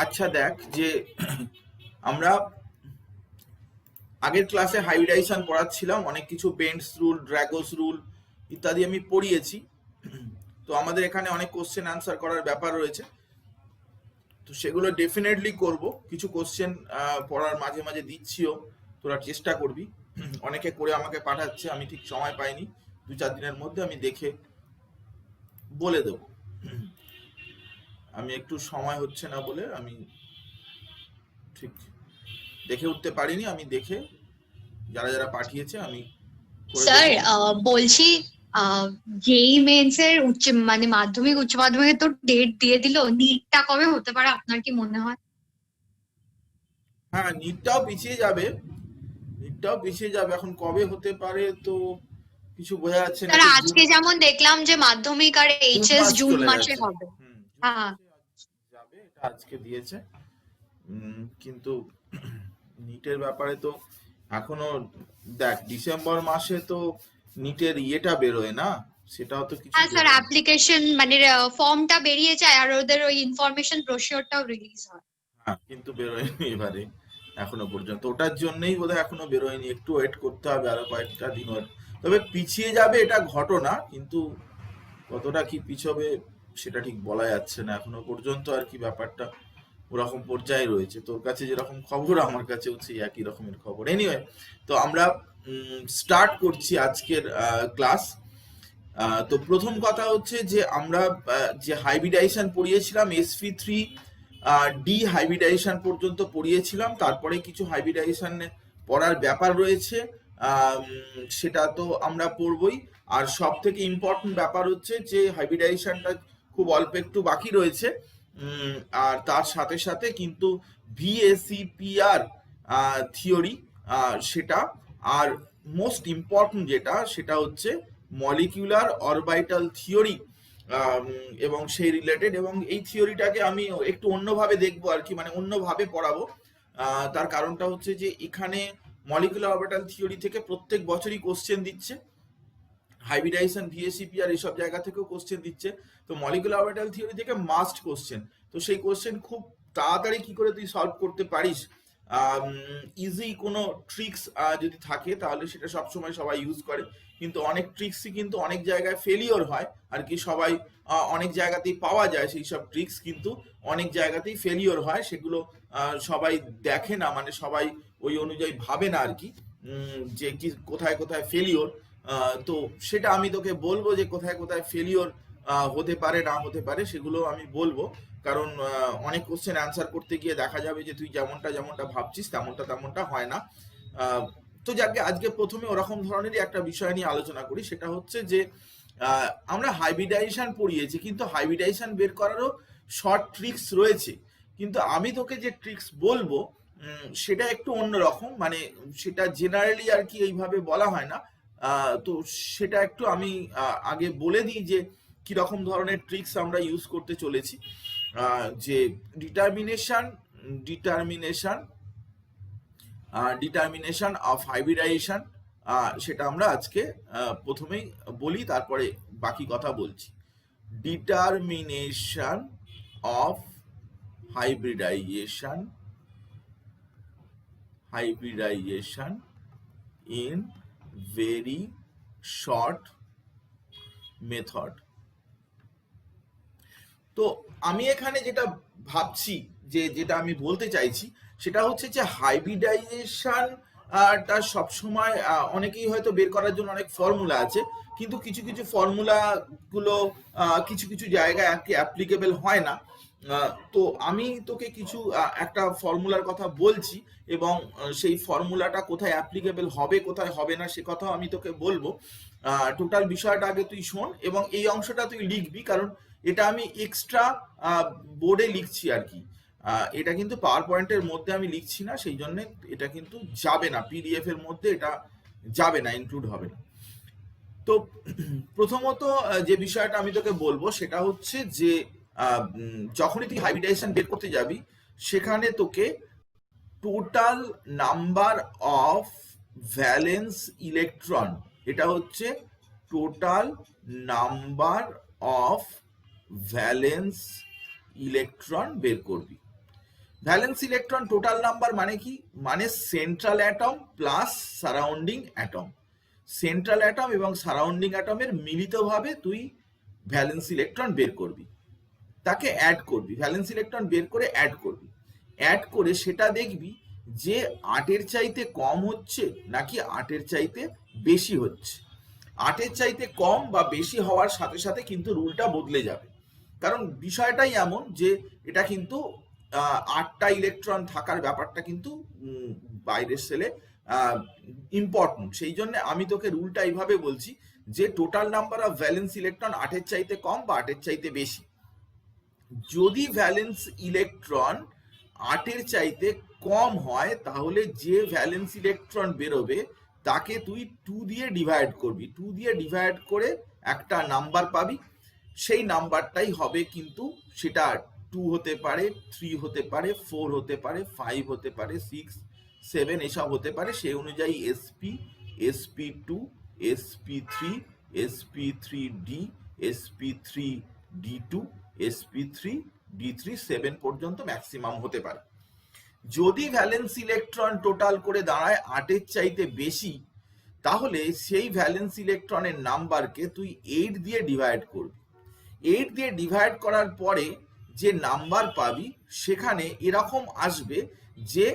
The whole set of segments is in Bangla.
আচ্ছা দেখ যে আমরা আগের ক্লাসে হাইব্রিডাইজেশন পড়াচ্ছিলাম, অনেক কিছু বেন্টস রুল, ড্রাগোস রুল ইত্যাদি আমি পড়িয়েছি। তো আমাদের এখানে অনেক কোশ্চেন আনসার করার ব্যাপার রয়েছে, তো সেগুলো ডেফিনেটলি করব। কিছু কোশ্চেন পড়ার মাঝে মাঝে দিচ্ছিও, তোরা চেষ্টা করবি। অনেকে করে আমাকে পাঠাচ্ছে, আমি ঠিক সময় পাইনি, 2-4 দিনের মধ্যে আমি দেখে বলে দেব। আমি একটু সময় হচ্ছে না বলে আমি ঠিক দেখে উঠতে পারিনি, আমি দেখে যারা যারা পাঠিয়েছে আমি করে স্যার, দেবো। বলছি, জেই মেন্স এর মানে মাধ্যমিক উচ্চ মাধ্যমিকের তো ডেট দিয়ে দিল, নিটটা কবে হতে পারে আপনার কি মনে হয়? হ্যাঁ, নিটটাও পিছিয়ে যাবে, নিটটাও পিছিয়ে যাবে। এখন কবে হতে পারে তো কিছু বোঝা যাচ্ছে না। স্যার, তো জুন, আজকে যেমন দেখলাম যে মাধ্যমিক আর জুন এইচএস মাস জুন চলে মাসে যাচ্ছে। হবে। জুন হ্যাঁ। মাসে যাবে, এটা আজকে দিয়েছে। কিন্তু নিটের ব্যাপারে তো এখনো দেখ, ডিসেম্বর মাসে তো নিটের ইয়েটা বেরোয় না, সেটাও তো কিছু হ্যাঁ স্যার, বেরোয় না। অ্যাপ্লিকেশন মানে ফর্মটা বেরিয়ে যায় আর ওদের ওই ইনফরমেশন ব্রোশিওরটাও রিলিজ হয়। হ্যাঁ, কিন্তু বেরোয়নি এবারে এখনো পর্যন্ত। ওটার জন্যই বোধহয় এখনো বেরোয়নি, একটু ওয়েট করতে হবে, আরো কয়েকটা দিন ওয়েট। তবে পিছিয়ে যাবে এটা ঘটনা, কিন্তু কতটা কি পিছবে সেটা ঠিক বলা যাচ্ছে না এখনো পর্যন্ত। আর কি ব্যাপারটা ওরকম পর্যায়ে রয়েছে, তোর কাছে যেরকম খবর আমার কাছেও সেই একই রকমের খবর। এনিওয়ে, তো আমরা স্টার্ট করছি আজকের ক্লাস। তো প্রথম কথা হচ্ছে যে আমরা যে হাইব্রিডাইজেশন পড়িয়েছিলাম, sp3 ডি হাইব্রিডাইজেশন পর্যন্ত পড়িয়েছিলাম, তারপরে কিছু হাইব্রিডাইজেশন পড়ার ব্যাপার রয়েছে, সেটা তো আমরা পড়বই। আর সব থেকে ইম্পর্টেন্ট ব্যাপার হচ্ছে যে হাইব্রিডাইজেশনটা খুব অল্প একটু বাকি রয়েছে। আর তার সাথে সাথে কিন্তু ভিএসিপিআর থিওরি, সেটা, আর মোস্ট ইম্পর্টেন্ট যেটা সেটা হচ্ছে মলিকিউলার অরবিটাল থিওরি, এবং সেই রিলেটেড। এবং এই থিওরিটাকে আমি একটু অন্যভাবে দেখবো আর কি, মানে অন্যভাবে পড়াবো। তার কারণটা হচ্ছে যে এখানে মলিকুলার অরবিটাল থিওরি থেকে প্রত্যেক বছরই কোশ্চেন দিচ্ছে, হাইব্রিডাইজেশন, ভিএসিপি আর এইসব জায়গা থেকেও কোশ্চেন দিচ্ছে। তো মলিকুলার অরবিটাল থিওরি থেকে মাস্ট কোশ্চেন। তো সেই কোশ্চেন খুব তাড়াতাড়ি কি করে তুই সলভ করতে পারিস, ইজি কোনো ট্রিক্স যদি থাকে তাহলে সেটা সবসময় সবাই ইউজ করে। কিন্তু অনেক ট্রিক্সই কিন্তু অনেক জায়গায় ফেলিওর হয় আর কি। সবাই অনেক জায়গাতেই পাওয়া যায় সেই সব ট্রিক্স, কিন্তু অনেক জায়গাতেই ফেলিওর হয়, সেগুলো সবাই দেখে না, মানে সবাই ওই অনুযায়ী ভাবে না আর কি, যে কি কোথায় কোথায় ফেলিওর। তো সেটা আমি তোকে বলবো যে কোথায় কোথায় ফেলিওর হতে পারে না হতে পারে, সেগুলো আমি বলবো। কারণ অনেক কোশ্চেন অ্যান্সার করতে গিয়ে দেখা যাবে যে তুই যেমনটা যেমনটা ভাবছিস তেমনটা তেমনটা হয় না। আহ, তো যাকে আজকে প্রথমে ওরকম ধরনেরই একটা বিষয় নিয়ে আলোচনা করি, সেটা হচ্ছে যে আমরা হাইব্রিডাইজেশন পড়িয়েছি, কিন্তু হাইব্রিডাইজেশন বের করারও শর্ট ট্রিক্স রয়েছে। কিন্তু আমি তোকে যে ট্রিক্স বলবো সেটা একটু অন্যরকম, মানে সেটা জেনারেলি আর কি এইভাবে বলা হয় না। তো সেটা একটু আমি আগে বলে দিই যে কি রকম ধরনের ট্রিক্স আমরা ইউজ করতে চলেছি। যে determination determination determination of hybridization, সেটা আমরা আজকে প্রথমেই বলি, তারপরে বাকি কথা বলছি। Determination of hybridization, hybridization in very short method. তো আমি এখানে যেটা ভাবছি, যে যেটা আমি বলতে চাইছি সেটা হচ্ছে যে হাইব্রিডাইজেশন টা সবসময় অনেকেই হয়তো বের করার জন্য অনেক ফর্মুলা আছে, কিন্তু কিছু কিছু ফর্মুলা গুলো কিছু কিছু জায়গায় অ্যাপ্লিকেবল হয় না। তো আমি তোকে কিছু একটা ফর্মুলার কথা বলছি, এবং সেই ফর্মুলাটা কোথায় অ্যাপ্লিকেবল হবে কোথায় হবে না সে কথাও আমি তোকে বলবো। টোটাল বিষয়টা আগে তুই শোন, এবং এই অংশটা তুই লিখবি, কারণ এটা আমি এক্সট্রা বোর্ডে লিখছি আর কি। এটা কিন্তু পাওয়ার পয়েন্টের মধ্যে আমি লিখছি না, সেই জন্য এটা কিন্তু যাবে না পিডিএফ এর মধ্যে, এটা যাবে না, ইনক্লুড হবে না। তো প্রথমত যে বিষয়টা আমি তোকে বলবো সেটা হচ্ছে যে যখনই তুই হাইব্রিডাইজেশন বের করতে যাবি, সেখানে তোকে total number of valence electron, এটা হচ্ছে total number of valence electron বের করবি। ভ্যালেন্স ইলেকট্রন টোটাল নাম্বার মানে কি, মানে central atom plus surrounding atom. Central atom এবং সারাউন্ডিং অ্যাটমের মিলিতভাবে তুই ভ্যালেন্স ইলেকট্রন বের করবি, তাকে অ্যাড করবি, ভ্যালেন্স ইলেকট্রন বের করে অ্যাড করবি। অ্যাড করে সেটা দেখবি যে 8-এর চাইতে কম হচ্ছে নাকি 8-এর চাইতে বেশি হচ্ছে। 8-এর চাইতে কম বা বেশি হওয়ার সাথে সাথে কিন্তু রুলটা বদলে যাবে, কারণ বিষয়টাই এমন যে এটা কিন্তু 8টা ইলেকট্রন থাকার ব্যাপারটা কিন্তু বাইরের সেলে ইম্পর্টেন্ট। সেই জন্য আমি তোকে রুলটা এইভাবে বলছি যে total number of valence electron 8-এর চাইতে কম বা 8-এর চাইতে বেশি। যদি ভ্যালেন্স ইলেকট্রন 8-এর চাইতে কম হয় তাহলে যে ভ্যালেন্স ইলেকট্রন বেরোবে তাকে তুই 2 দিয়ে ডিভাইড করবি, 2 দিয়ে ডিভাইড করে একটা নাম্বার পাবি। সেই নাম্বারটাই হবে কিন্তু সেটা 2 হতে পারে, 3 হতে পারে, 4 হতে পারে, 5 হতে পারে, 6, 7 এসব হতে পারে। সেই অনুযায়ী SP, SP2, SP3, SP3D, SP3D2, SP3D3, 7 পর্যন্ত ম্যাক্সিমাম হতে পারে। যদি ভ্যালেন্স ইলেকট্রন টোটাল করে দাঁড়ায় 8-এর চাইতে বেশি, তাহলে সেই ভ্যালেন্স ইলেকট্রনের নাম্বারকে তুই 8 দিয়ে ডিভাইড করবি। 8 দিয়ে ডিভাইড করার পরে যে নাম্বার পাবি সেখানে এরকম আসবে যে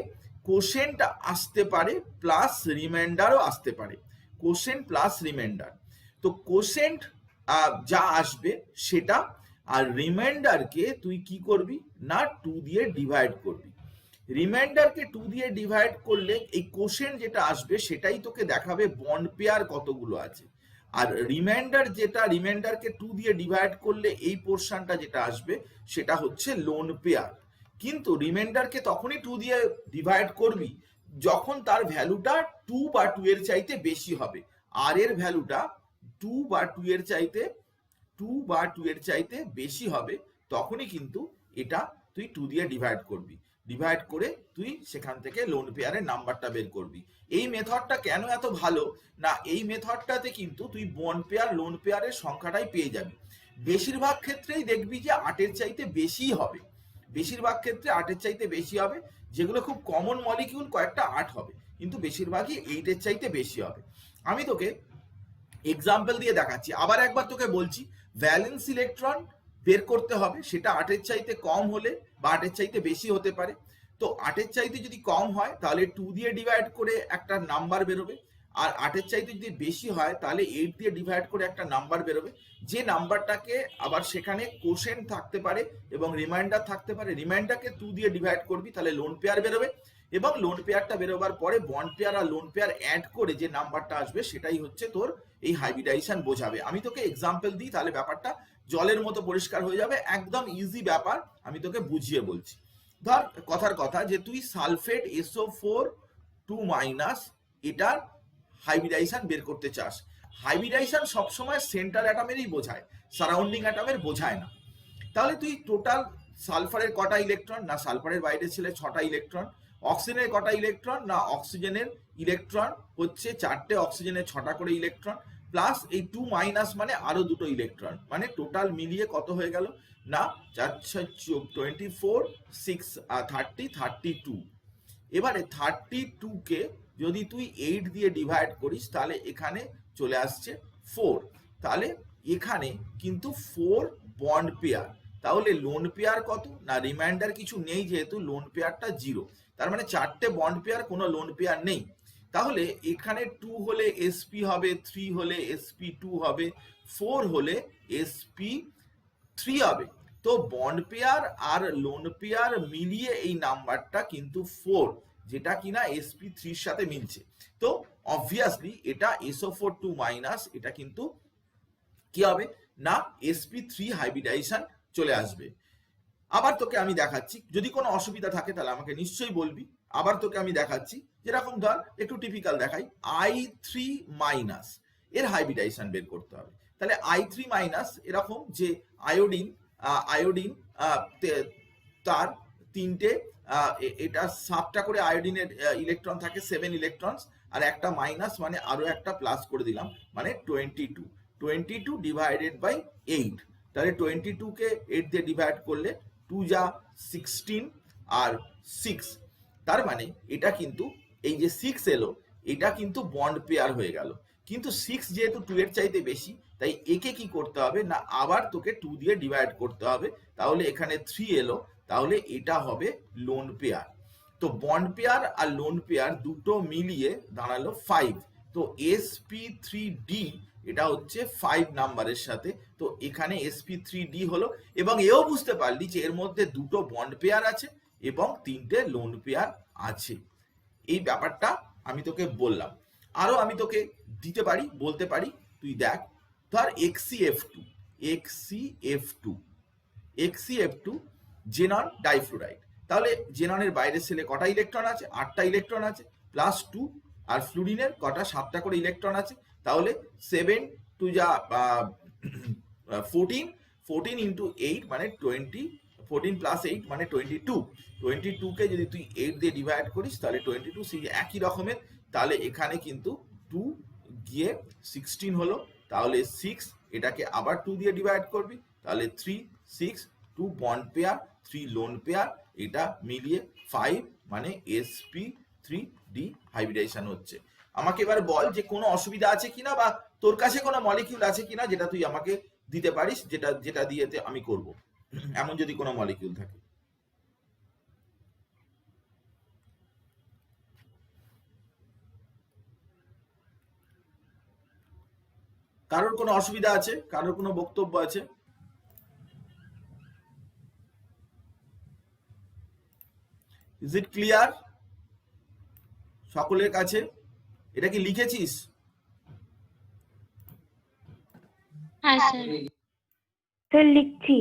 কোশেন্ট আসতে পারে প্লাস রিমাইন্ডারও আসতে পারে, কোশেন্ট প্লাস রিমাইন্ডার। তো কোশেন্ট যা আসবে সেটা, আর রিমাইন্ডারকে তুই কি করবি না 2 দিয়ে ডিভাইড করবি। রিমাইন্ডারকে 2 দিয়ে ডিভাইড করলে এই কোশেন্ট যেটা আসবে সেটাই তোকে দেখাবে বন্ড পেয়ার কতগুলো আছে। আর রিমাইন্ডার যেটা, রিমাইন্ডারকে 2 দিয়ে ডিভাইড করলে এই পোর্শনটা যেটা আসবে সেটা হচ্ছে লোন পেয়ার। কিন্তু রিমাইন্ডারকে তখনই 2 দিয়ে ডিভাইড করবি যখন তার ভ্যালুটা 2 বা 2 এর চাইতে বেশি হবে। আর এর ভ্যালুটা 2 বা 2 এর চাইতে 2 বা 2 এর চাইতে বেশি হবে, তখনই কিন্তু এটা তুই 2 দিয়ে ডিভাইড করবি। ডিভাইড করে তুই সেখান থেকে লোন পেয়ারের নাম্বারটা বের করবি। এই মেথডটা কেন এত ভালো না, এই মেথডটাতে কিন্তু তুই বন্ড পেয়ার, লোন পেয়ারের সংখ্যাটাই পেয়ে যাবি। বেশিরভাগ ক্ষেত্রেই দেখবি যে 8-এর চাইতে বেশি হবে, বেশিরভাগ ক্ষেত্রে 8-এর চাইতে বেশি হবে। যেগুলো খুব কমন মলিকিউল কয়েকটা 8 হবে, কিন্তু বেশিরভাগই 8-এর চাইতে বেশি হবে। আমি তোকে এক্সাম্পল দিয়ে দেখাচ্ছি। আবার একবার তোকে বলছি, ভ্যালেন্স ইলেকট্রন বের করতে হবে, সেটা 8-এর চাইতে কম হলে বা 8-এর চাইতে বেশি হতে পারে। তো 8-এর চাইতে যদি কম হয় তাহলে 2 দিয়ে ডিভাইড করে একটা নাম্বার বেরোবে, আর 8-এর চাইতে যদি বেশি হয় তাহলে 8 দিয়ে ডিভাইড করে একটা নাম্বার বেরোবে। যে নাম্বারটাকে আবার সেখানে কোশেন্ট থাকতে পারে এবং রিমাইন্ডার থাকতে পারে। রিমাইন্ডারকে 2 দিয়ে ডিভাইড করবি তাহলে লোন পেয়ার বেরোবে, এবং লোন পেয়ারটা বেরোবার পরে বন্ড পেয়ার আর লোন পেয়ার অ্যাড করে যে নাম্বারটা আসবে সেটাই হচ্ছে তোর এই হাইব্রিডাইজেশন বোঝাবে। আমি তোকে এক্সাম্পল দিই তাহলে ব্যাপারটা জলের মতো পরিষ্কার হয়ে যাবে, একদম ইজি ব্যাপার, আমি তোকে বুঝিয়ে বলছি। ধর কথার কথা যে তুই সালফেট SO4 2- এটার হাইব্রিডাইজেশন বের করতে চাস। হাইব্রিডাইজেশন সবসময় সেন্ট্রাল অ্যাটমেরই বোঝায়, সারাউন্ডিং অ্যাটমের বোঝায় না। তাহলে তুই টোটাল সালফারের কটা ইলেকট্রন না সালফারের বাইরে ছিল 6টা ইলেকট্রন, অক্সিজেনের কটা ইলেকট্রন না অক্সিজেনের ইলেকট্রন হচ্ছে 4টে, অক্সিজেনের 6টা করে ইলেকট্রন, প্লাস এই 2- মানে আরো 2টো ইলেকট্রন, মানে টোটাল মিলিয়ে কত হয়ে গেল না 4 24, 6 30, 32। এবারে 32কে যদি তুই 8 দিয়ে ডিভাইড করিস তাহলে এখানে চলে আসছে 4। তাহলে এখানে কিন্তু 4 বন্ড পেয়ার। তাহলে লোন পেয়ার কত না, রিমাইন্ডার কিছু নেই যেহেতু লোন পেয়ারটা 0, তার মানে 4টে বন্ড পেয়ার, কোনো লোন পেয়ার নেই। তাহলে এখানে 2 হলে sp হবে, 3 হলে sp2 হবে, 4 হলে sp3 হবে। তো বন্ড পেয়ার আর লোন পেয়ার মিলিয়ে এই নাম্বারটা কিন্তু 4, যেটা কিনা sp3 এর সাথে মিলছে। তো অবভিয়াসলি এটা SO4 2-, এটা কিন্তু কি হবে না sp3 হাইব্রিডাইজেশন চলে আসবে। আবার তোকে আমি দেখাচ্ছি, যদি কোনো অসুবিধা থাকে তাহলে আমাকে নিশ্চয়ই বলবি। আবার তোকে আমি দেখাচ্ছি, যেরকম ধর একটু টিপিক্যাল দেখাই, I3- এর হাইব্রিডাইজেশন বের করতে হবে। তাহলে I3- এরকম যে আয়োডিন, আয়োডিন তার 3টে, এটা 7টা করে আয়োডিনের ইলেকট্রন থাকে, 7 ইলেকট্রন, আর একটা মাইনাস মানে আরো একটা প্লাস করে দিলাম, মানে 22 ডিভাইডেড বাই 8। তাহলে 22কে 8 দিয়ে ডিভাইড করলে 2 যা 16, আর 6, তার মানে এটা কিন্তু এই যে 6 এলো এটা কিন্তু বন্ড পেয়ার হয়ে গেল, কিন্তু 6 যেহেতু 2 এর চাইতে বেশি তাই একে কি করতে হবে না আবার তোকে 2 দিয়ে ডিভাইড করতে হবে, তাহলে এখানে 3 এলো, তাহলে এটা হবে লোন পেয়ার। তো বন্ড পেয়ার আর লোন পেয়ার দুটো মিলিয়ে দাঁড়ালো 5। তো sp3d এটা হচ্ছে 5 নাম্বারের সাথে, তো এখানে sp3d হলো, এবং এও বুঝতে পারলি যে এর মধ্যে দুটো বন্ড পেয়ার আছে এবং 3টে লোন পেয়ার আছে। এই ব্যাপারটা আমি তোকে বললাম। আরো আমি তোকে দিতে পারি, বলতে পারি, তুই দেখ, ধর XCF2 জেনন ডাইফ্লুরাইড, তাহলে জেননের বাইরের সেলে কটা ইলেকট্রন আছে? 8টা ইলেকট্রন আছে, প্লাস 2, আর ফ্লুরিনের কটা? 7টা করে ইলেকট্রন আছে, তাহলে 7 টু যা 14 ইন্টু 8 মানে 20, 14 প্লাস 8 মানে 22, 22কে যদি তুই 8 দিয়ে ডিভাইড করিস তাহলে 22 সেই একই রকমের, তাহলে এখানে কিন্তু 2 গিয়ে 16 হলো, তাহলে 6 এটাকে আবার 2 দিয়ে ডিভাইড করবি, তাহলে 3, 6, 2 বন্ড পেয়ার, 3 লোন পেয়ার, এটা মিলিয়ে 5 মানে sp3d হাইব্রিডাইজেশন হচ্ছে। আমাকে এবার বল যে কোনো অসুবিধা আছে কিনা, বা তোর কাছে কোনো মলিকিউল আছে কিনা যেটা তুই আমাকে দিতে পারিস, যেটা দিয়ে আমি করব, এমন যদি কোনো মলিকিউল থাকে। কারোর কোনো অসুবিধা আছে? কারোর কোনো বক্তব্য আছে? ইজ ইট ক্লিয়ার সকলের কাছে? এটা কি লিখেছিস? হ্যাঁ স্যার। স্যার লিখছি।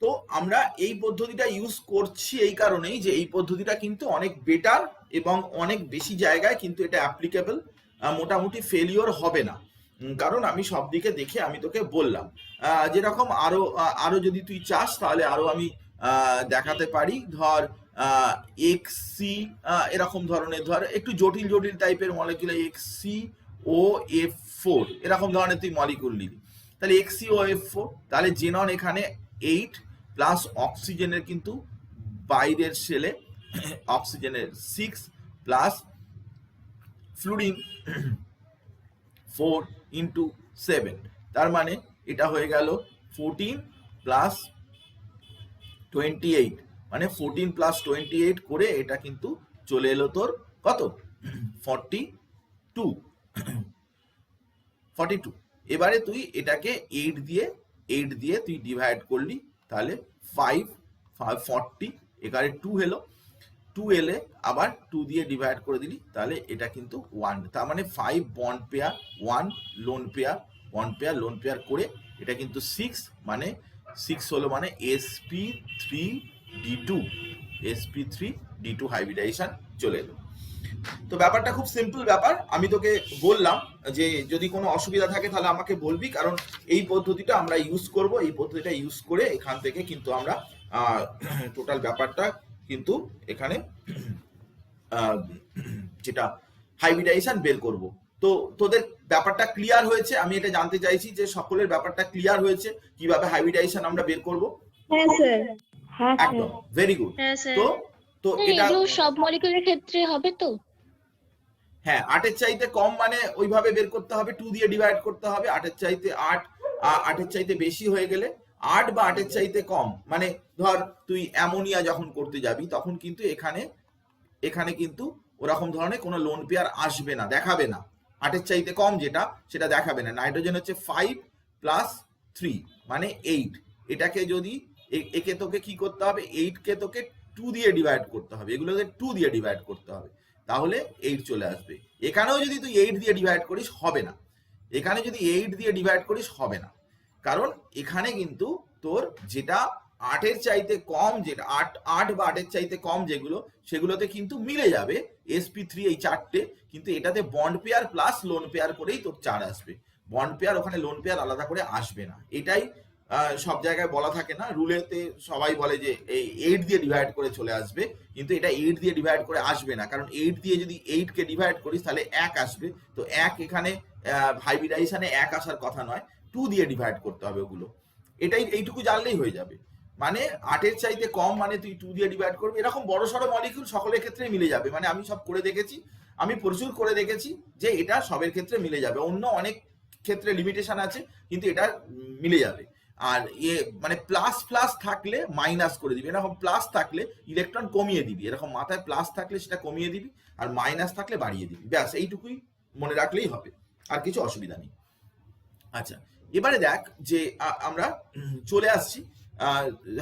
তো আমরা এই পদ্ধতিটা ইউজ করছি এই কারণেই যে এই পদ্ধতিটা কিন্তু অনেক বেটার এবং অনেক বেশি জায়গায় কিন্তু এটা অ্যাপ্লিকেবল, মোটামুটি ফেলিওর হবে না, কারণ আমি সব দিকে দেখে আমি তোকে বললাম। যেরকম আরো যদি তুই চাস তাহলে আরো আমি দেখাতে পারি, ধর এক্সি এরকম ধরনের, ধর একটু জটিল জটিল টাইপের মলিকিউল, XCOF4 এরকম ধরনের তুই মলিকিউল নিবি, তাহলে XCOF4, তাহলে জেনন এখানে 8 প্লাস অক্সিজেনের কিন্তু বাইরের সেলে অক্সিজেনের 6 প্লাস ফ্লুরিন 4 ইন্টু 7, তার মানে এটা হয়ে গেল 14 প্লাস 28, মানে 14 প্লাস 28 করে এটা কিন্তু চলে এলো তোর কত? 42। এবারে তুই এটাকে 8 দিয়ে তুই ডিভাইড করলি, তাহলে 40, এখানে 2 এলো, 2 এলে আবার 2 দিয়ে ডিভাইড করে দিলি, তাহলে এটা কিন্তু 1, তার মানে 5 bond pair, 1 lone pair, bond pair lone pair করে এটা কিন্তু 6, মানে 6 হলো মানে sp3d2 হাইব্রিডাইজেশন চলে এলো। তো ব্যাপারটা খুব সিম্পল ব্যাপার, আমি তোকে বললাম যে যদি কোনো অসুবিধা থাকে তাহলে আমাকে বলবি, কারণ এই পদ্ধতিটা আমরা ইউজ করব, এই পদ্ধতিটা ইউজ করে এখান থেকে কিন্তু আমরা টোটাল ব্যাপারটা কিন্তু এখানে যেটা হাইব্রিডাইজেশন বের করব। তো তোদের ব্যাপারটা ক্লিয়ার হয়েছে? আমি এটা জানতে চাইছি যে সকলের ব্যাপারটা ক্লিয়ার হয়েছে কিভাবে হাইব্রিডাইজেশন আমরা বের করব? হ্যাঁ স্যার। হ্যাঁ স্যার। একদম ভেরি গুড। হ্যাঁ স্যার। তো এটা এগুলো সব মলিকিউলের ক্ষেত্রে হবে তো? হ্যাঁ, 8 এর চাইতে কম মানে ওইভাবে বের করতে হবে, 2 দিয়ে ডিভাইড করতে হবে। 8 এর চাইতে 8 এর চাইতে বেশি হয়ে গেলে 8 বা 8 এর চাইতে কম, মানে ধর তুই অ্যামোনিয়া যখন করতে যাবি তখন কিন্তু এখানে কিন্তু ওরকম ধরনের কোনো লোন পেয়ার আসবে না, দেখাবে না। 8 এর চাইতে কম যেটা সেটা দেখাবে না। নাইট্রোজেন হচ্ছে 5 প্লাস 3 মানে 8, এটাকে যদি একে তোকে কি করতে হবে, 8 কে তোকে 2 দিয়ে ডিভাইড করতে হবে, এগুলোকে 2 দিয়ে ডিভাইড করতে হবে, তাহলে 8 চলে আসবে। এখানেও যদি তুই 8 দিয়ে ডিভাইড করিস হবে না, এখানে যদি 8 দিয়ে ডিভাইড করিস হবে না, কারণ এখানে কিন্তু তোর যেটা 8 এর চাইতে কম, যেটা 8 বা 8 এর চাইতে কম যেগুলো, সেগুলোতে কিন্তু মিলে যাবে sp3 এই 4টে, কিন্তু এটাতে bond pair plus lone pair করেই তোর 4 আসবে, বন্ড পেয়ার ওখানে লোন পেয়ার আলাদা করে আসবে না। এটাই সব জায়গায় বলা থাকে না, রুলেতে সবাই বলে যে এই 8 দিয়ে ডিভাইড করে চলে আসবে, কিন্তু এটা 8 দিয়ে ডিভাইড করে আসবে না, কারণ 8 দিয়ে যদি 8 কে ডিভাইড করিস তাহলে 1 আসবে। তো 1 এখানে হাইব্রিডাইজেশনে 1 আসার কথা নয়, 2 দিয়ে ডিভাইড করতে হবে ওগুলো। এইটুকু জানলেই হয়ে যাবে। মানে 8 এর চাইতে কম মানে তুই 2 দিয়ে ডিভাইড করবি। এরকম বড় সড়ো মলিকিউল সকলের ক্ষেত্রে মিলে যাবে, মানে আমি সব করে দেখেছি, আমি প্রচুর করে দেখেছি যে এটা সবের ক্ষেত্রে মিলে যাবে। অন্য অনেক ক্ষেত্রে লিমিটেশন আছে, কিন্তু এটা মিলে যাবে। আর মানে প্লাস প্লাস থাকলে মাইনাস করে দিবি, এরকম প্লাস থাকলে ইলেকট্রন কমিয়ে দিবি, এরকম মাথায় প্লাস থাকলে সেটা কমিয়ে দিবি, আর মাইনাস থাকলে বাড়িয়ে দিবি, ব্যাস এইটুকুই মনে রাখলেই হবে, আর কিছু অসুবিধা নেই। আচ্ছা, এবারে দেখ যে আমরা চলে আসছি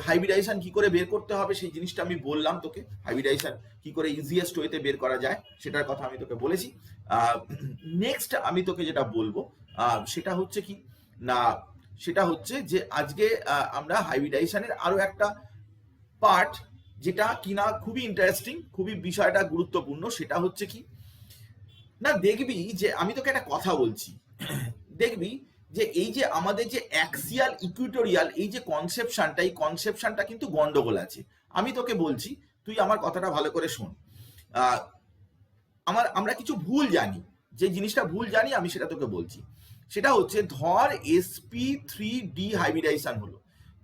হাইব্রিডাইজেশন কি করে বের করতে হবে, সেই জিনিসটা আমি বললাম তোকে। হাইব্রিডাইজেশন কি করে ইজিয়েস্ট ওয়েতে বের করা যায় সেটার কথা আমি তোকে বলেছি। নেক্সট আমি তোকে যেটা বলবো সেটা হচ্ছে কি না, সেটা হচ্ছে যে আজকে আমরা হাইব্রিডাইজেশনের আরো একটা পার্ট যেটা কিনা খুবই ইন্টারেস্টিং, খুবই বিষয়টা গুরুত্বপূর্ণ, সেটা হচ্ছে কি না, দেখবি যে আমি তোকে একটা কথা বলছি, দেখবি যে এই যে আমাদের যে অ্যাক্সিয়াল ইকুইটোরিয়াল এই যে কনসেপশনটা, এই কনসেপশনটা কিন্তু গন্ডগোল আছে। আমি তোকে বলছি, তুই আমার কথাটা ভালো করে শোন। আমরা কিছু ভুল জানি, যে জিনিসটা ভুল জানি আমি সেটা তোকে বলছি। সেটা হচ্ছে ধর sp3d হাইব্রিডাইজেশন হলো,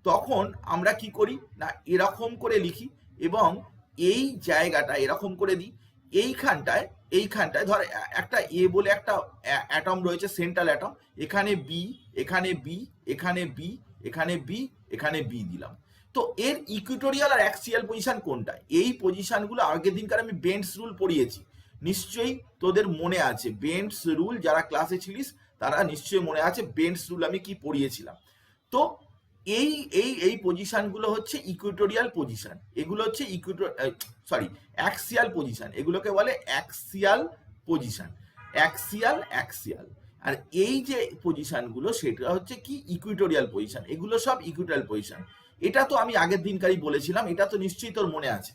তখন আমরা কি করি না এরকম করে লিখি এবং এই জায়গাটা এরকম করে দিই। এইখানটায় ধর একটা এ বলে একটা অ্যাটম রয়েছে, সেন্ট্রাল অ্যাটম, এখানে বি, এখানে বি, এখানে বি, এখানে বি, এখানে বি দিলাম। তো এর ইকুইটোরিয়াল আর অ্যাক্সিয়াল পজিশন কোনটা? এই পজিশনগুলো আগের দিনকার আমি বেন্টস রুল পড়িয়েছি, নিশ্চয়ই তোদের মনে আছে। বেন্টস রুল যারা ক্লাসে ছিলিস তারা নিশ্চয়ই মনে আছে বেন্টস রুল আমি কি পড়িয়েছিলাম। তো এই এই এই পজিশনগুলো হচ্ছে ইকুইটোরিয়াল পজিশন, এগুলো হচ্ছে অ্যাক্সিয়াল পজিশন, এগুলোকে বলে অ্যাক্সিয়াল পজিশন, অ্যাক্সিয়াল। আর এই যে পজিশনগুলো সেটা হচ্ছে কি ইকুইটোরিয়াল পজিশন, এগুলো সব ইকুইটোরিয়াল পজিশন। এটা তো আমি আগের দিনকারই বলেছিলাম, এটা তো নিশ্চয়ই তোর মনে আছে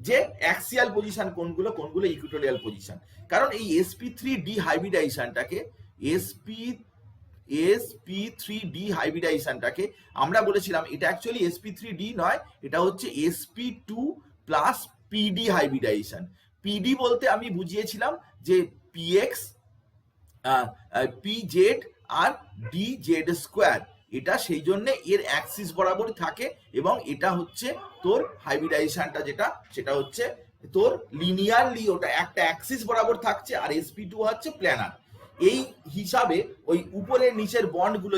যে অ্যাক্সিয়াল পজিশন কোনগুলো কোনগুলো ইকুইটোরিয়াল পজিশন। কারণ এই sp3d হাইব্রিডাইজেশনটাকে sp3d হাইব্রিডাইজেশনটাকে আমরা বলেছিলাম এটা অ্যাকচুয়ালি sp3d নয়, এটা হচ্ছে sp2 plus pd hybridization. pd বলতে আমি বুঝিয়েছিলাম যে px pz আর dz স্কোয়ার, এটা সেই জন্য এর অ্যাক্সিস বরাবর থাকে, এবং এটা হচ্ছে তোর হাইব্রিডাইজেশনটা যেটা সেটা হচ্ছে তোর লিনিয়ারলি ওটা একটা অ্যাক্সিস বরাবর থাকছে, আর sp2 হচ্ছে প্ল্যানার। এই হিসাবে ওই উপরের নিচের বন্ডগুলো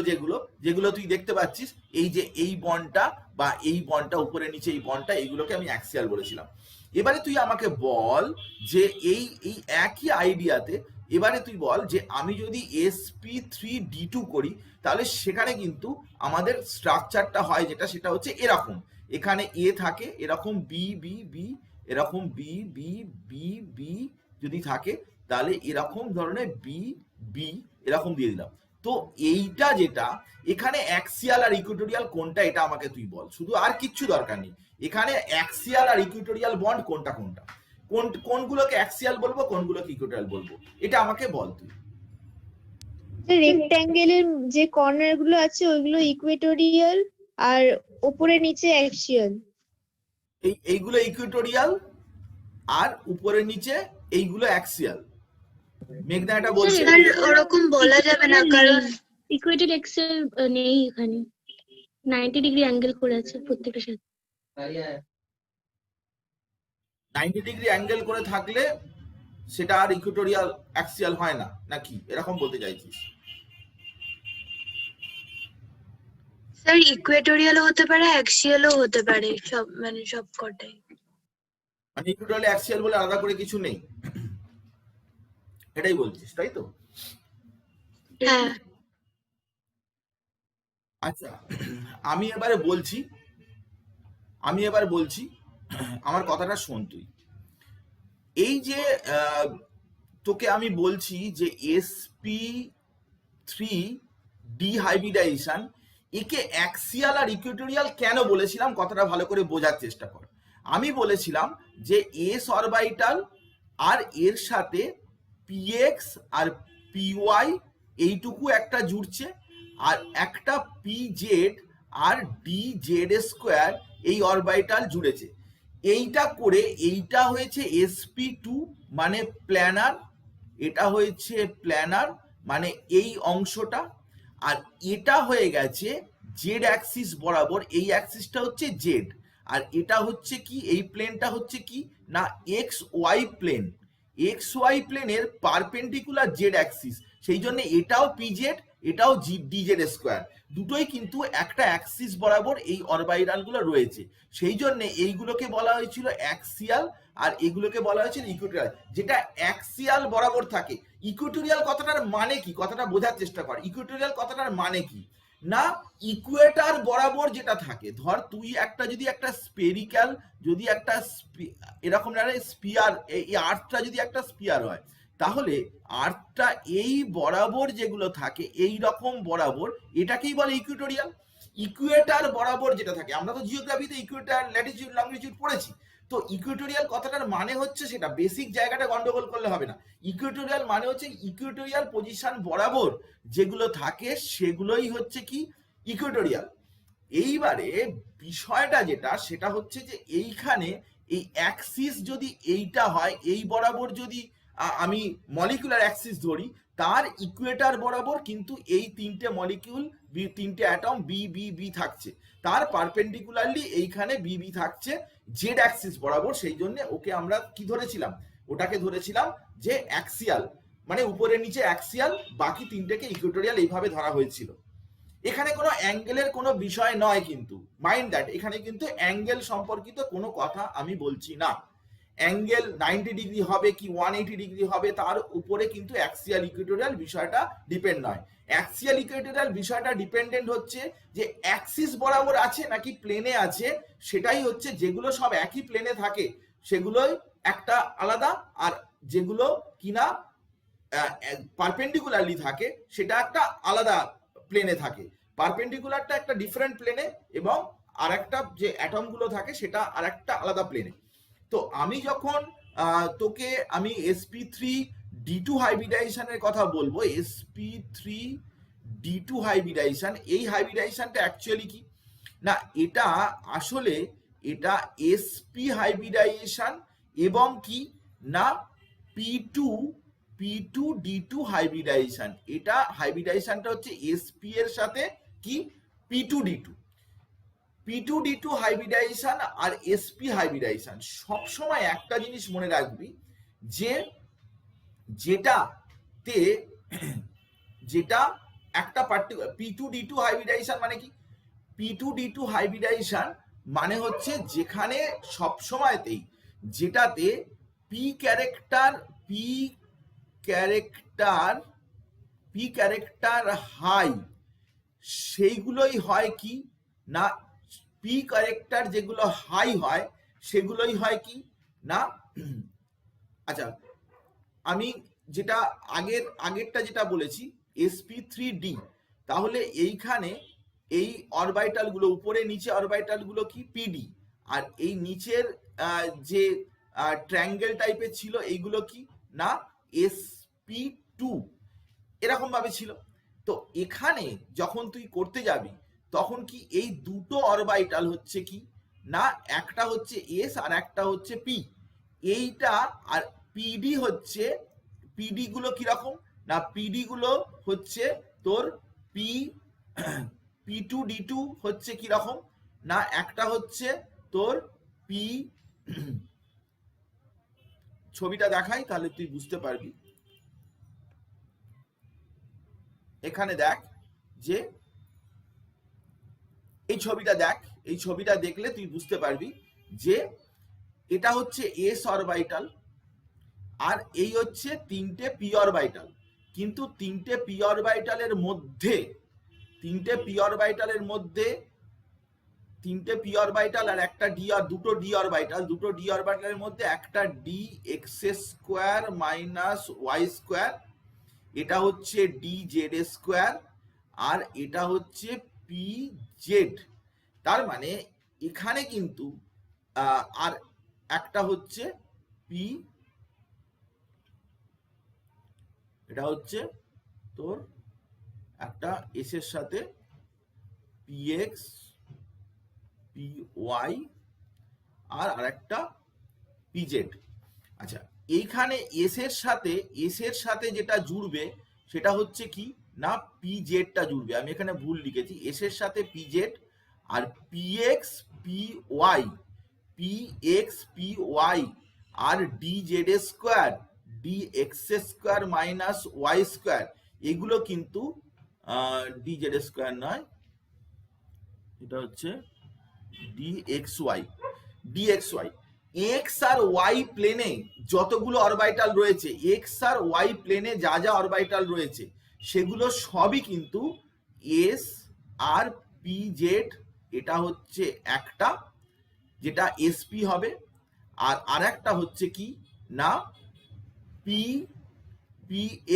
যেগুলো তুই দেখতে পাচ্ছিস, এই যে এই বন্ডটা বা এই বন্ডটা উপরে নিচে এই বন্ডটা, এইগুলোকে আমি অ্যাক্সিয়াল বলেছিলাম। এবারে তুই আমাকে বল যে এই একই আইডিয়াতে এবারে তুই বল যে আমি যদি sp3d2 করি তাহলে সেখানে কিন্তু আমাদের স্ট্রাকচারটা হয় যেটা, সেটা হচ্ছে এরকম, এখানে এ থাকে, এরকম বি বি বি, এরকম বি বি বি বি যদি থাকে তাহলে এরকম ধরনের বি বি এরকম দিয়ে দিলাম। তো এইটা যেটা এখানে অ্যাক্সিয়াল আর ইকুইটোরিয়াল কোনটা এটা আমাকে তুই বল, শুধু আর কিচ্ছু দরকার নেই, এখানে অ্যাক্সিয়াল আর ইকুইটোরিয়াল বন্ড কোনটা কোনগুলোকে অ্যাক্সিয়াল বলবো কোনগুলোকে ইকুইটোরিয়াল বলবো, এটা আমাকে বল তুই। রেক্ট্যাঙ্গেলের যে কর্নার গুলো আছে ওইগুলো ইকুয়েটোরিয়াল আর উপরে নিচে অ্যাক্সিয়াল। এইগুলো ইকুইটোরিয়াল আর উপরে নিচে এইগুলো অ্যাক্সিয়াল। মেঘনা এটা বলছে ওরকম বলা যাবে না, কারণ ইকুয়েটেড এক্সেল নেই এখানে, 90 ডিগ্রি অ্যাঙ্গেল করে আছে প্রত্যেকটার সাথে। 90 ডিগ্রি অ্যাঙ্গেল করে থাকলে সেটা আর ইকুইটোরিয়াল অ্যাক্সিয়াল হয় না নাকি, এরকম বলতে চাইছিস? স্যার ইকুয়েটোরিয়ালও হতে পারে অ্যাক্সিয়ালও হতে পারে, সব কটাই। মানে ইকুইটোরিয়াল অ্যাক্সিয়াল বলে আলাদা করে কিছু নেই, এটাই বলছিস তাই তো? হ্যাঁ। আচ্ছা, আমি এবারে বলছি আমার কথাটা শোন তুই। এই যে তোকে আমি বলছি যে sp3d হাইব্রিডাইজেশন, একে অ্যাক্সিয়াল আর ইকুইটোরিয়াল কেন বলেছিলাম কথাটা ভালো করে বোঝার চেষ্টা কর। আমি বলেছিলাম যে s অরবিটাল আর এর সাথে px আর py এইটুকু একটা জুড়ছে, আর একটা pz আর ডি জেড স্কোয়ার এই অরবিটাল জুড়েছে। এইটা করে এইটা হয়েছে sp2 মানে প্ল্যানার, এটা হয়েছে প্ল্যানার মানে এই অংশটা, আর এটা হয়ে গেছে জেড অ্যাক্সিস বরাবর, এই অ্যাক্সিসটা হচ্ছে জেড, আর এটা হচ্ছে কি, এই প্লেনটা হচ্ছে কি না X Y plane, X Y প্লেনের পারপেন্ডিকুলার জেড অ্যাক্সিস, সেই জন্য এটাও পিজেড এটাও ডিজেড স্কোয়ার, দুটোই কিন্তু একটা অ্যাক্সিস বরাবর এই অরবিটাল গুলো রয়েছে, সেই জন্য এইগুলোকে বলা হয়েছিল অ্যাক্সিয়াল আর এগুলোকে বলা হয়েছিল ইকুয়েটোরিয়াল। যেটা অ্যাক্সিয়াল বরাবর থাকে, ইকুয়েটোরিয়াল কথাটার মানে কি, কথাটা বোঝার চেষ্টা কর, ইকুয়েটোরিয়াল কথাটার মানে কি না ইকুয়েটার বরাবর যেটা থাকে, ধর তুই একটা যদি একটা স্পেরিক্যাল, যদি একটা এরকম স্পিয়ার, এই আর্থটা যদি একটা স্পিয়ার হয়, তাহলে আর্থটা এই বরাবর যেগুলো থাকে এই রকম বরাবর, এটাকেই বলে ইকুয়েটোরিয়াল। ইকুয়েটার বরাবর যেটা থাকে, আমরা তো জিওগ্রাফিতে ইকুয়েটার ল্যাটিটিউড লংজিটিউড পড়েছি, তো ইকুয়েটোরিয়াল কথাটার মানে হচ্ছে সেটা, বেসিক জায়গাটা গন্ডগোল করলে হবে না। ইকুয়েটোরিয়াল মানে হচ্ছে ইকুয়েটোরিয়াল পজিশন বরাবর যেগুলো থাকে সেগুলোই হচ্ছে কি ইকুয়েটোরিয়াল। এইবারে বিষয়টা যেটা সেটা হচ্ছে যে এইখানে এই অ্যাক্সিস যদি এইটা হয়, এই বরাবর যদি আমি মলিকুলার অ্যাক্সিস ধরি, তার ইকুয়েটার বরাবর কিন্তু এই তিনটে মলিকিউল, তিনটে অ্যাটম বি বি বি থাকছে, তার পারপেন্ডিকুলারলি এইখানে বি বি থাকছে জেড অ্যাক্সিস বরাবর, সেই জন্য ওকে আমরা কি ধরেছিলাম, ওটাকে ধরেছিলাম যে অ্যাক্সিয়াল, মানে উপরে নিচে অ্যাক্সিয়াল, বাকি তিনটেকে ইকুয়েটোরিয়াল এইভাবে ধরা হয়েছিল। এখানে কোনো অ্যাঙ্গেলের কোনো বিষয় নয়, কিন্তু মাইন্ড দ্যাট এখানে কিন্তু অ্যাঙ্গেল সম্পর্কিত কোনো কথা আমি বলছি না, অ্যাঙ্গেল 90 ডিগ্রি হবে কি 180 ডিগ্রি হবে তার উপরে কিন্তু অ্যাক্সিয়াল ইকুয়েটোরিয়াল বিষয়টা ডিপেন্ড নয়। অ্যাক্সিয়াল ইকুয়েটোরিয়াল বিষয়টা ডিপেন্ডেন্ট হচ্ছে যে অ্যাক্সিস বরাবর আছে নাকি প্লেনে আছে, সেটাই হচ্ছে, যেগুলো সব একই প্লেনে থাকে সেগুলোই একটা আলাদা, আর যেগুলো কিনা পারপেন্ডিকুলারলি থাকে সেটা একটা আলাদা প্লেনে থাকে, পারপেন্ডিকুলারটা একটা ডিফারেন্ট প্লেনে এবং আর একটা যে অ্যাটম গুলো থাকে সেটা আর একটা আলাদা প্লেনে। তো আমি যখন তোকে আমি sp3d2 হাইব্রিডাইজেশনের কথা বলবো, sp3d2 হাইব্রিডাইজেশন, এই হাইব্রিডাইজেশনটা অ্যাকচুয়ালি কি না, এটা আসলে এটা sp হাইব্রিডাইজেশন এবং কি না p2d2 হাইব্রিডাইজেশন, এটা হাইব্রিডাইজেশনটা হচ্ছে sp এর সাথে কি p2d2 হাইব্রিডাইজেশন আর sp হাইব্রিডাইজেশন। সবসময় একটা জিনিস মনে রাখবি যে যেটা একটা পার্টিকুলার p2d2 হাইব্রিডাইজেশন মানে কি, p2d2 হাইব্রিডাইজেশন মানে হচ্ছে যেখানে সবসময়তেই যেটাতে পি ক্যারেক্টার হাই, সেইগুলোই হয় কি না, পি ক্যারেক্টার যেগুলো হাই হয় সেগুলোই হয় কি না, আচ্ছা আমি যেটা আগেরটা যেটা বলেছি sp3d, তাহলে এইখানে এই অরবিটাল গুলো উপরে নিচে অরবিটাল গুলো কি পিডি, আর এই নিচের যে ট্রায়াঙ্গেল টাইপের ছিল এইগুলো কি না sp2, এরকম ভাবে ছিল। তো এখানে যখন তুই করতে যাবি তখন কি এই দুটো অরবিটাল হচ্ছে কি না, একটা হচ্ছে এস আর একটা হচ্ছে পি, এইটা আর পিডি হচ্ছে, পিডি গুলো কিরকম না, পিডি গুলো হচ্ছে তোর p2d2 হচ্ছে কিরকম না, একটা হচ্ছে তোর পি, ছবিটা দেখাই তাহলে তুই বুঝতে পারবি, এখানে দেখ যে এই ছবিটা দেখ, এই ছবিটা দেখলে তুই বুঝতে পারবি যে এটা হচ্ছে এস অরবিটাল আর এই হচ্ছে তিনটে পি অরবিটাল, কিন্তু তিনটে পি অরবিটালের আর একটা ডি, আর দুটো ডি অরবিটালের মধ্যে একটা D x square minus Y square, এটা হচ্ছে ডি জেড স্কোয়ার, আর এটা হচ্ছে পি জেড। তার মানে এখানে কিন্তু আর একটা হচ্ছে পি, এটা হচ্ছে তোর একটা এস এর সাথে px py আর আরেকটা pz। আচ্ছা, এইখানে এস এর সাথে যেটা জুড়বে সেটা হচ্ছে কি না পিজেডটা জুড়বে। আমি এখানে ভুল লিখেছি, এস এর সাথে পিজেড আর পিএক্স পিওয়াই আর DZ square DX square minus Y square, এগুলো কিন্তু ডিজেড স্কোয়ার নয়, এটা হচ্ছে ডিএক্সওয়াই। এক্স আর ওয়াই প্লেনে যতগুলো অরবিটাল রয়েছে, এক্স আর ওয়াই প্লেনে যা যা অরবিটাল রয়েছে সেগুলো সবই কিন্তু এস আর পি জেড, এটা হচ্ছে একটা যেটা এসপি হবে, আর আরেকটা হচ্ছে কি না p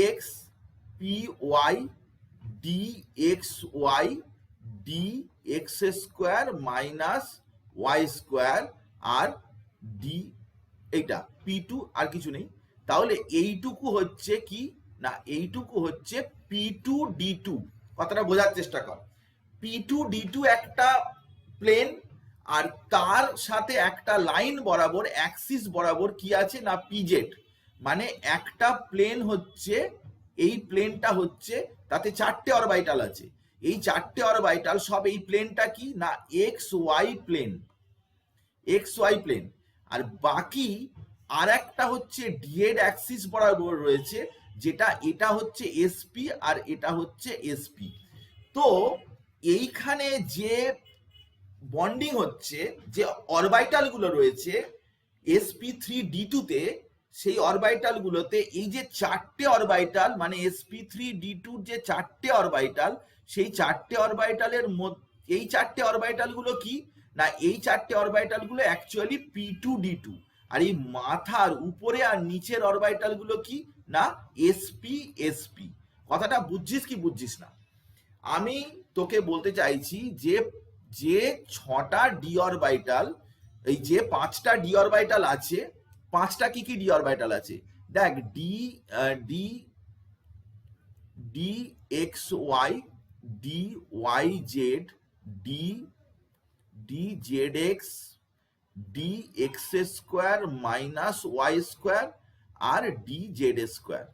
x p y d x y d x square minus Y square আর ডি, এইটা পি টু, আর কিছু নেই। তাহলে এইটুকু হচ্ছে কি না এইটুকু হচ্ছে পি টু ডি টু। কথাটা বোঝার চেষ্টা কর, পি টু ডি টু একটা প্লেন, আর তার সাথে একটা লাইন বরাবর অ্যাক্সিস বরাবর কি আছে না পিজেড, মানে একটা প্লেন হচ্ছে, এই প্লেনটা হচ্ছে তাতে চারটে অরবিটাল আছে, এই চারটে অরবিটাল সব এই প্লেনটা কি না এক্স ওয়াই প্লেন, আর বাকি আর একটা হচ্ছে ডিএড অ্যাক্সিস বরাবর রয়েছে, যেটা এটা হচ্ছে এসপি আর এটা হচ্ছে এসপি। তো এইখানে যে বন্ডিং হচ্ছে, যে অরবিটাল গুলো রয়েছে sp3d2 তে, সেই অরবিটাল গুলোতে এই যে চারটে অরবিটাল মানে sp3d2 যে চারটে অরবিটাল, সেই চারটে অরবিটালের মধ্যে এই চারটে অরবিটাল গুলো কি না এই চারটে অরবিটাল গুলো অ্যাকচুয়ালি p2d2, আর এই মাথার উপরে আর নিচের অরবিটাল গুলো কি না sp কথাটা বুঝছিস কি বুঝছিস না? আমি তোকে বলতে চাইছি যে যে 6টা ডি অরবিটাল, এই যে 5টা ডি অরবিটাল আছে, 5টা কি কি ডি অরবিটাল আছে দেখ, d x y d y z d z x d x square minus Y square আর ডি জেড স্কোয়ার।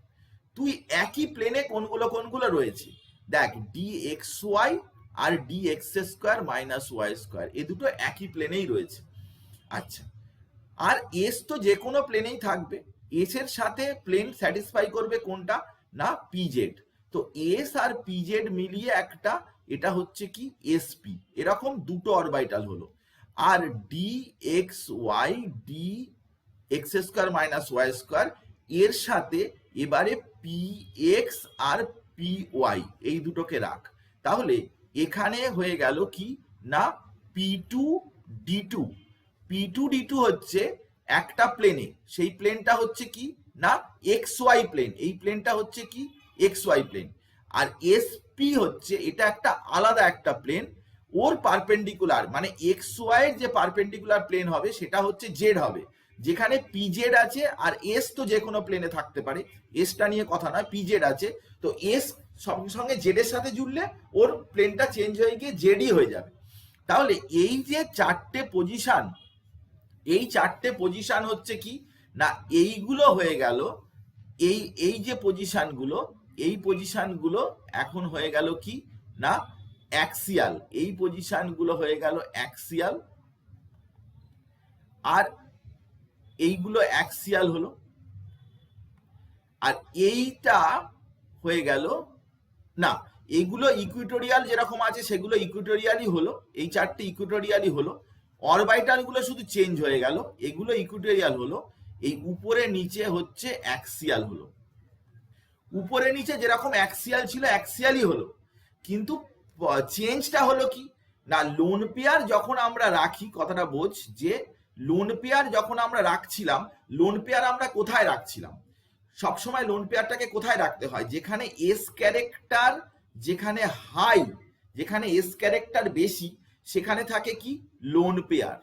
তুই একই প্লেনে কোনগুলো রয়েছে দেখ, ডি এক্স ওয়াই আর d x square minus Y square, এ দুটো একই প্লেনেই রয়েছে। আচ্ছা, আর এস তো যে কোনো প্লেনেই থাকবে, এস এর সাথে প্লেন স্যাটিসফাই করবে কোনটা না পিজেড। তো এস আর পিজেড মিলিয়ে একটা, এটা হচ্ছে কি এসপি, এরকম দুটো অরবিটাল হলো। আর d x y d x square minus Y square, এর সাথে এবারে পি এক্স আর পি ওয়াই, এই দুটোকে রাখ। তাহলে এখানে হয়ে গেল কি না পি টু ডি টু হচ্ছে একটা প্লেনে, সেই প্লেনটা হচ্ছে কি না এক্স ওয়াই প্লেন, এই প্লেনটা হচ্ছে কি এক্স ওয়াই প্লেন। আর এসপি হচ্ছে এটা একটা আলাদা একটা প্লেন, ওর পারপেন্ডিকুলার মানে এক্স ওয়াই এর যে পারপেন্ডিকুলার প্লেন হবে সেটা হচ্ছে জেড হবে, যেখানে পিজেড আছে। আর এস তো যে কোনো প্লেনে থাকতে পারে, এসটা নিয়ে কথা নয়, পিজেড আছে। তো এস সঙ্গে সঙ্গে জেড এর সাথে জুড়লে ওর প্লেনটা চেঞ্জ হয়ে গিয়ে জেডই হয়ে যাবে। তাহলে এই যে চারটে পজিশন, এই চারটে পজিশন হচ্ছে কি না এইগুলো হয়ে গেল, এই যে পজিশনগুলো, এই পজিশনগুলো এখন হয়ে গেল কি না অ্যাক্সিয়াল, এই পজিশনগুলো হয়ে গেল অ্যাক্সিয়াল, আর এইগুলো অ্যাক্সিয়াল হলো, আর এইটা হয়ে গেল না এইগুলো ইকুইটোরিয়াল যেরকম আছে সেগুলো ইকুইটোরিয়ালই হলো, এই চারটে ইকুইটোরিয়ালই হলো। অরবিটাল গুলো শুধু চেঞ্জ হয়ে গেল, এগুলো ইকুইটোরিয়াল হলো, এই উপরে নিচে হচ্ছে অ্যাক্সিয়াল হলো। উপরে নিচে যেরকম অ্যাক্সিয়াল ছিল অ্যাক্সিয়ালই হলো, কিন্তু চেঞ্জটা হলো কি না লোন পেয়ার যখন আমরা রাখি, কথাটা বোঝ, যে লোন পেয়ার যখন আমরা রাখছিলাম, লোন পেয়ার আমরা কোথায় রাখছিলাম, সবসময় লোন পেয়ারটাকে কোথায় রাখতে হয়, যেখানে এস ক্যারেক্টার যেখানে হাই, যেখানে এস ক্যারেক্টার বেশি সেখানে থাকে কি লোন পেয়ার।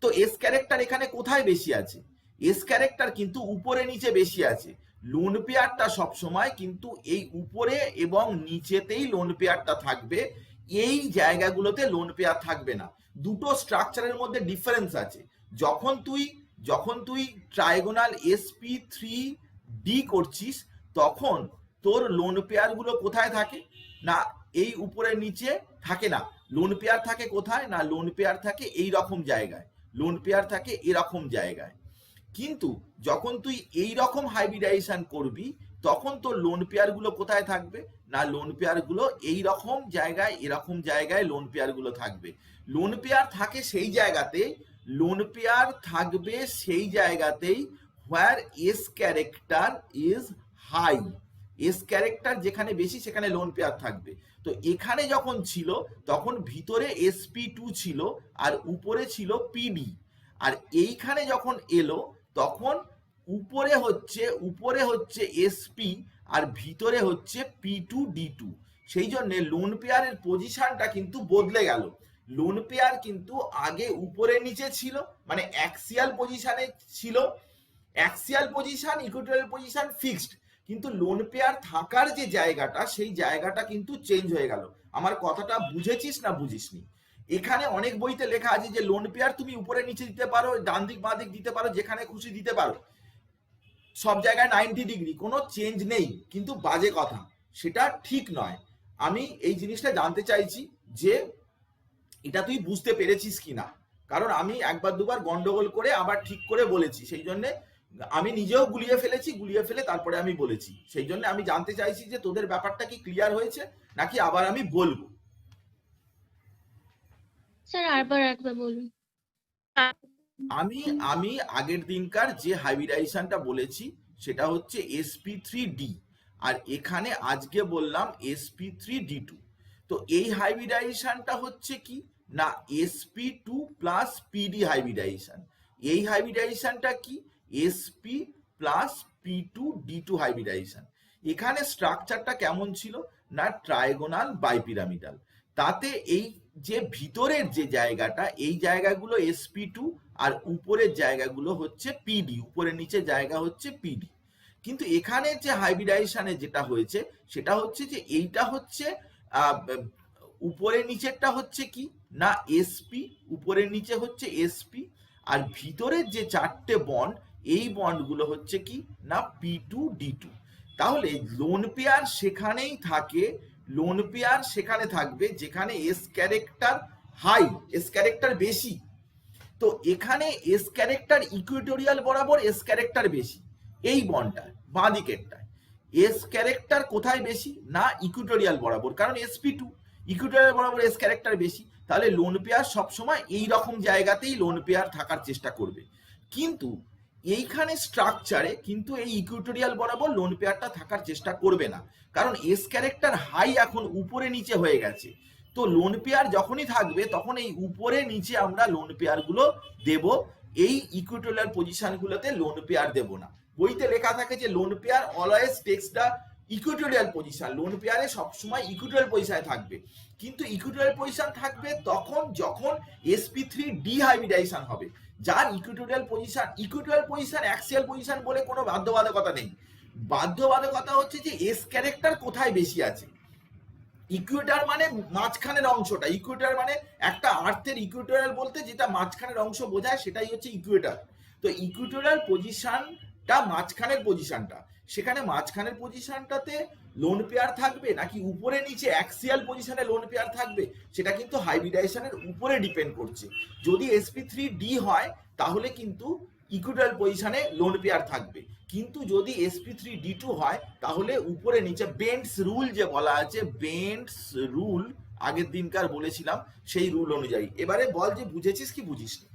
তো এস ক্যারেক্টার এখানে কোথায় বেশি আছে, এস ক্যারেক্টার কিন্তু উপরে নিচে বেশি আছে, লোন পেয়ারটা সবসময় কিন্তু এই উপরে এবং নিচেতেই লোন পেয়ারটা থাকবে। এই জায়গাগুলোতে লোন পেয়ার থাকবে না। দুটো স্ট্রাকচারের মধ্যে ডিফারেন্স আছে। যখন তুই ট্রাইগোনাল sp3d করছিস, তখন তোর লোন পেয়ার গুলো কোথায় থাকে না এই উপরে নিচে থাকে না। লোন পেয়ার থাকে কোথায় না, লোন পেয়ার থাকে এই রকম জায়গায়, লোন পেয়ার থাকে এরকম জায়গায়। কিন্তু যখন তুই এই রকম হাইব্রিডাইজেশন করবি, তখন তোর লোন পেয়ার গুলো কোথায় থাকবে না, লোন পেয়ার গুলো এই রকম জায়গায়, এরকম জায়গায় লোন পেয়ার গুলো থাকবে। লোন পেয়ার থাকে সেই জায়গাতে, লোন পেয়ার থাকবে সেই জায়গাতেই where s character is high. S character যেখানে বেশি সেখানে লোন পেয়ার থাকবে। তো এখানে যখন ছিল তখন ভিতরে sp2 ছিল আর উপরে ছিল pd, আর এইখানে যখন এলো তখন উপরে হচ্ছে sp আর ভিতরে হচ্ছে p2d2। সেই জন্য লোন পেয়ারের পজিশনটা কিন্তু বদলে গেল। লোন পেয়ার কিন্তু আগে উপরে নিচে ছিল, মানে অ্যাক্সিয়াল পজিশনে ছিল, axial position equatorial position fixed, কিন্তু লোন পেয়ার থাকার যে জায়গাটা সেই জায়গাটা কিন্তু চেঞ্জ হয়ে গেল। আমার কথাটা বুঝেছিস না বুঝিসনি? এখানে অনেক বইতে লেখা আছে যে লোন পেয়ার তুমি উপরে নিচে দিতে পারো, ডান দিক বাঁ দিক দিতে পারো, যেখানে খুশি দিতে পারো, সব জায়গায় 90 ডিগ্রি, কোনো চেঞ্জ নেই, কিন্তু বাজে কথা, সেটা ঠিক নয়। আমি এই জিনিসটা জানতে চাইছি যে এটা তুই বুঝতে পেরেছিস কিনা, কারণ আমি একবার দুবার গন্ডগোল করে আবার ঠিক করে বলেছি, সেই জন্য আমি নিজেও গুলিয়ে ফেলে তারপরে আমি বলেছি। সেই জন্য আমি জানতে চাইছি যে তোদের ব্যাপারটা কি ক্লিয়ার হয়েছে নাকি আবার আমি বলবো? স্যার একবার বলুন। আমি আগের দিনকার যে হাইব্রিডাইজেশনটা বলেছি সেটা হচ্ছে sp3d, আর এখানে আজকে বললাম sp3d2। তো এই হাইব্রিডাইজেশনটা হচ্ছে কি না sp2 প্লাস pd হাইব্রিডাইজেশন। এই হাইব্রিডাইজেশনটা কি sp প্লাস p2d2 হাইব্রিডাইজেশন। এখানে স্ট্রাকচারটা কেমন ছিল না ট্রাইগোনাল বাইপিরামিডাল। তাতে এই যে ভিতরের যে জায়গাটা, এই জায়গাগুলো sp2 আর উপরের জায়গাগুলো হচ্ছে pd, উপরে নিচে জায়গা হচ্ছে pd। কিন্তু এখানে যে হাইব্রিডাইজেশনে যেটা হয়েছে সেটা হচ্ছে যে এইটা হচ্ছে উপরে নিচেরটা হচ্ছে কি না sp, উপরের নিচে হচ্ছে sp, আর ভিতরের যে চারটে বন্ড এই বন্ডগুলো হচ্ছে কি না p2d2। তাহলে লোন পেয়ার সেখানেই থাকে, লোন পেয়ার সেখানে থাকবে যেখানে S character high, S character বেশি। তো এখানে এস ক্যারেক্টার ইকুইটোরিয়াল বরাবর এস ক্যারেক্টার বেশি, এই বন্ডটা বাঁ দিকেরটা। এস ক্যারেক্টার কোথায় বেশি না ইকুইটোরিয়াল বরাবর, কারণ sp2 ইকুইটোরিয়াল বরাবর এস ক্যারেক্টার বেশি। তাহলে লোন পেয়ার সবসময় এই রকম জায়গাতেই লোন পেয়ার থাকার চেষ্টা করবে। কিন্তু এইখানে স্ট্রাকচারে কিন্তু এই ইকুইটোরিয়াল বরাবর লোন পেয়ারটা থাকার চেষ্টা করবে না, কারণ এস ক্যারেক্টার হাই এখন উপরে নিচে হয়ে গেছে। তো লোন পেয়ার যখনই থাকবে তখন এই উপরে নিচে আমরা লোন পেয়ার গুলো দেব, এই ইকুইটোরিয়াল পজিশন গুলোতে লোন পেয়ার দেব না। বইতে লেখা থাকে যে লোন পেয়ার অলওয়েজ টেক্স দা ইকুইটোরিয়াল পজিশন, লোন পেয়ারে সবসময় ইকুইটোরিয়াল পজিশনে থাকবে। কিন্তু ইকুইটোরিয়াল পজিশন থাকবে তখন যখন sp3d হাইব্রিডাইজেশন হবে, যার ইকুইটোরিয়াল পজিশন অ্যাক্সিয়াল পজিশন বলে কোনো বাধ্যবাধকতা নেই। বাধ্যবাধকতা হচ্ছে যে এস ক্যারেক্টার কোথায় বেশি আছে। ইকুয়েটর মানে মাঝখানের অংশটা, ইকুয়েটর মানে একটা আর্থের ইকুয়েটরিয়াল বলতে যেটা মাঝখানের অংশ বোঝায় সেটাই হচ্ছে ইকুয়েটর। তো ইকুয়েটরিয়াল পজিশনটা মাঝখানের পজিশনটা, সেখানে মাঝখানের পজিশনটাতে লোন পেয়ার থাকবে নাকি উপরে নিচে অ্যাক্সিয়াল পজিশনে লোন পেয়ার থাকবে, সেটা কিন্তু হাইব্রিডাইজেশনের উপরে ডিপেন্ড করছে। যদি sp3d হয় তাহলে কিন্তু ইকুইটোরিয়াল পজিশনে লোন পেয়ার থাকবে, কিন্তু যদি sp3d2 হয় তাহলে উপরে নিচে বেন্টস রুল যে বলা আছে, বেন্টস রুল আগের দিনকার বলেছিলাম সেই রুল অনুযায়ী। এবারে বল যে বুঝেছিস কি বুঝিসনি?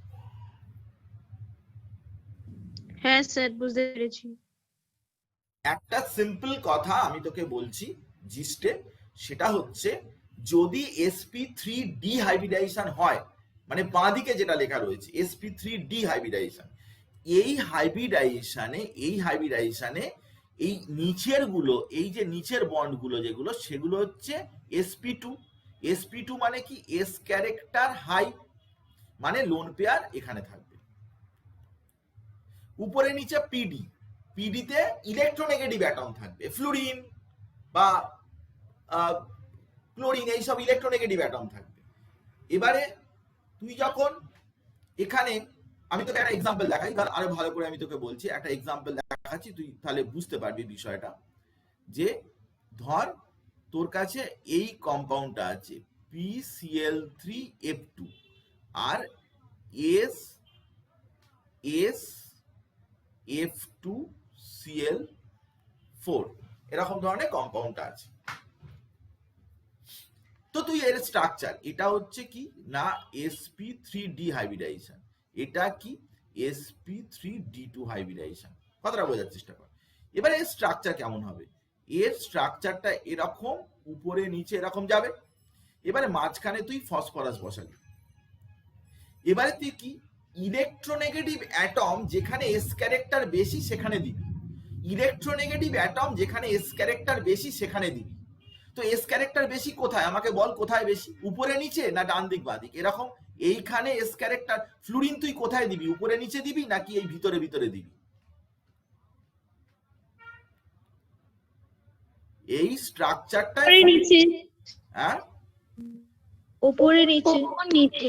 হ্যাঁ স্যার বুঝতে পেরেছি। একটা সিম্পল কথা আমি তোকে বলছি জিস্টে, সেটা হচ্ছে যদি sp3d হাইব্রিডাইজেশন হয়, মানে বাঁ দিকে যেটা লেখা রয়েছে sp3d হাইব্রিডাইজেশন, এই হাইব্রিডাইজেশনে এই নিচের গুলো, এই যে নিচের বন্ড গুলো যেগুলো, সেগুলো হচ্ছে sp2 মানে কি এস ক্যারেক্টার হাই, মানে লোন পেয়ার এখানে থাকবে। উপরে নিচে pd তে ইলেকট্রোনেগেটিভ অ্যাটম থাকবে, ফ্লুরিন বা ক্লোরিন, এইসব ইলেকট্রোনেগেটিভ অ্যাটম থাকবে। এবারে তুই যখন এখানে, আমি তোকে একটা এক্সাম্পল দেখাই, ধর আরো ভালো করে আমি তোকে বলছি, একটা এক্সাম্পল দেখাচ্ছি, তুই তাহলে বুঝতে পারবি বিষয়টা। যে ধর তোর কাছে এই কম্পাউন্ডটা আছে PCl3F2 আর F2Cl4, এরকম ধরনের কম্পাউন্ডটা আছে। তো তুই এর স্ট্রাকচার, এটা হচ্ছে কি না sp3d হাইব্রিডাইজেশন, এটা কি sp3d2 হাইব্রিডাইজেশন, কথাটা বোঝার চেষ্টা কর। এবারে এর স্ট্রাকচার কেমন হবে, এর স্ট্রাকচারটা এরকম উপরে নিচে এরকম যাবে। এবারে মাঝখানে তুই ফসফরাস বসালি। এবারে তুই কি ইলেকট্রোনেগেটিভ অ্যাটম যেখানে এস ক্যারেক্টার বেশি সেখানে দিবি, ইলেকট্রোনেগেটিভ অ্যাটম যেখানে এস ক্যারেক্টার বেশি সেখানে দিবি। তো এস ক্যারেক্টার বেশি কোথায় আমাকে বল, কোথায় বেশি, উপরে নিচে না ডান দিক বাঁ দিক? এরকম এইখানে এস ক্যারেক্টার। ফ্লুরিন তুই কোথায় দিবি, উপরে নিচে দিবি নাকি এই ভিতরে ভিতরে দিবি? এই স্ট্রাকচারটা নিচে, হ্যাঁ উপরে নিচে, নিচে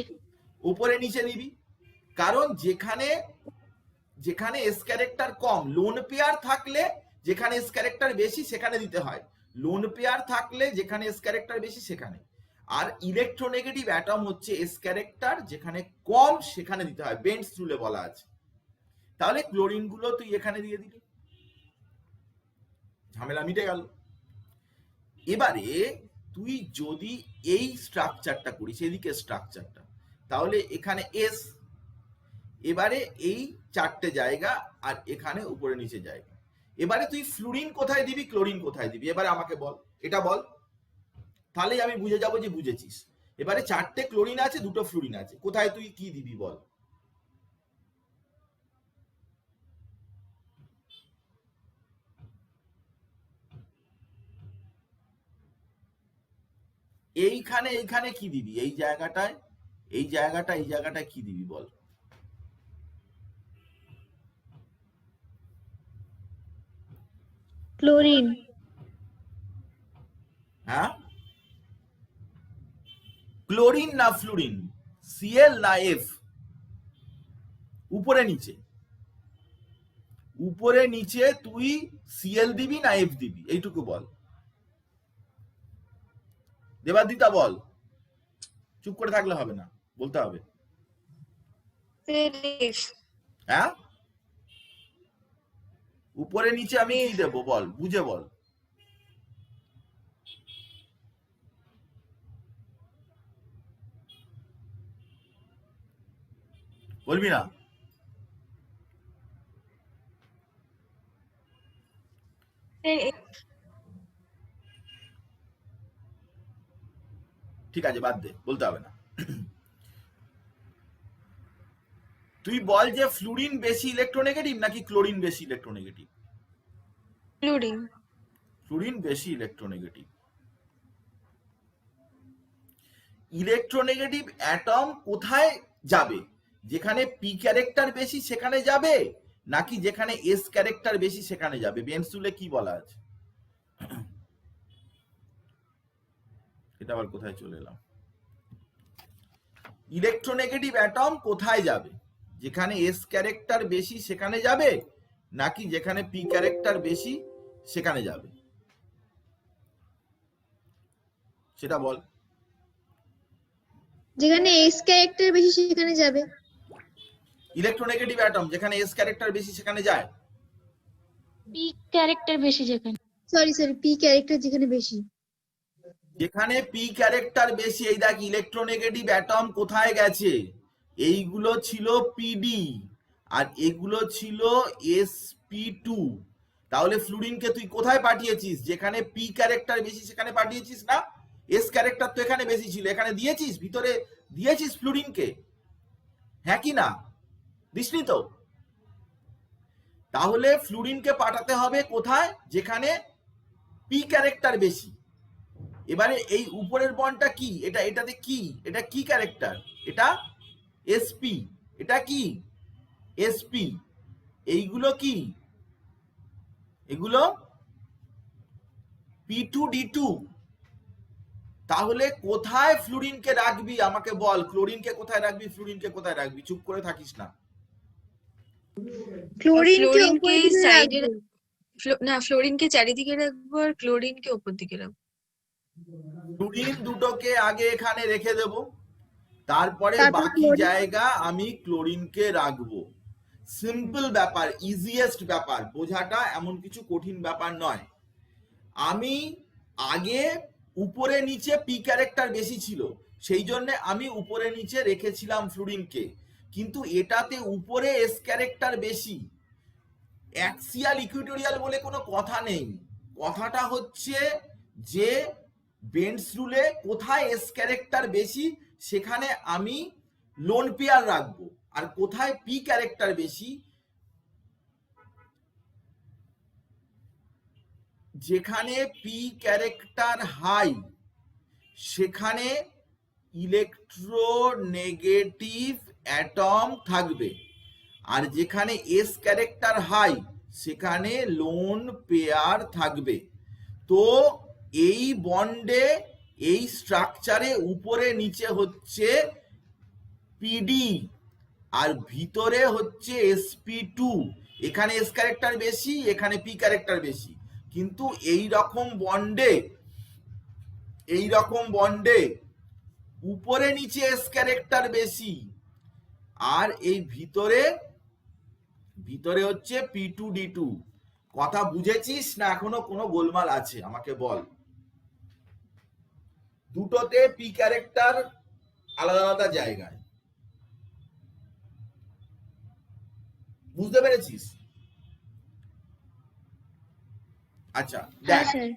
উপরে নিচে দিবি, কারণ যেখানে যেখানে এস ক্যারেক্টার কম, লোন পেয়ার থাকলে যেখানে এস ক্যারেক্টার বেশি সেখানে দিতে হয়, লোন পেয়ার থাকলে যেখানে এস ক্যারেক্টার বেশি সেখানে। আর ইলেকট্রোনেগেটিভ অ্যাটম হচ্ছে এস ক্যারেক্টার যেখানে কম সেখানে দিতে হয়, বেন্টস রুলে বলা আছে। তাহলে ক্লোরিন গুলো তুই এখানে দিয়ে দিলি, ঝামেলা মিটে গেল। এবারে তুই যদি এই স্ট্রাকচারটা করিস, এদিকে স্ট্রাকচারটা, তাহলে এখানে এস, এবারে এই চারটে জায়গা আর এখানে উপরে নিচে জায়গা। এবারে তুই ফ্লুরিন কোথায় দিবি, ক্লোরিন কোথায় দিবি, এবারে আমাকে বল, এটা বল, তাহলেই আমি বুঝে যাবো যে বুঝেছিস। এবারে চারটে ক্লোরিন আছে, দুটো ফ্লুরিন আছে, কোথায় তুই কি দিবি বল? এইখানে এইখানে কি দিবি, এই জায়গাটায়, এই জায়গাটায় কি দিবি বল? ক্লোরিন। হ্যাঁ, ক্লোরিন না ফ্লুরিন, সিএল না এফ? উপরে নিচে, উপরে নিচে তুই সিএল দিবি না এফ দিবি, এইটুকু বল। দেবাদিতা বল, চুপ করে থাকলে হবে না, বলতে হবে। হ্যাঁ, উপরে নিচে আমি কি দেবো বল, বুঝে বল। বলবি না? ঠিক আছে, বাদ দে, বলতে হবে না। তুই বল যে ফ্লুরিন বেশি ইলেকট্রোনেগেটিভ নাকি ক্লোরিন বেশি ইলেকট্রোনেগেটিভ? ফ্লুরিন। ফ্লুরিন বেশি ইলেকট্রোনেগেটিভ। ইলেকট্রোনেগেটিভ অ্যাটম কোথায় যাবে, যেখানে পি ক্যারেক্টার বেশি সেখানে যাবে নাকি যেখানে এস ক্যারেক্টার বেশি সেখানে যাবে? বেন্টস রুলে কি বলা আছে? এটা আবার কোথায় চলে এলাম? ইলেকট্রোনেগেটিভ অ্যাটম কোথায় যাবে, যেখানে এস ক্যারেক্টার বেশি সেখানে যাবে নাকি যেখানে পি ক্যারেক্টার বেশি সেখানে যাবে, সেটা বল। যেখানে এস ক্যারেক্টার বেশি সেখানে যাবে। ইলেকট্রোনেগেটিভ অ্যাটম যেখানে এস ক্যারেক্টার বেশি সেখানে যায়, পি ক্যারেক্টার বেশি যেখানে, সরি পি ক্যারেক্টার যেখানে বেশি, যেখানে পি ক্যারেক্টার বেশি। এই দেখ ইলেকট্রোনেগেটিভ অ্যাটম কোথায় গেছে, এইগুলো ছিল পিডি আর এগুলো ছিল sp2। তাহলে ফ্লুরিনকে তুই কোথায় পাঠিয়েছিস, যেখানে পি ক্যারেক্টার বেশি সেখানে পাঠিয়েছিস না? এস ক্যারেক্টার তো এখানে বেশি ছিল, এখানে দিয়েছিস, ভিতরে দিয়েছিস ফ্লুরিনকে, হ্যাঁ কি না? দিসনি তো? তাহলে ফ্লুরিনকে পাঠাতে হবে কোথায়, যেখানে পি ক্যারেক্টার বেশি। এবারে এই উপরের বন্ডটা কি, এটাতে কি, এটা কি ক্যারেক্টার, এটা এসপি, এটা কি এসপি, এইগুলো কি, এগুলো P2D2, তাহলে কোথায় ফ্লুরিনকে রাখবি আমাকে বল, ক্লোরিনকে কোথায় রাখবি, ফ্লুরিনকে কোথায় রাখবি, চুপ করে থাকিস না। ক্লোরিনকে ফ্লোরিনকে উপরের দিকে সাইডে রাখবো। না, ফ্লোরিনকে চারিদিকে রাখবো আর ক্লোরিনকে উপর দিকে রাখবো। ফ্লুরিন দুটোকে আগে এখানে রেখে দেব, তারপরে তারপর বাকি ক্লোরিন। জায়গা আমি ক্লোরিনকে রাখবো। সিম্পল ব্যাপার, ইজিয়েস্ট ব্যাপার, বোঝাটা এমন কিছু কঠিন ব্যাপার নয়। আমি আগে উপরে নিচে পি ক্যারেক্টার বেশি ছিল, সেই জন্য আমি উপরে নিচে রেখেছিলাম ফ্লুরিনকে, কিন্তু এটাতে উপরে এস ক্যারেক্টার বেশি। অ্যাক্সিয়াল ইকুইটোরিয়াল বলে কোনো কথা নেই, কথাটা হচ্ছে যে বেন্টস রুলে কোথায় এস ক্যারেক্টার বেশি সেখানে আমি লোন পেয়ার রাখবো, আর কোথায় পি ক্যারেক্টার বেশি, যেখানে পি ক্যারেক্টার হাই সেখানে ইলেকট্রোনেগেটিভ অ্যাটম থাকবে, আর যেখানে এস ক্যারেক্টার হাই সেখানে লোন পেয়ার থাকবে। তো এই বন্ডে, এই স্ট্রাকচারে উপরে নিচে হচ্ছে পিডি আর ভিতরে হচ্ছে sp2। এখানে এস ক্যারেক্টার বেশি, এখানে পি ক্যারেক্টার বেশি, কিন্তু এই রকম বন্ডে উপরে নিচে এস ক্যারেক্টার বেশি, আর এই ভিতরে হচ্ছে p2d2। কথা বুঝেছিস না এখনো কোনো গোলমাল আছে আমাকে বল? দুটোতে পি ক্যারেক্টার আলাদা আলাদা জায়গায়, বুঝতে পেরেছিস? আচ্ছা হ্যাঁ দেখ স্যার।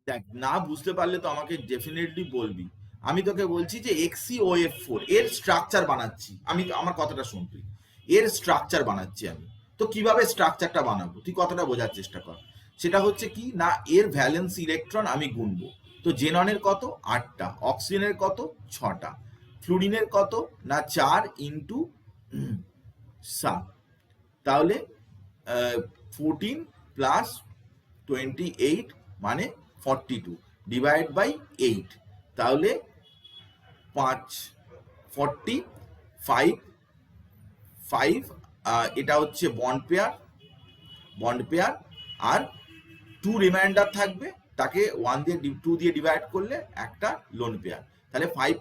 দেখ, না বুঝতে পারলে তো আমাকে ডেফিনেটলি বলবি। আমি তোকে বলছি যে XeOF4 এর স্ট্রাকচার বানাচ্ছি আমি, আমার কথাটা শুন তুই, এর স্ট্রাকচার বানাচ্ছি আমি। তো কিভাবে স্ট্রাকচারটা বানাবো তুই কথাটা বোঝার চেষ্টা কর। সেটা হচ্ছে কি না, এর ভ্যালেন্স ইলেকট্রন আমি গুনবো। তো জেননের কত? 8টা, অক্সিজেনের কত? 6টা, ফ্লুরিনের কত না 4 ইন্টু 7, তাহলে 14 প্লাস 28 মানে 42 ডিভাইড বাই 8, তাহলে 5 এটা হচ্ছে বন্ড পেয়ার, আর 2 রিমাইন্ডার থাকবে, তাকে 2 দিয়ে ডিভাইড করলে একটা লোন পেয়ার। তাহলে 5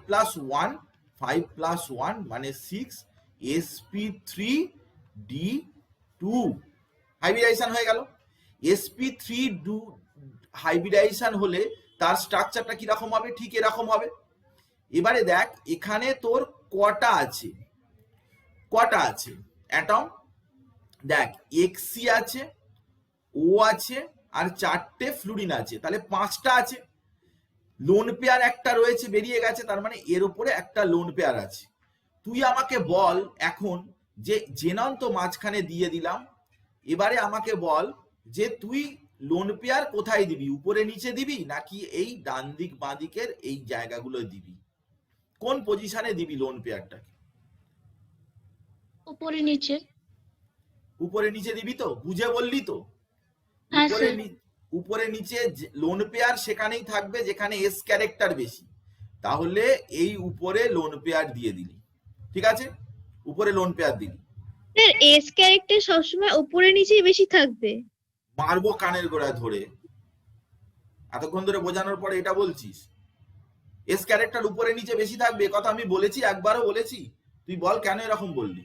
প্লাস 1 মানে 6 sp3d2 হাইব্রিডাইজেশন হয়ে গেল। sp3d হাইব্রিডাইজেশন হলে তার স্ট্রাকচারটা কিরকম হবে? ঠিক এরকম হবে। এবারে দেখ এখানে তোর কটা আছে অ্যাটম, দেখ Xc আছে, O আছে, আর 4টে ফ্লুরিন আছে, তাহলে 5টা আছে। লোন পেয়ার একটা রয়েছে, বেরিয়ে গেছে, তার মানে এর উপরে একটা লোন পেয়ার আছে। তুই আমাকে বল এখন, যে জেনন তো মাঝখানে দিয়ে দিলাম, এবারে আমাকে বল যে তুই লোন পেয়ার কোথায় দিবি, উপরে নিচে দিবি নাকি এই ডান দিক বাঁ দিকের এই জায়গাগুলো দিবি? কোন পজিশনে দিবি লোন পেয়ারটাকে? উপরে নিচে। উপরে নিচে দিবি তো? বুঝে বললি তো? হ্যাঁ উপরে স্যার। উপরে নিচে লোন পেয়ার সেখানেই থাকবে যেখানে এস ক্যারেক্টার বেশি, তাহলে এই উপরে লোন পেয়ার দিয়ে দিলি, ঠিক আছে? উপরে লোন পেয়ার দিলি। স্যার এস ক্যারেক্টার সবসময় উপরে নিচেই বেশি থাকবে? মারবো কানের গোড়ায় ধরে, এতক্ষণ ধরে বোঝানোর পরে এটা বলছিস এস ক্যারেক্টার উপরে নিচে বেশি থাকবে? কথা আমি বলেছি, একবারও বলেছি? তুই বল কেন এরকম বললি?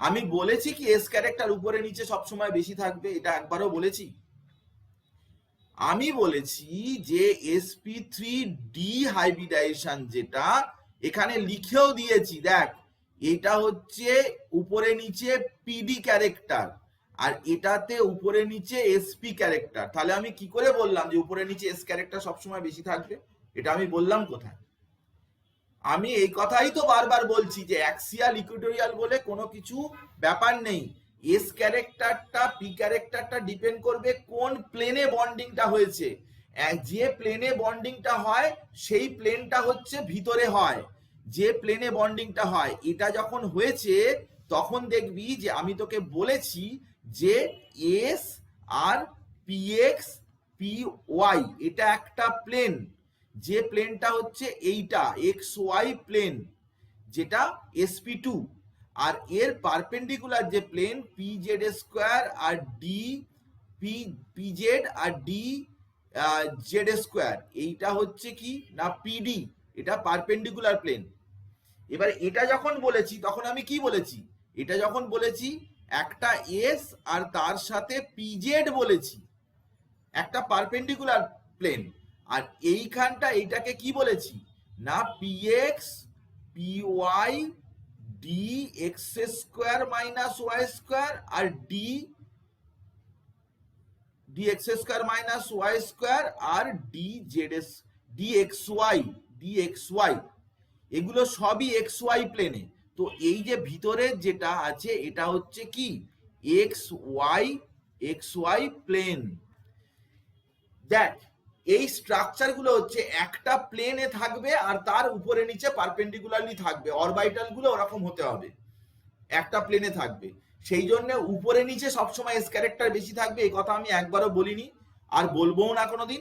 আমি বলেছি কি এস ক্যারেক্টার উপরে নিচে সবসময় বেশি থাকবে? এটা একবারও বলেছি? আমি বলেছি যে sp3d হাইব্রিডাইজেশন, যেটা এখানে লিখেও দিয়েছি, দেখ এটা হচ্ছে উপরে নিচে পিডি ক্যারেক্টার, আর এটাতে উপরে নিচে sp ক্যারেক্টার। তাহলে আমি কি করে বললাম যে উপরে নিচে এস ক্যারেক্টার সবসময় বেশি থাকবে? এটা আমি বললাম কোথায়? আমি এই কথাই তো বারবার বলছি যে অ্যাক্সিয়াল ইকুইটোরিয়াল বলে কোনো কিছু ব্যাপার নেই। এস ক্যারেক্টারটা পি ক্যারেক্টারটা ডিপেন্ড করবে কোন প্লেনে বন্ডিংটা হয়েছে। যে প্লেনে বন্ডিংটা হয় সেই প্লেনটা হচ্ছে ভিতরে হয়, যে প্লেনে বন্ডিংটা হয়। এটা যখন হয়েছে তখন দেখবি যে আমি তোকে বলেছি যে এস আর পিএক্স পি ওয়াই এটা একটা প্লেন, যে প্লেনটা হচ্ছে এইটা এক্স ওয়াই প্লেন, যেটা sp2, আর এর পারপেন্ডিকুলার যে প্লেন পি জেড স্কোয়ার আর ডি পি জেড আর ডি জেড স্কোয়ার, এইটা হচ্ছে কি না পিডি, এটা পারপেন্ডিকুলার প্লেন। এবার এটা যখন বলেছি তখন আমি কি বলেছি, এটা যখন বলেছি একটা এস আর তার সাথে পিজেড বলেছি, একটা পারপেন্ডিকুলার প্লেন। আর এইখানটা এইটাকে কি বলেছি না p x p y d x square minus Y square আর d x square minus Y square আর d z s d x y, এগুলো সবই এক্স ওয়াই প্লেনে। তো এই যে ভিতরে যেটা আছে এটা হচ্ছে কি এক্স ওয়াই প্লেন। দেখ এই স্ট্রাকচার গুলো হচ্ছে একটা প্লেনে থাকবে আর তার উপরে নিচে পারপেন্ডিকুলারলি থাকবে, অরবিটাল গুলো ওরকম হতে হবে, একটা প্লেনে থাকবে। সেই জন্য উপরে নিচে সবসময় এস ক্যারেক্টার বেশি থাকবে, এই কথা আমি একবারও বলিনি আর বলবোও না কোনোদিন।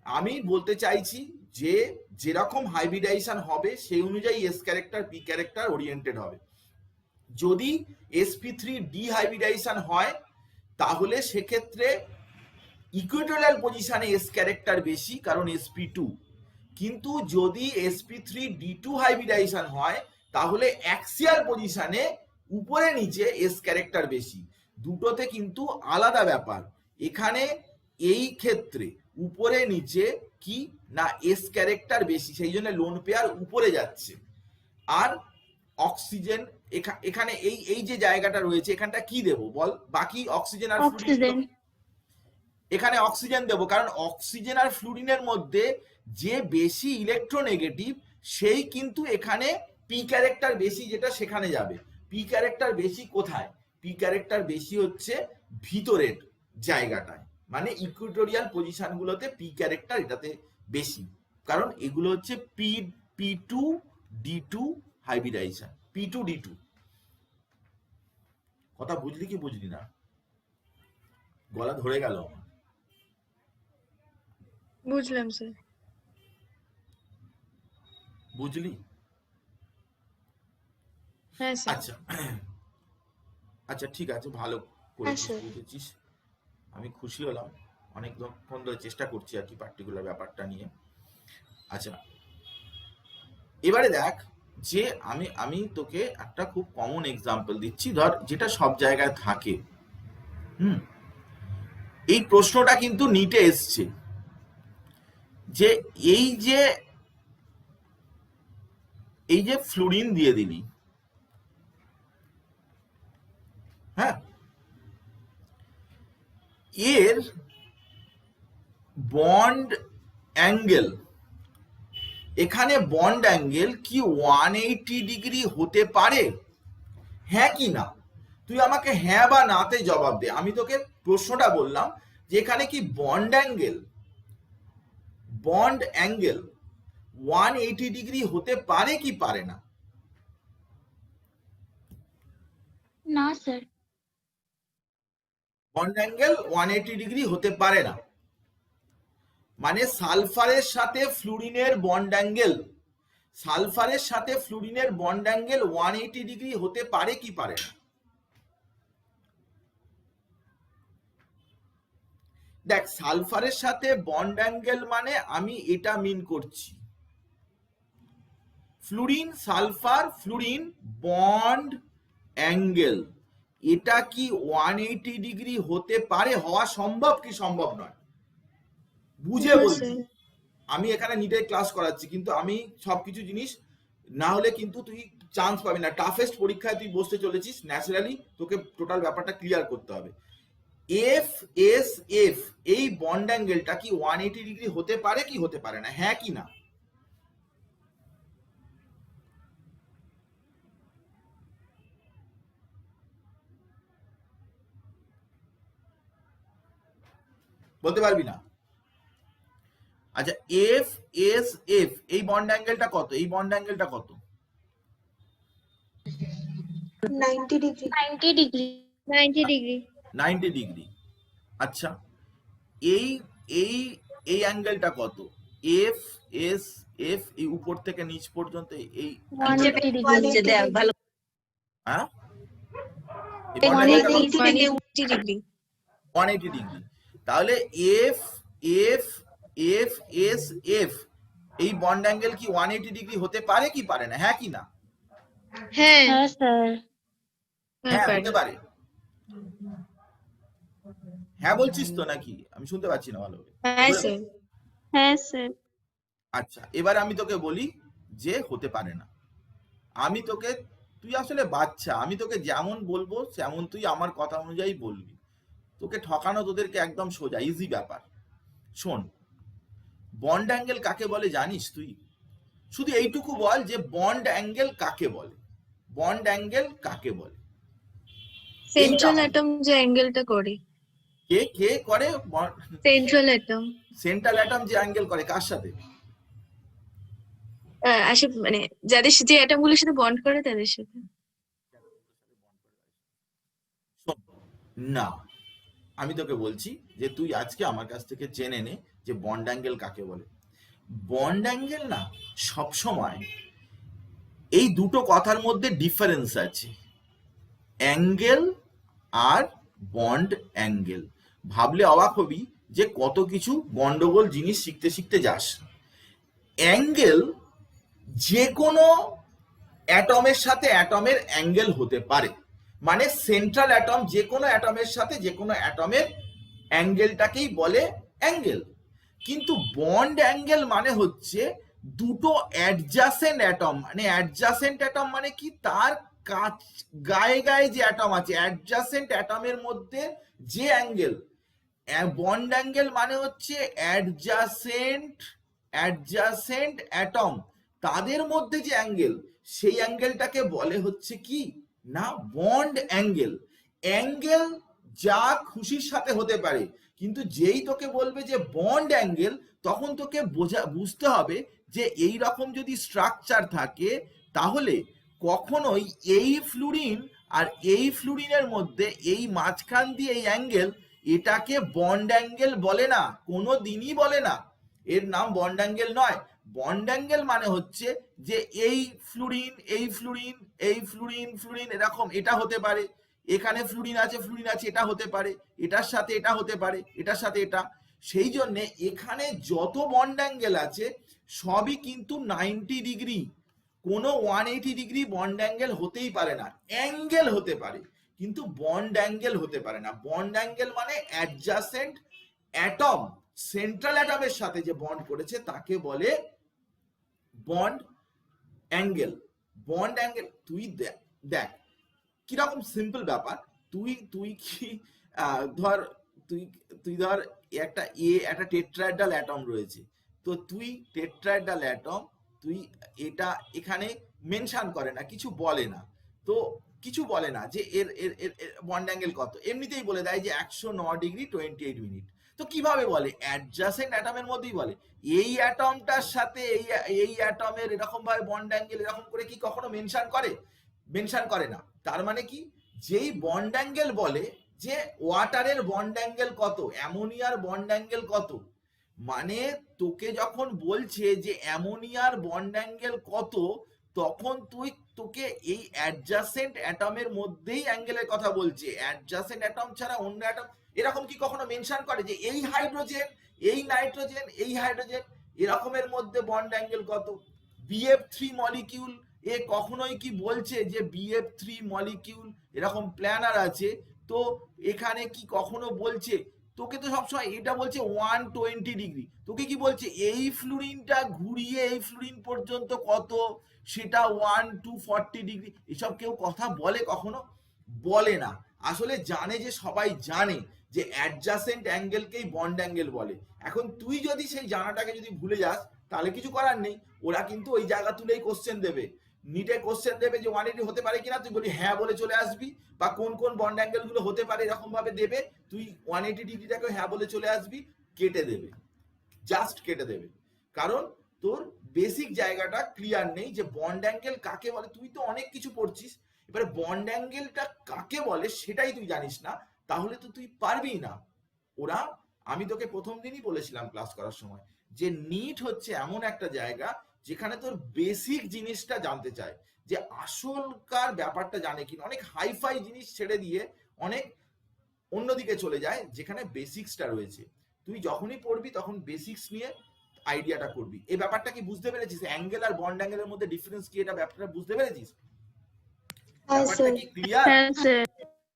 আমি বলতে চাইছি যে যেরকম হাইব্রিডাইজেশন হবে সেই অনুযায়ী S character p character oriented হবে। যদি sp3 ডি হাইব্রিডাইজেশন হয় তাহলে সেক্ষেত্রে ইকুয়েটোরিয়াল পজিশনে এস ক্যারেক্টার বেশি, কারণ sp2। কিন্তু যদি sp3 d2 হাইব্রিডাইজেশন হয় তাহলে অ্যাক্সিয়াল পজিশনে উপরে নিচে এস ক্যারেক্টার বেশি, দুটোতে কিন্তু আলাদা ব্যাপার। এখানে এই ক্ষেত্রে উপরে নিচে কি না এস ক্যারেক্টার বেশি, সেই জন্য লোন পেয়ার উপরে যাচ্ছে। আর অক্সিজেন এখানে এই যে জায়গাটা রয়েছে এখানটা কি দেবো বল, বাকি অক্সিজেন আর অক্সিজেন এখানে অক্সিজেন দেবো, কারণ অক্সিজেন আর ফ্লুরিনের মধ্যে যে বেশি ইলেকট্রোনেগেটিভ সেই কিন্তু এখানে পি ক্যারেক্টার বেশি, যেটা সেখানে যাবে। পি ক্যারেক্টার বেশি কোথায়, পি ক্যারেক্টার বেশি হচ্ছে ভিতরের জায়গাটায়, মানে ইকুয়েটোরিয়াল পজিশন গুলোতে পি ক্যারেক্টার এটাতে বেশি, কারণ এগুলো হচ্ছে পি2 D2 হাইব্রিডাইজেশন, P2 D2। কথা বুঝলি কি বুঝলি না? গলা ধরে গেল আমার। বুঝলাম স্যার। বুঝলি? হ্যাঁ স্যার। আচ্ছা আচ্ছা ঠিক আছে, ভালো হ্যাঁ, করেছিস, স্যার। বুঝেছিস, আমি খুশি হলাম। অনেকক্ষণ ধরে চেষ্টা করছি আর কি পার্টিকুলার ব্যাপারটা নিয়ে। আচ্ছা এবারে দেখ যে আমি তোকে একটা খুব কমন এক্সাম্পল দিচ্ছি, ধর যেটা সব জায়গায় থাকে। এই প্রশ্নটা কিন্তু নিটে এসছে যে এই যে ফ্লুরিন দিয়ে দিলি, হ্যাঁ, এর বন্ড অ্যাঙ্গেল, এখানে বন্ড অ্যাঙ্গেল কি 180 ডিগ্রি হতে পারে, হ্যাঁ কি না? তুই আমাকে হ্যাঁ বা নাতে জবাব দে। আমি তোকে প্রশ্নটা বললাম যে এখানে কি বন্ড অ্যাঙ্গেল 180 ডিগ্রি হতে পারে কি পারে না? না স্যার। বন্ড অ্যাঙ্গেল 180 ডিগ্রি হতে পারে না, মানে সালফারের সাথে ফ্লুরিনের বন্ড অ্যাঙ্গেল, 180 ডিগ্রি হতে পারে কি পারে না? দেখ সালফারের সাথে বন্ড অ্যাঙ্গেল মানে আমি এটা মিন করছি, fluorine sulphur fluorine bond angle, এটা কি 180 ডিগ্রি হতে পারে, হওয়া সম্ভব কি সম্ভব নয়? বুঝে বলছি, আমি এখানে নিটের ক্লাস করাচ্ছি কিন্তু আমি সবকিছু জিনিস না হলে কিন্তু তুই চান্স পাবি না। টাফেস্ট পরীক্ষায় তুই বসতে চলেছিস, ন্যাচারালি তোকে টোটাল ব্যাপারটা ক্লিয়ার করতে হবে। এফ এই বন্ড অ্যাঙ্গেলটা কি 180 ডিগ্রি হতে পারে কি হতে পারে না, হ্যাঁ কি না? বলতে পারবি না? আচ্ছা এফ এই বন্ড অ্যাঙ্গেলটা কত, এই বন্ড অ্যাঙ্গেলটা কত? 90 ডিগ্রি 90 ডিগ্রি 90 ডিগ্রি। আচ্ছা এই এই অ্যাঙ্গেলটা কত? এফ এস এফ এই উপর থেকে নিচ পর্যন্ত এই 180 ডিগ্রি। হ্যাঁ এই 180 ডিগ্রি 180 ডিগ্রি। তাহলে F F F S F এই বন্ড অ্যাঙ্গেল কি 180 ডিগ্রি হতে পারে কি পারে না? হ্যাঁ কি না? হ্যাঁ হ্যাঁ স্যার। হ্যাঁ পারে। হতে পারে। হ্যাঁ বলছিস তো নাকি? আমি শুনতে পাচ্ছি না ভালো করে। হ্যাঁ স্যার হ্যাঁ স্যার। আচ্ছা এবার আমি তোকে বলি যে হতে পারে না। আমি তোকে, তুই আসলে বাচ্চা, আমি তোকে যেমন বলবো তেমন তুই আমার কথা অনুযায়ী বলবি। তোকে ঠকানো তোদেরকে একদম সোজা, ইজি ব্যাপার। শোন, বন্ড অ্যাঙ্গেল কাকে বলে জানিস তুই? শুধু এইটুকু বল যে বন্ড অ্যাঙ্গেল কাকে বলে, বন্ড অ্যাঙ্গেল কাকে বলে। সেন্ট্রাল অ্যাটম যে অ্যাঙ্গেলটা করে, কে কে করে? সেন্ট্রাল অ্যাটম সেন্ট্রাল অ্যাটম যে অ্যাঙ্গেল করে কার সাথে? আসে মানে যাদের যে অ্যাটম গুলোর সাথে বন্ড করে তাদের সাথে। শোন, না, আমি তোকে বলছি যে তুই আজকে আমার কাছ থেকে জেনে নে যে বন্ড অ্যাঙ্গেল কাকে বলে। বন্ড অ্যাঙ্গেল না সবসময়, এই দুটো কথার মধ্যে ডিফারেন্স আছে, অ্যাঙ্গেল আর বন্ড অ্যাঙ্গেল। ভাবলে অবাক হবি যে কত কিছু গন্ডগোল জিনিস শিখতে শিখতে যাস। অ্যাঙ্গেল যে কোনো অ্যাটমের সাথে অ্যাটমের অ্যাঙ্গেল হতে পারে, মানে সেন্ট্রাল অ্যাটম যে কোনো অ্যাটমের সাথে যে কোনো অ্যাটমের অ্যাঙ্গেলটাকেই বলে অ্যাঙ্গেল। কিন্তু বন্ড অ্যাঙ্গেল মানে হচ্ছে দুটো অ্যাডজাসেন্ট অ্যাটম, মানে অ্যাডজাসেন্ট অ্যাটম মানে কি, তার গায়ে গায়ে যে অ্যাটম আছে অ্যাডজাসেন্ট অ্যাটমের মধ্যে যে অ্যাঙ্গেল। বন্ড অ্যাঙ্গেল মানে হচ্ছে অ্যাডজাসেন্ট অ্যাটম তাদের মধ্যে যে অ্যাঙ্গেল, সেই অ্যাঙ্গেলটাকে বলে হচ্ছে কি না বন্ড অ্যাঙ্গেল। অ্যাঙ্গেল যা খুশির সাথে হতে পারে, কিন্তু যেই তোকে বলবে যে বন্ড অ্যাঙ্গেল, তখন তোকে বুঝতে হবে যে এই রকম যদি স্ট্রাকচার থাকে তাহলে কখনোই এই ফ্লুরিন আর এই ফ্লুরিনের মধ্যে এই মাঝখান দিয়ে এই অ্যাঙ্গেল, এটাকে বন্ড অ্যাঙ্গেল বলে না, কোনো দিনই বলে না। এর নাম বন্ড অ্যাঙ্গেল নয়। বন্ড অ্যাঙ্গেল মানে হচ্ছে যে এই ফ্লুরিন এই ফ্লুরিন এই ফ্লুরিন ফ্লুরিন এরকম এটা হতে পারে, এখানে ফ্লুরিন আছে এটা হতে পারে, এটার সাথে এটা হতে পারে, এটার সাথে এটা। সেই জন্য এখানে যত বন্ড অ্যাঙ্গেল আছে সবই কিন্তু 90 ডিগ্রি, কোনো 180 ডিগ্রি বন্ড অ্যাঙ্গেল হতেই পারে না। অ্যাঙ্গেল হতে পারে কিন্তু বন্ড অ্যাঙ্গেল হতে পারে না। বন্ড অ্যাঙ্গেল মানে অ্যাডজাসেন্ট অ্যাটম সেন্ট্রাল অ্যাটমের সাথে যে বন্ড করেছে তাকে বলে বন্ড অ্যাঙ্গেল। বন্ড অ্যাঙ্গেল তুই দেখ কিরকম সিম্পল ব্যাপার। তুই কি ধর তুই ধর একটা একটা টেট্রাহেড্রাল অ্যাটম রয়েছে, তো তুই টেট্রাহেড্রাল অ্যাটম তুই এটা এখানে মেনশন করে না, কিছু বলে না, তো কিছু বলে না যে এর বন্ড অ্যাঙ্গেল কত, এমনিতেই বলে দেয় যে 109 ডিগ্রি 28 মিনিট। তো কিভাবে বলে? অ্যাডজাসেন্ট অ্যাটমের মধ্যেই বলে। এই অ্যাটমটার সাথে এই অ্যাটমের এরকম ভাবে বন্ড অ্যাঙ্গেল এরকম করে কি কখনো মেনশন করে? মেনশন করে না। তার মানে কি, যেই বন্ড অ্যাঙ্গেল বলে যে ওয়াটারের বন্ড অ্যাঙ্গেল কত, অ্যামোনিয়ার বন্ড অ্যাঙ্গেল কত, মানে তোকে যখন বলছে যে অ্যামোনিয়ার বন্ড অ্যাঙ্গেল কত, তখন তোকে এই অ্যাডজাসেন্ট অ্যাটমের মধ্যেই অ্যাঙ্গেলের কথা বলছে। অ্যাডজাসেন্ট অ্যাটম ছাড়া অন্য অ্যাটম এরকম কি কখনো মেনশন করে যে এই হাইড্রোজেন এই নাইট্রোজেন এই হাইড্রোজেন এরকমের মধ্যে বন্ড অ্যাঙ্গেল কত? BF3 মলিকিউল এ কখনোই কি বলছে যে BF3 মলিকিউল এরকম প্ল্যানার আছে, তো এখানে কি কখনো বলছে? তোকে তো সবসময় এটা বলছে 120 ডিগ্রি, তোকে কি বলছে এই ফ্লুরিনটা ঘুরিয়ে এই ফ্লুরিন পর্যন্ত কত, সেটা 1240 ডিগ্রি। এসব কেউ কথা বলে কখনো? বলে না। আসলে জানে যে সবাই জানে যে অ্যাডজাসেন্ট অ্যাঙ্গেলকেই বন্ড অ্যাঙ্গেল বলে। এখন তুই যদি সেই জানাটাকে যদি ভুলে যাস তাহলে কিছু করার নেই, ওরা কিন্তু ওই জায়গা তুলেই কোশ্চেন দেবে, নিটে কোশ্চেন দেবে যে 180 হতে পারে কিনা, তুই বলি হ্যাঁ বলে চলে আসবি, বা কোন কোন বন্ড অ্যাঙ্গেল গুলো হতে পারে এরকম ভাবে দেবে, তুই 180 ডিগ্রিটাকে হ্যাঁ বলে চলে আসবি, কেটে দেবে, জাস্ট কেটে দেবে। কারণ তোর বেসিক জায়গাটা ক্লিয়ার নেই যে বন্ড অ্যাঙ্গেল কাকে বলে। তুই তো অনেক কিছু পড়ছিস, এবারে বন্ড অ্যাঙ্গেলটা কাকে বলে সেটাই তুই জানিস না, তাহলে তো তুই পারবি না। ওরা আমি তোকে প্রথম দিনই বলেছিলাম ক্লাস করার সময় যে নিট হচ্ছে এমন একটা জায়গা যেখানে তোর বেসিক জিনিসটা জানতে চায়, যে আসলকার ব্যাপারটা জানে কিনা। অনেক হাইফাই জিনিস ছেড়ে দিয়ে অনেক অন্যদিকে চলে যায় যেখানে বেসিক্সটা রয়েছে। তুই যখনই পড়বি তখন বেসিক্স নিয়ে আইডিয়াটা করবি। এই ব্যাপারটা কি বুঝতে পেরেছিস? অ্যাঙ্গেল আর বন্ড অ্যাঙ্গেলের মধ্যে ডিফারেন্স কি, এটা ব্যাপারটা বুঝতে পেরেছিস? হ্যাঁ ব্যাপারটা স্যার। কি ক্লিয়ার? হ্যাঁ স্যার।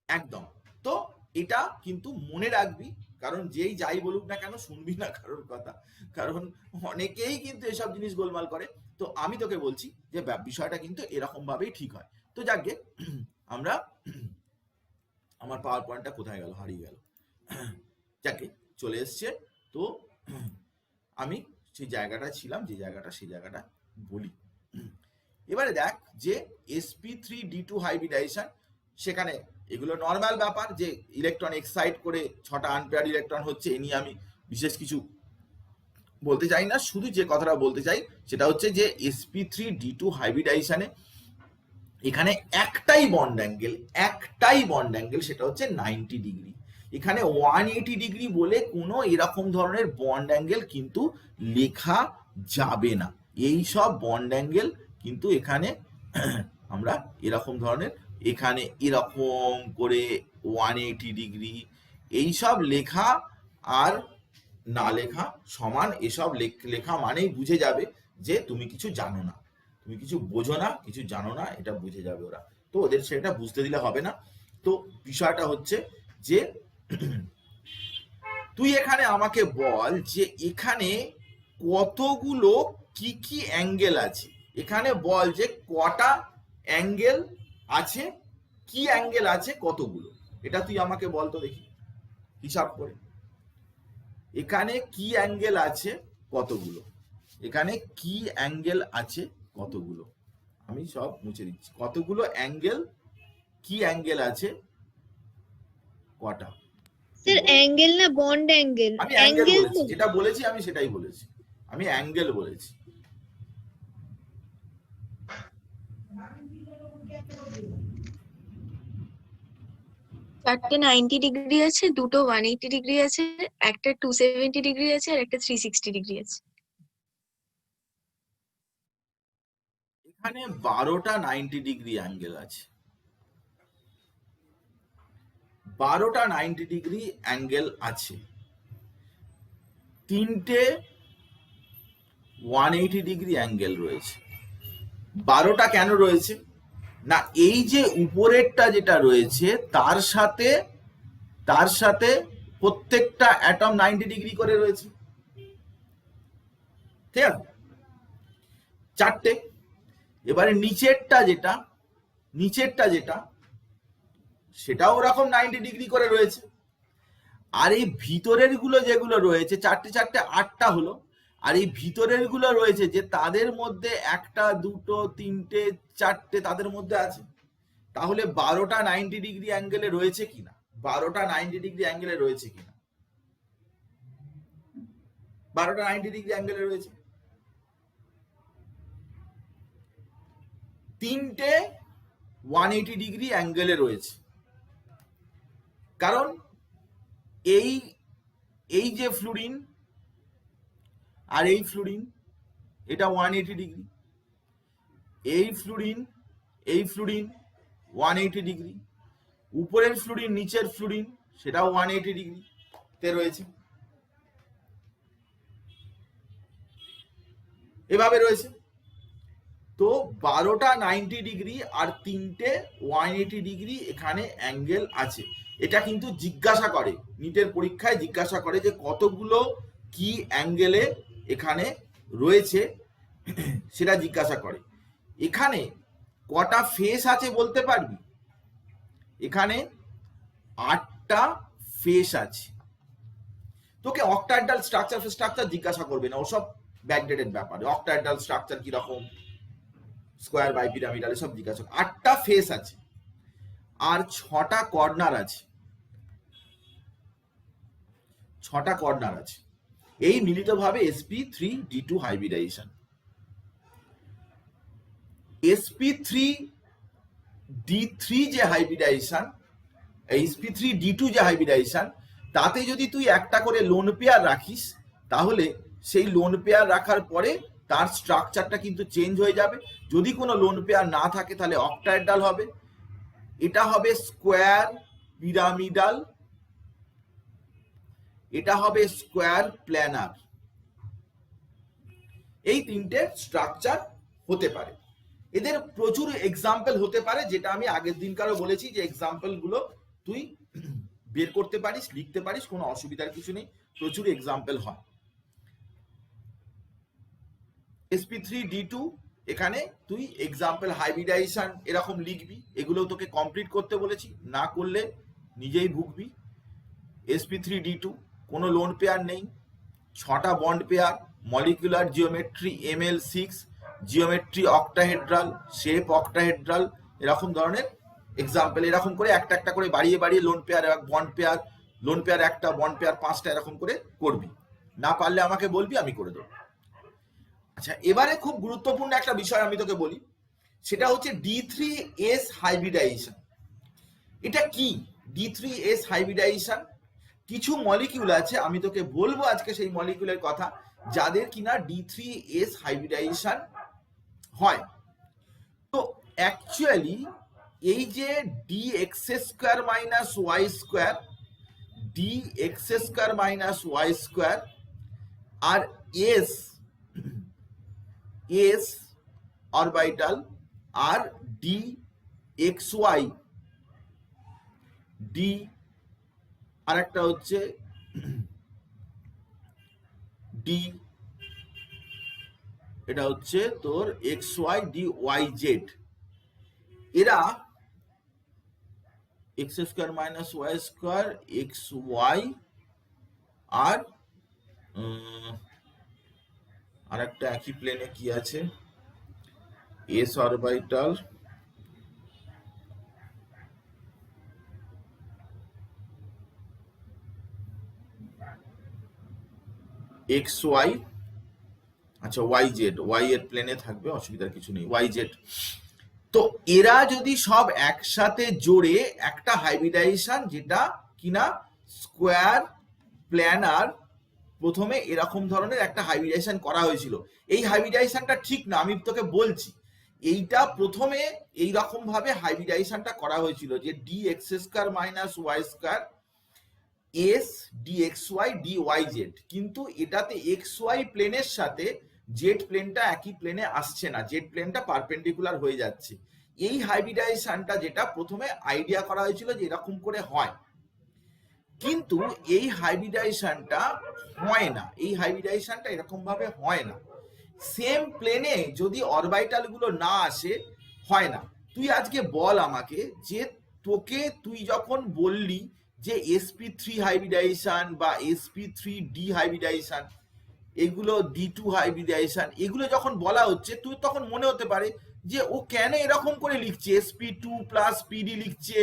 একদম। তো এটা কিন্তু মনে রাখবি, কারণ যেই যাই বলুক না কেন শুনবি না কারোর কথা, কারণ অনেকেই কিন্তু এসব জিনিস গোলমাল করে। তো আমি তোকে বলছি যে বিষয়টা কিন্তু এরকম ভাবেই ঠিক হয়। তো যাকে আমরা, আমার পাওয়ার পয়েন্টটা কোথায় গেল, হারিয়ে গেল, যাকে চলে এসছে। তো আমি সেই জায়গাটা ছিলাম, যে জায়গাটা সেই জায়গাটা বলি। এবারে দেখ যে sp3d2 হাইব্রিডাইজেশন, সেখানে এগুলো নর্মাল ব্যাপার যে ইলেকট্রন এক্সাইট করে 6টা আনপেয়ার ইলেকট্রন হচ্ছে, এ নিয়ে আমি বিশেষ কিছু বলতে চাই না। শুধু যে কথাটা বলতে চাই সেটা হচ্ছে যে sp3d2 হাইব্রিডাইজেশনে এখানে একটাই বন্ড অ্যাঙ্গেল, সেটা হচ্ছে 90 ডিগ্রি। এখানে 180 ডিগ্রি বলে কোনো এরকম ধরনের বন্ড অ্যাঙ্গেল কিন্তু লেখা যাবে না। এই সব বন্ড অ্যাঙ্গেল কিন্তু এখানে আমরা এরকম ধরনের, এখানে এরকম করে 180 ডিগ্রি, এইসব লেখা আর না লেখা সমান। এসব লেখা মানেই বুঝে যাবে যে তুমি কিছু জানো না, তুমি কিছু বোঝো না, কিছু জানো না, এটা বুঝে যাবে ওরা। তো ওদের সেটা বুঝতে দিলে হবে না। তো বিষয়টা হচ্ছে যে তুই এখানে আমাকে বল যে এখানে কতগুলো কি কি অ্যাঙ্গেল আছে। এখানে বল যে কটা অ্যাঙ্গেল আছে, কি অ্যাঙ্গেল আছে কতগুলো, এটা তুই আমাকে বল তো দেখি হিসাব করে। এখানে কি অ্যাঙ্গেল আছে কতগুলো, এখানে কি অ্যাঙ্গেল আছে কতগুলো, আমি সব মুছে দিচ্ছি। কতগুলো অ্যাঙ্গেল, কি অ্যাঙ্গেল আছে কটা? স্যার অ্যাঙ্গেল না বন্ড অ্যাঙ্গেল? আমি অ্যাঙ্গেল অ্যাঙ্গেল বলেছি, যেটা বলেছি আমি সেটাই বলেছি, আমি অ্যাঙ্গেল বলেছি। চারটে 90 ডিগ্রি আছে, দুটো 180 ডিগ্রি আছে, একটা 270 ডিগ্রি আছে আর একটা 360 ডিগ্রি আছে। এখানে 12টা 90 ডিগ্রি অ্যাঙ্গেল আছে, 12টা 90 ডিগ্রি অ্যাঙ্গেল আছে, 3টে 180 ডিগ্রি অ্যাঙ্গেল রয়েছে। 12টা কেন রয়েছে না, এই যে উপরেরটা যেটা রয়েছে তার সাথে প্রত্যেকটা অ্যাটম 90 ডিগ্রি করে রয়েছে, ঠিক আছে? 4টে। এবারে নিচেরটা যেটা সেটাও ওরকম 90 ডিগ্রি করে রয়েছে। আর এই ভিতরের গুলো যেগুলো রয়েছে 4টে 8টা হলো। আর এই ভিতরের গুলো রয়েছে যে তাদের মধ্যে 1টা 2টো 3টে 4টে তাদের মধ্যে আছে। তাহলে 12টা 90 ডিগ্রি অ্যাঙ্গেলে রয়েছে কিনা, 12টা 90 ডিগ্রি অ্যাঙ্গেলে রয়েছে কিনা, 12টা 90 ডিগ্রি অ্যাঙ্গেলে রয়েছে। 3টে 180 ডিগ্রি অ্যাঙ্গেলে রয়েছে, কারণ এই যে ফ্লুরিন আর এই ফ্লুরিন এটা 180 ডিগ্রি, এই ফ্লুরিন 180 ডিগ্রি, উপরের ফ্লুরিন নিচের ফ্লুরিন সেটাও 180 ডিগ্রি তে রয়েছে, এভাবে রয়েছে। তো 12টা 90 ডিগ্রি আর 3টে 180 ডিগ্রি এখানে অ্যাঙ্গেল আছে। এটা কিন্তু জিজ্ঞাসা করে, নিটের পরীক্ষায় জিজ্ঞাসা করে যে কতগুলো কি অ্যাঙ্গেলে এখানে রয়েছে, সেটা জিজ্ঞাসা করে। এখানে কটা ফেস আছে বলতে পারবি? এখানে 8টা ফেস আছে। তোকে অক্টাহেড্রাল স্ট্রাকচার জিজ্ঞাসা করবে না, ওসব ব্যাকডেটেড ব্যাপার। অক্টাহেড্রাল স্ট্রাকচার কিরকম, স্কোয়ার বাই পিরামিডাল, এসব জিজ্ঞাসা। 8টা ফেস আছে আর 6টা কর্নার আছে, 6টা কর্নার আছে। এই মিলিতভাবে sp3d2 হাইব্রিডাইজেশন। sp3d3 যে হাইব্রিডাইজেশন, sp3d2 যে হাইব্রিডাইজেশন, তাতে যদি তুই একটা করে লোন পেয়ার রাখিস, তাহলে সেই লোন পেয়ার রাখার পরে তার স্ট্রাকচারটা কিন্তু চেঞ্জ হয়ে যাবে। যদি কোনো লোন পেয়ার না থাকে তাহলে অক্টাহেড্রাল হবে, এটা হবে স্কোয়ার পিরামিডাল, এটা হবে স্কোয়ার প্ল্যানার। এই তিনটে স্ট্রাকচার হতে পারে। এদের প্রচুর এক্সাম্পল হতে পারে, যেটা আমি আগের দিনকারও বলেছি যে এক্সাম্পল গুলো তুই বের করতে পারিস, লিখতে পারিস, কোনো অসুবিধার কিছু নেই, প্রচুর এক্সাম্পল হয়। sp3d2 এখানে তুই এক্সাম্পল হাইব্রিডাইজেশন এরকম লিখবি, এগুলো তোকে কমপ্লিট করতে বলেছি, না করলে নিজেই ভুগবি। sp3d2 কোনো লোন পেয়ার নেই, 6টা bond pair, molecular geometry ml6, geometry octahedral, shape octahedral, এরকম ধরনের এক্সাম্পল এরকম করে একটা একটা করে বাড়িয়ে বাড়িয়ে lone pair, bond pair, lone pair একটা, বন্ড পেয়ার 5টা, এরকম করে করবি। না পারলে আমাকে বলবি, আমি করে দেবো। আচ্ছা, এবারে খুব গুরুত্বপূর্ণ একটা বিষয় আমি তোকে বলি, সেটা হচ্ছে D3S হাইব্রিডাইজেশন। এটা কি D3S হাইব্রিডাইজেশন? কিছু মলিকিউল আছে, আমি তোকে বলবো আজকে সেই মলিকিউলের কথা, যাদের কিনা D3S হাইব্রিডাইজেশন হয়। তো অ্যাকচুয়ালি এই যে dx² minus Y square, dx² minus Y square আর s অরবিটাল আর dxy, d আর একটা হচ্ছে d, এটা হচ্ছে তোর xy dyz, এরা x² minus Y square xy আর একটা একই প্লেনে কি আছে, s অরবিটাল xy, আচ্ছা yz, y এর প্লেনে থাকবে, অসুবিধার কিছু নেই, yz। তো এরা যদি সব একসাথে জোড়ে একটা হাইব্রিডাইজেশন, যেটা কিনা স্কোয়ার প্ল্যানার, প্রথমে এরকম ধরনের একটা হাইব্রিডাইজেশন করা হয়েছিল। এই হাইব্রিডাইজেশনটা ঠিক না, আমি তোকে বলছি। এইটা প্রথমে এইরকম ভাবে হাইব্রিডাইজেশনটা করা হয়েছিল যে dx² minus Y square s dxy dyz, কিন্তু এটাতে xy প্লেনের সাথে জেড প্লেনটা একই প্লেনে আসছে না, জেড প্লেনটা পারপেন্ডিকুলার হয়ে যাচ্ছে। এই হাইব্রিডাইজেশনটা যেটা প্রথমে আইডিয়া করা হয়েছিল যে এরকম করে হয়, কিন্তু এই হাইব্রিডাইজেশনটা হয় না, এই হাইব্রিডাইজেশনটা এরকম ভাবে হয় না। সেম প্লেনে যদি অরবিটাল গুলো না আসে, হয় না। তুই আজকে বল আমাকে যে তোকে, তুই যখন বললি যে sp3 হাইব্রিডাইজেশন বা sp3d হাইব্রিডাইজেশন, এগুলো d2 হাইব্রিডাইজেশন, এগুলো যখন বলা হচ্ছে, তুই তখন মনে হতে পারে যে ও কেন এরকম করে লিখছে, sp2 প্লাস pd লিখছে,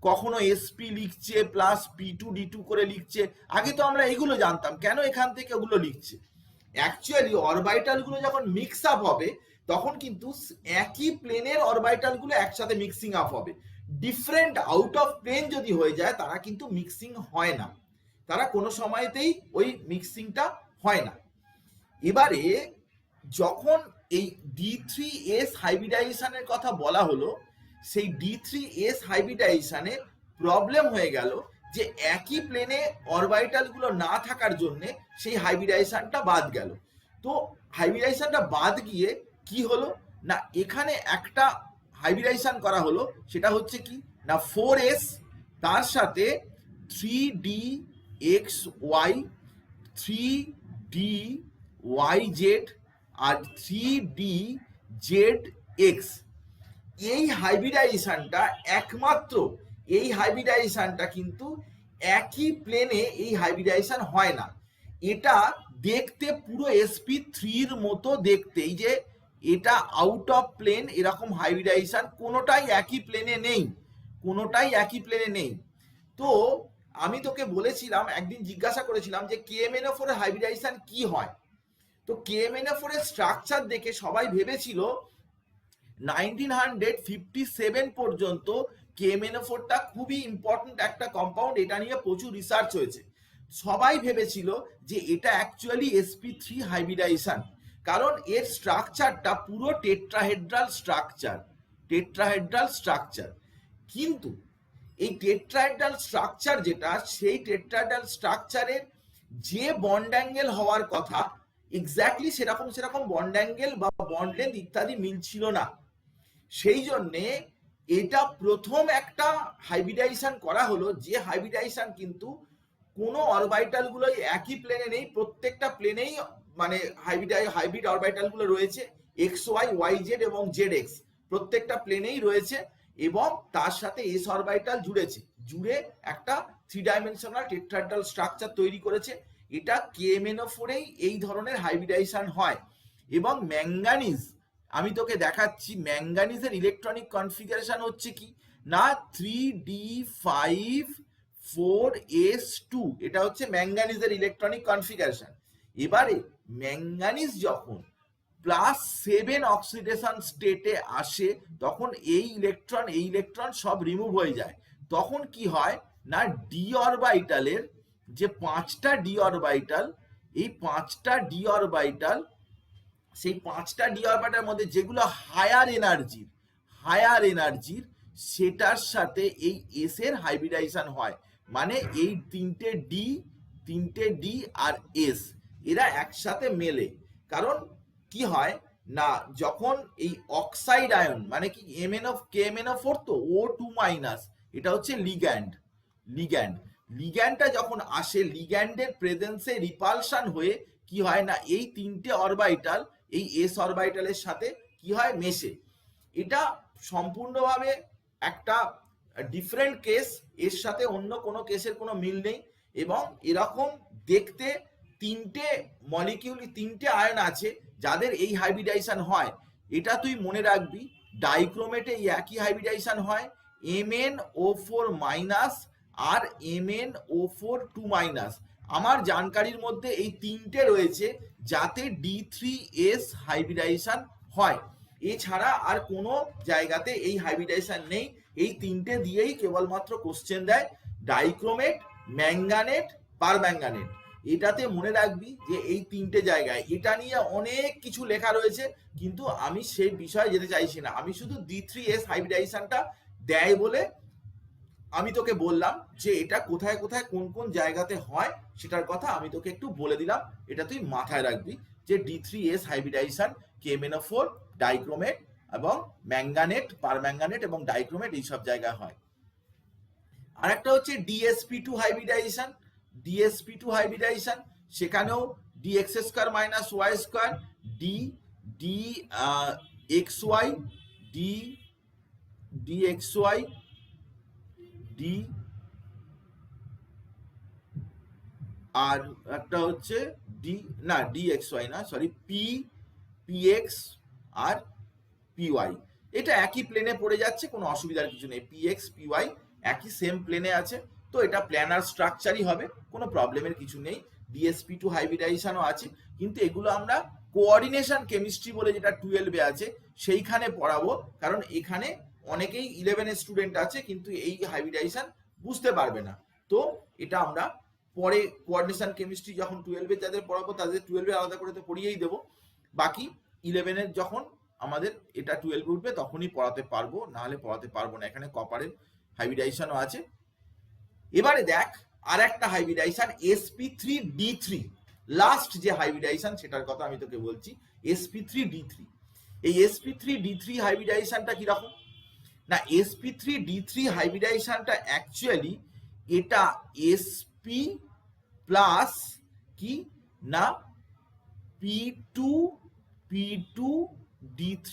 কখনো sp লিখছে প্লাস p2d2 করে লিখছে। আগে তো আমরা এগুলো জানতাম, কেন এখান থেকে ওগুলো লিখছে? অ্যাকচুয়ালি অরবিটাল গুলো যখন মিক্স আপ হবে, তখন কিন্তু একই প্লেনের অরবিটাল গুলো একসাথে মিক্সিং আপ হবে। ডিফারেন্ট আউট অফ প্লেন যদি হয়ে যায়, তারা কিন্তু মিক্সিং হয় না, তারা কোনো সময়তেই ওই মিক্সিংটা হয় না। এবারে যখন এই D3S হাইব্রিডাইজেশনের কথা বলা হলো, সেই D3S হাইব্রিডাইজেশনে প্রবলেম হয়ে গেল যে একই প্লেনে অরবিটাল গুলো না থাকার জন্য সেই হাইব্রিডাইজেশনটা বাদ গেল। তো হাইব্রিডাইজেশনটা বাদ গিয়ে কি হলো না, এখানে একটা হাইব্রিডাইজেশন করা হলো, সেটা হচ্ছে কি না 4s তার সাথে 3dxy, 3dyz আর 3dzx। এই হাইব্রিডাইজেশনটা একমাত্র, এই হাইব্রিডাইজেশনটা কিন্তু একই প্লেনে এই হাইব্রিডাইজেশন হয় না। এটা দেখতে পুরো sp3 মতো দেখতে, এই যে এটা আউট অফ প্লেন এরকম হাইব্রিডাইজেশন কোনোটাই একই প্লেনে নেই, কোনোটাই একই প্লেনে নেই। তো আমি তোকে বলেছিলাম, একদিন জিজ্ঞাসা করেছিলাম যে KMnO4 এর হাইব্রিডাইজেশন কি হয়। তো KMnO4 এর স্ট্রাকচার দেখে সবাই ভেবেছিল 1957 পর্যন্ত KMnO4টা খুবই ইম্পর্টেন্ট একটা কম্পাউন্ড, এটা নিয়ে প্রচুর রিসার্চ হয়েছে। সবাই ভেবেছিল যে এটা অ্যাকচুয়ালি sp3 হাইব্রিডাইজেশন, কারণ এর স্ট্রাকচারটা পুরো টেট্রাহেড্রাল স্ট্রাকচার। কিন্তু এই টেট্রাহেড্রাল স্ট্রাকচার যেটা, সেই টেট্রাহেড্রাল স্ট্রাকচারের যে বন্ড অ্যাঙ্গেল হওয়ার কথা এক্স্যাক্টলি সেরকম বন্ড অ্যাঙ্গেল বা বন্ড লেন্থ ইত্যাদি মিলছিল না। সেই জন্যে এটা প্রথম একটা হাইব্রিডাইজেশন করা হলো, যে হাইব্রিডাইজেশন কিন্তু কোনো অরবিটাল গুলোই একই প্লেনে নেই, প্রত্যেকটা প্লেনেই মানে হাইব্রিড অরবিটাল গুলো রয়েছে, এক্স ওয়াই ওয়াই জেড এবং জেড এক্স প্রত্যেকটা প্লেনেই রয়েছে, এবং তার সাথে এস অরবিটাল জুড়ে একটা 3 ডাইমেনশনাল টেট্রাহেড্রাল স্ট্রাকচার তৈরি করেছে। এটা KMnO4 এই ধরনের হাইব্রিডাইজেশন হয়। এবং ম্যাঙ্গানিজ, আমি তোকে দেখাচ্ছি ম্যাঙ্গানিজের ইলেকট্রনিক কনফিগারেশন হচ্ছে কি না 3d5 4s2, এটা হচ্ছে ম্যাঙ্গানিজের ইলেকট্রনিক কনফিগারেশন। এবারে ম্যাঙ্গানিজ যখন +7 অক্সিডেশন স্টেটে আসে তখন এই ইলেকট্রন সব রিমুভ হয়ে যায়। তখন কি হয় না ডি অরবিটালের যে 5টা ডি অরবিটাল, এই 5টা ডি অরবিটাল, সেই 5টা ডি অরবিটালের মধ্যে যেগুলো হায়ার এনার্জির সেটার সাথে এই এস এর হাইব্রিডাইজেশন হয়। মানে এই তিনটে ডি আর এস এরা একসাথে মেলে। কারণ কি হয় না যখন এই অক্সাইড আয়ন মানে কি KMnO4 তো O2-, এটা হচ্ছে লিগ্যান্ডটা যখন আসে, লিগ্যান্ডের প্রেজেন্সে রিপালশন হয়ে কি হয় না এই তিনটে অরবিটাল এই এস অরবিটালের সাথে কি হয় মেশে। এটা সম্পূর্ণভাবে একটা ডিফারেন্ট কেস, এর সাথে অন্য কোনো কেসের কোনো মিল নেই। এবং এরকম দেখতে তিনটে আয়ন আছে যাদের এই হাইব্রিডাইজেশন হয়। এটা তুই মনে রাখবি, ডাইক্রোমেটে একই হাইব্রিডাইজেশন হয়, MnO4- আর MnO4-2-। আমার জানকারির মধ্যে এই তিনটে রয়েছে যাতে D3S হাইব্রিডাইজেশন হয়। এছাড়া আর কোনো জায়গাতে এই হাইব্রিডাইজেশন নেই। এই তিনটে দিয়েই কেবলমাত্র কোশ্চেন দেয়, ডাইক্রোমেট, ম্যাঙ্গানেট, পারম্যাঙ্গানেট। এটাতে মনে রাখবি যে এই তিনটে জায়গায়, এটা নিয়ে অনেক কিছু লেখা রয়েছে, কিন্তু আমি সেই বিষয়ে যেতে চাইছি না। আমি শুধু D3S হাইব্রিডাইজেশনটা দেয় বলে আমি তোকে বললাম যে এটা কোথায় কোন কোন জায়গাতে হয় সেটার কথা আমি তোকে একটু বলে দিলাম। এটা তুই মাথায় রাখবি যে D3S হাইব্রিডাইজেশন KMnO4, ডাইক্রোমেট এবং ম্যাঙ্গানেট, পারম্যাঙ্গানেট এবং ডাইক্রোমেট এইসব জায়গায় হয়। আর একটা হচ্ছে DsP2 হাইব্রিডাইজেশন, সেখানেও dx² - y² dxy dxy d আর একটা হচ্ছে dxy না, সরি px আর py। এটা একই প্লেনে পড়ে যাচ্ছে, কোনো অসুবিধার কিছু নেই, px py একই সেম প্লেনে আছে, তো এটা প্ল্যানার স্ট্রাকচারই হবে, কোনো প্রবলেমের কিছু নেই। DsP2 হাইব্রিডাইজেশনও আছে, কিন্তু এগুলো আমরা কোঅর্ডিনেশন কেমিস্ট্রি বলে যেটা 12-এ আছে সেইখানে পড়াবো, কারণ এখানে অনেকেই 11-এর স্টুডেন্ট আছে কিন্তু এই হাইব্রিডাইজেশন বুঝতে পারবে না। তো এটা আমরা পরে কোঅর্ডিনেশন কেমিস্ট্রি যখন 12-এ যাদের পড়াবো তাদের 12-এ আলাদা করে তো পড়িয়েই দেবো, বাকি 11-এর যখন আমাদের এটা 12-এ উঠবে তখনই পড়াতে পারবো, নাহলে পড়াতে পারবো না। এখানে কপারের হাইব্রিডাইজেশনও আছে। এবারে দেখ আর একটা হাইব্রিডাইজেশন sp3d3, লাস্ট যে হাইব্রিডাইজেশন সেটার কথা আমি তোকে বলছি, sp3d3। এই sp3d3 হাইব্রিডাইজেশনটা কিরকম না, sp3d3 হাইব্রিডাইজেশনটা অ্যাকচুয়ালি এটা sp প্লাস কি না p2d3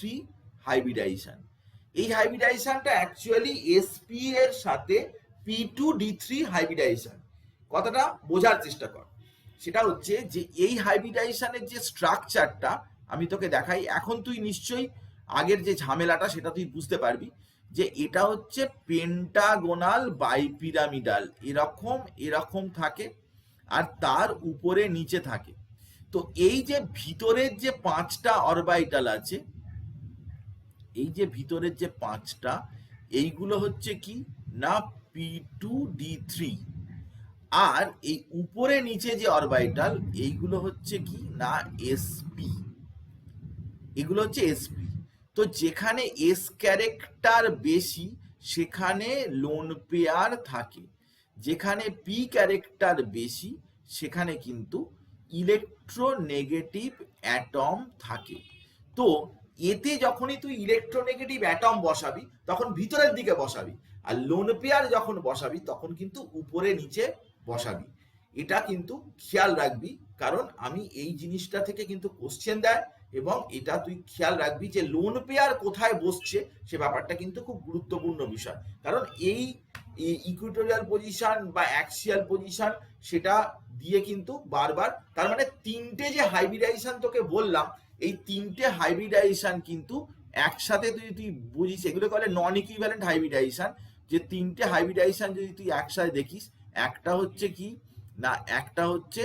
হাইব্রিডাইজেশন। এই হাইব্রিডাইজেশনটা অ্যাকচুয়ালি sp এর সাথে p2d3 হাইব্রিডাইজেশন। কথাটা বোঝার চেষ্টা কর, সেটা হচ্ছে যে এই হাইব্রিডাইজেশনের যে স্ট্রাকচারটা আমি তোকে দেখাই, এখন তুই নিশ্চয়ই আগের যে ঝামেলাটা সেটা তুই বুঝতে পারবি যে এটা হচ্ছে পেন্টাগোনাল বাইপিরামিডাল, এরকম থাকে আর তার উপরে নিচে থাকে। তো এই যে ভিতরের যে 5টা অরবিটাল আছে, এই যে ভিতরের যে 5টা, এইগুলো হচ্ছে কি না p2d3, আর এই উপরে নিচে যে অরবিটাল এইগুলো হচ্ছে কি না এসপি, এগুলো হচ্ছে এসপি। তো যেখানে এস ক্যারেক্টার বেশি সেখানে লোন পেয়ার থাকে, যেখানে পি ক্যারেক্টার বেশি সেখানে কিন্তু ইলেকট্রোনেগেটিভ অ্যাটম থাকে। তো এতে যখনই তুই ইলেকট্রোনেগেটিভ অ্যাটম বসাবি তখন ভিতরের দিকে বসাবি, আর লোন পেয়ার যখন বসাবি তখন কিন্তু উপরে নিচে বসাবি। এটা কিন্তু খেয়াল রাখবি, কারণ আমি এই জিনিসটা থেকে কিন্তু কোশ্চেন দেয়, এবং এটা তুই খেয়াল রাখবি যে লোন পেয়ার কোথায় বসছে সে ব্যাপারটা কিন্তু খুব গুরুত্বপূর্ণ বিষয়। কারণ এই ইকুইটোরিয়াল পজিশন বা অ্যাক্সিয়াল পজিশন সেটা দিয়ে কিন্তু বারবার, তার মানে তিনটে যে হাইব্রিডাইজেশন তোকে বললাম এই তিনটে হাইব্রিডাইজেশন কিন্তু একসাথে তুই বুঝিস, এগুলো বলে নন ইকুইভ্যালেন্ট হাইব্রিডাইজেশন। যে তিনটে হাইব্রিডাইজেশন যদি তুই একসাথে দেখিস, একটা হচ্ছে কি না, একটা হচ্ছে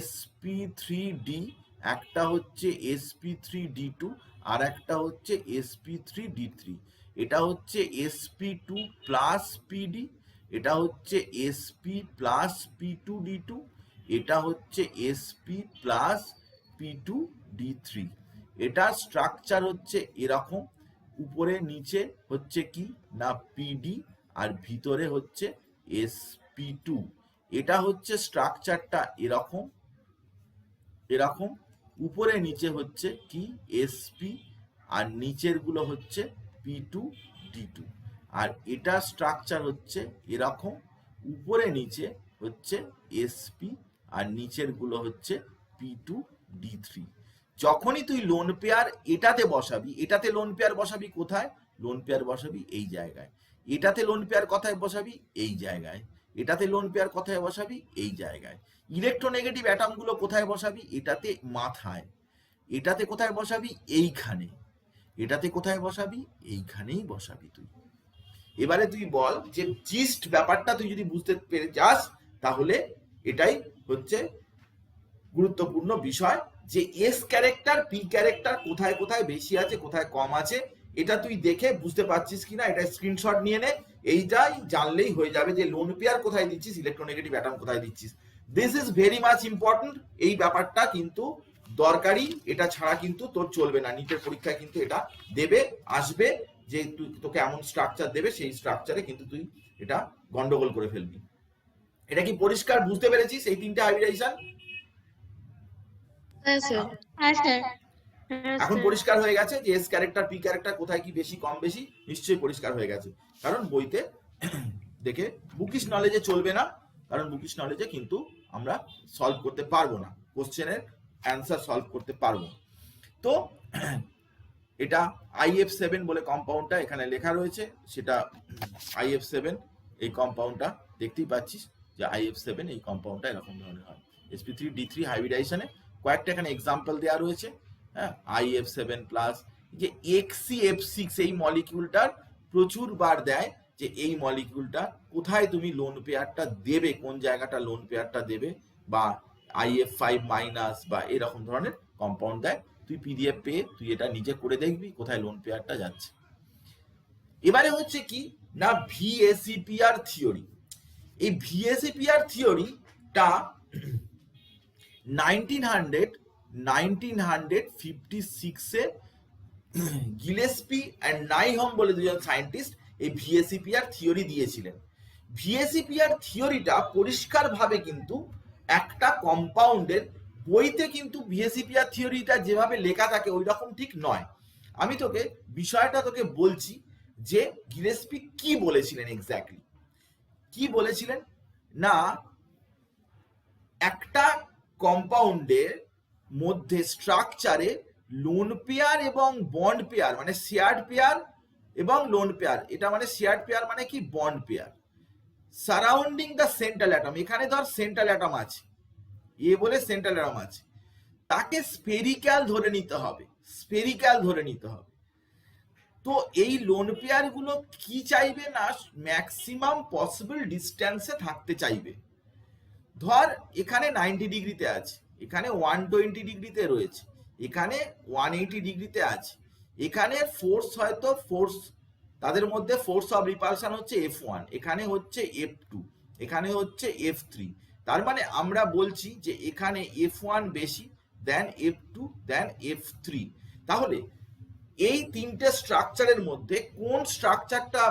sp3d, একটা হচ্ছে sp3d2, আর একটা হচ্ছে sp3d3। এটা হচ্ছে sp2 প্লাস pd, এটা হচ্ছে sp প্লাস p2d2, এটা হচ্ছে sp প্লাস p2d3। এটা স্ট্রাকচার হচ্ছে এরকম, উপরে নিচে হচ্ছে কি না pd, আর ভিতরে হচ্ছে sp2। এটা হচ্ছে স্ট্রাকচারটা এরকম এরকম, উপরে নিচে হচ্ছে কি sp, আর নিচের গুলো হচ্ছে p2d2। আর এটা স্ট্রাকচার হচ্ছে এরকম, উপরে নিচে হচ্ছে sp, আর নিচের গুলো হচ্ছে p2d3। যখনই তুই লোন পেয়ার এটাতে বসাবি, এটাতে লোন পেয়ার বসাবি কোথায়, লোন পেয়ার বসাবি এই জায়গায়, এটাতে লোন পেয়ার কোথায় বসাবি এই জায়গায়, এটাতে লোন পেয়ার কোথায় বসাবি এই জায়গায়। ইলেকট্রোনেগেটিভ অ্যাটমগুলো কোথায় বসাবি, এটাতে মাথায়, এটাতে কোথায় বসাবি এইখানে, এটাতে কোথায় বসাবি এইখানেই বসাবি তুই। এবারে তুই বল যে জিস্ট ব্যাপারটা তুই যদি বুঝতে পেরে যাস তাহলে এটাই হচ্ছে গুরুত্বপূর্ণ বিষয়, যে এস ক্যারেক্টার পি ক্যারেক্টার কোথায় কোথায় বেশি আছে কোথায় কম আছে এটা তুই দেখে বুঝতে পারছিস কিনা এটা স্ক্রিনশট নিয়ে নে। এইটাই জানলেই হয়ে যাবে যে লোন পেয়ার কোথায় দিচ্ছিস, ইলেকট্রোনেগেটিভ অ্যাটম কোথায় দিচ্ছিস। This is very much important. এই ব্যাপারটা কিন্তু দরকারি, এটা ছাড়া কিন্তু তোর চলবে না। নিটের পরীক্ষায় কিন্তু এটা দেবে, আসবে, যে তুই তোকে এমন স্ট্রাকচার দেবে সেই স্ট্রাকচারে কিন্তু তুই এটা গন্ডগোল করে ফেলবি। এটা কি পরিষ্কার বুঝতে পেরেছিস এই তিনটে হাইব্রিডাইজেশন? হ্যাঁ স্যার। হ্যাঁ স্যার। এখন পরিষ্কার হয়ে গেছে যে এস ক্যারেক্টার পি ক্যারেক্টার কোথায় কি বেশি কম বেশি, নিশ্চয়ই পরিষ্কার হয়ে গেছে। কারণ বইতে দেখে বুকিশ নলেজে চলবে না, কারণ বুকিশ নলেজে কিন্তু আমরা সলভ করতে পারবো না, কোশ্চেনের অ্যান্সার সলভ করতে পারবো। তো এটা IF7 বলে কম্পাউন্ডটা এখানে লেখা রয়েছে, সেটা IF7 এই কম্পাউন্ডটা দেখতেই পাচ্ছিস যে IF7 এই কম্পাউন্ডটা এরকম ধরনের হয়। sp3d3 হাইব্রিডাইজেশনে কয়েকটা এখানে এক্সাম্পল দেওয়া রয়েছে। হ্যাঁ, IF7 প্লাস যে XCF6 এই মলিকিউলটার প্রচুর বার দেয় যে এই মলিকিউলটা কোথায় তুমি লোন পেয়ারটা দেবে, কোন জায়গাটা লোন পেয়ারটা দেবে, বা IF5 মাইনাস বা এরকম ধরনের কম্পাউন্ড দেয়। তুই PDF পেয়ে তুই এটা নিজে করে দেখবি কোথায় লোন পেয়ারটা যাচ্ছে। এবারে হচ্ছে কি না VSEPR থিওরি। এই VSEPR থিওরিটা 1956-এ গিলেস্পি অ্যান্ড নাইহম বলে দুজন সায়েন্টিস্ট এই VSEPR থিওরি দিয়েছিলেন। VSEPR থিওরিটা পরিষ্কারভাবে কিন্তু একটা কম্পাউন্ডের, বইতে কিন্তু VSEPR থিওরিটা যেভাবে লেখা থাকে ওই রকম ঠিক নয়। আমি তোকে বিষয়টা তোকে বলছি যে গিলেস্পি কি বলেছিলেন, এক্স্যাক্টলি কি বলেছিলেন না, একটা কম্পাউন্ডের মধ্যে স্ট্রাকচারে লোন পেয়ার এবং বন্ড পেয়ার, মানে শেয়ার্ড পেয়ার এবং লোন পেয়ার, এটা মানে শেয়ার্ড পেয়ার মানে কি bond pair, surrounding the central atom. এখানে ধর সেন্ট্রাল অ্যাটম আছে, এ বলে সেন্ট্রাল অ্যাটম আছে, তাকে স্পেরিক্যাল ধরে নিতে হবে, স্পেরিক্যাল ধরে নিতে হবে। তো এই লোন পেয়ার গুলো কি চাইবে না, ম্যাক্সিমাম পসিবল ডিস্টেন্সে থাকতে চাইবে। ধর এখানে 90 ডিগ্রিতে আছে, এখানে 120 ডিগ্রিতে রয়েছে, এখানে 180 ডিগ্রিতে আছে, এখানে ফোর্স হয়তো ফোর্স, তাদের মধ্যে ফোর্স অফ রিপালশন হচ্ছে F1, এখানে হচ্ছে F2, এখানে হচ্ছে F3, তার মানে আমরা বলছি যে এখানে F1 বেশি দেন F2 দেন F3। তাহলে এই তিনটে স্ট্রাকচারের মধ্যে কোন স্ট্রাকচারটা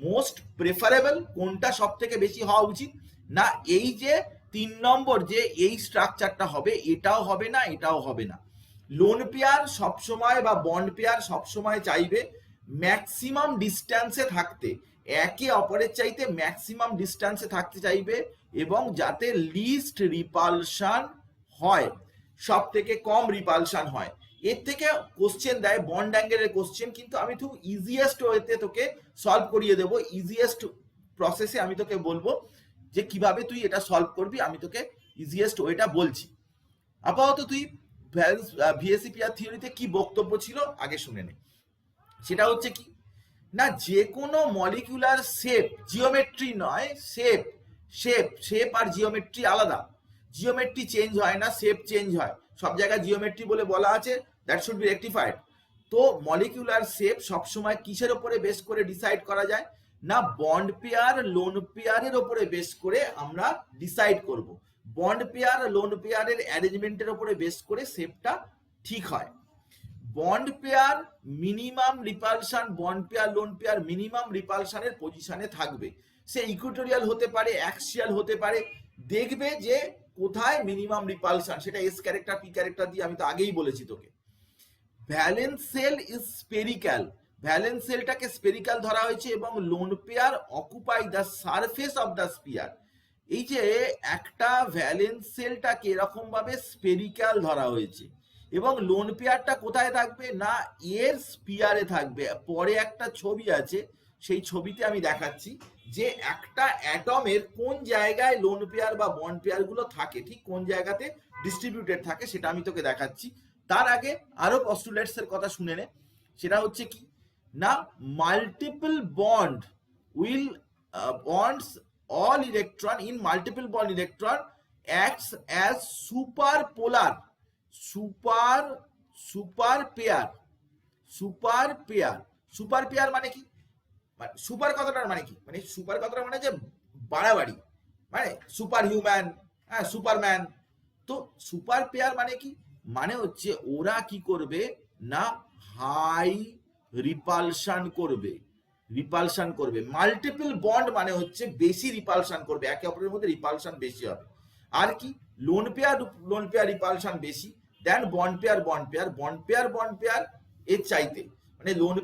মোস্ট প্রেফারেবল, কোনটা সব থেকে বেশি হওয়া উচিত? না এই যে 3 নম্বর যে এই স্ট্রাকচারটা হবে, এটাও হবে না, এটাও হবে না। লোন পেয়ার সবসময় বা বন্ড পেয়ার সবসময় চাইবে ম্যাক্সিমাম ডিস্ট্যান্সে থাকতে, একে অপরের চাইতে ম্যাক্সিমাম ডিস্ট্যান্সে থাকতে চাইবে এবং যাতে লিস্ট রিপালশন হয়, সব থেকে কম রিপালশন হয়। এর থেকে কোশ্চেন দেয় বন্ড অ্যাঙ্গেলের কোশ্চেন, কিন্তু আমি খুব ইজিয়েস্ট ওয়েতে তোকে সলভ করিয়ে দেবো, ইজিয়েস্ট প্রসেসে আমি তোকে বলবো যে কিভাবে তুই এটা সলভ করবি, আমি তোকে ইজিয়েস্ট ওয়েটা বলছি। আপাতত তুই ভিএসিপিআর থিওরিতে কি বক্তব্য ছিল আগে শুনে নে। সেটা হচ্ছে কি না, যে কোনো মলিকুলার শেপ, জিওমেট্রি নয়, শেপ শেপ শেপ আর জিওমেট্রি আলাদা। জিওমেট্রি চেঞ্জ হয় না, শেপ চেঞ্জ হয়। সব জায়গায় জিওমেট্রি বলে বলা আছে, দ্যাট শুড বি রেকটিফাইড। তো মলিকুলার শেপ সবসময় কিসের ওপরে বেস করে ডিসাইড করা যায়? না বন্ড পেয়ার লোন পেয়ারের ওপরে বেস করে আমরা ডিসাইড করব। বন্ড পেয়ার লোন পেয়ারের অ্যারেঞ্জমেন্টের ওপরে বেস করে শেপটা ঠিক হয়। Bond pair minimum repulsion, bond pair lone pair minimum রিপালশনের পজিশনে থাকবে। সে ইকুয়েটোরিয়াল হতে পারে, অ্যাক্সিয়াল হতে পারে, দেখবে যে কোথায় মিনিমাম রিপালশন, সেটা এস ক্যারেক্টার পি ক্যারেক্টার দিয়ে আমি তো আগেই বলেছি তোকে। Valence shell is spherical, valence সেলটাকে স্পেরিক্যাল ধরা হয়েছে এবং lone pair occupy the surface of the sphere. এই যে একটা ভ্যালেন্স সেলটাকে এরকম ভাবে স্পেরিক্যাল ধরা হয়েছে এবং লোন পেয়ারটা কোথায় থাকবে? না এর স্পিয়ারে থাকবে। পরে একটা ছবি আছে, সেই ছবিতে আমি দেখাচ্ছি যে একটা অ্যাটমের কোন জায়গায় লোন পেয়ার বা বন্ড পেয়ার গুলো থাকে, ঠিক কোন জায়গাতে ডিস্ট্রিবিউটেড থাকে, সেটা আমি তোকে দেখাচ্ছি। তার আগে আরো পস্টুলেটস এর কথা শুনে নে। সেটা হচ্ছে কি না, multiple bond will bonds all electron in multiple bond electron acts as superpolar super pair মানে কি? সুপার কথাটার মানে কি? মানে সুপার কথাটা মানে যে বাড়াবাড়ি, মানে সুপার হিউম্যান, হ্যাঁ সুপারম্যান। তো সুপার পেয়ার মানে কি? মানে হচ্ছে ওরা কি করবে না হাই রিপালশন করবে, রিপালশন করবে। মাল্টিপল বন্ড মানে হচ্ছে বেশি রিপালশন করবে, একে অপরের মধ্যে রিপালশন বেশি হবে। আর কি লোন পেয়ার রিপালশন বেশি দেন বন্ড পেয়ার এর চাইতে, মানে লোন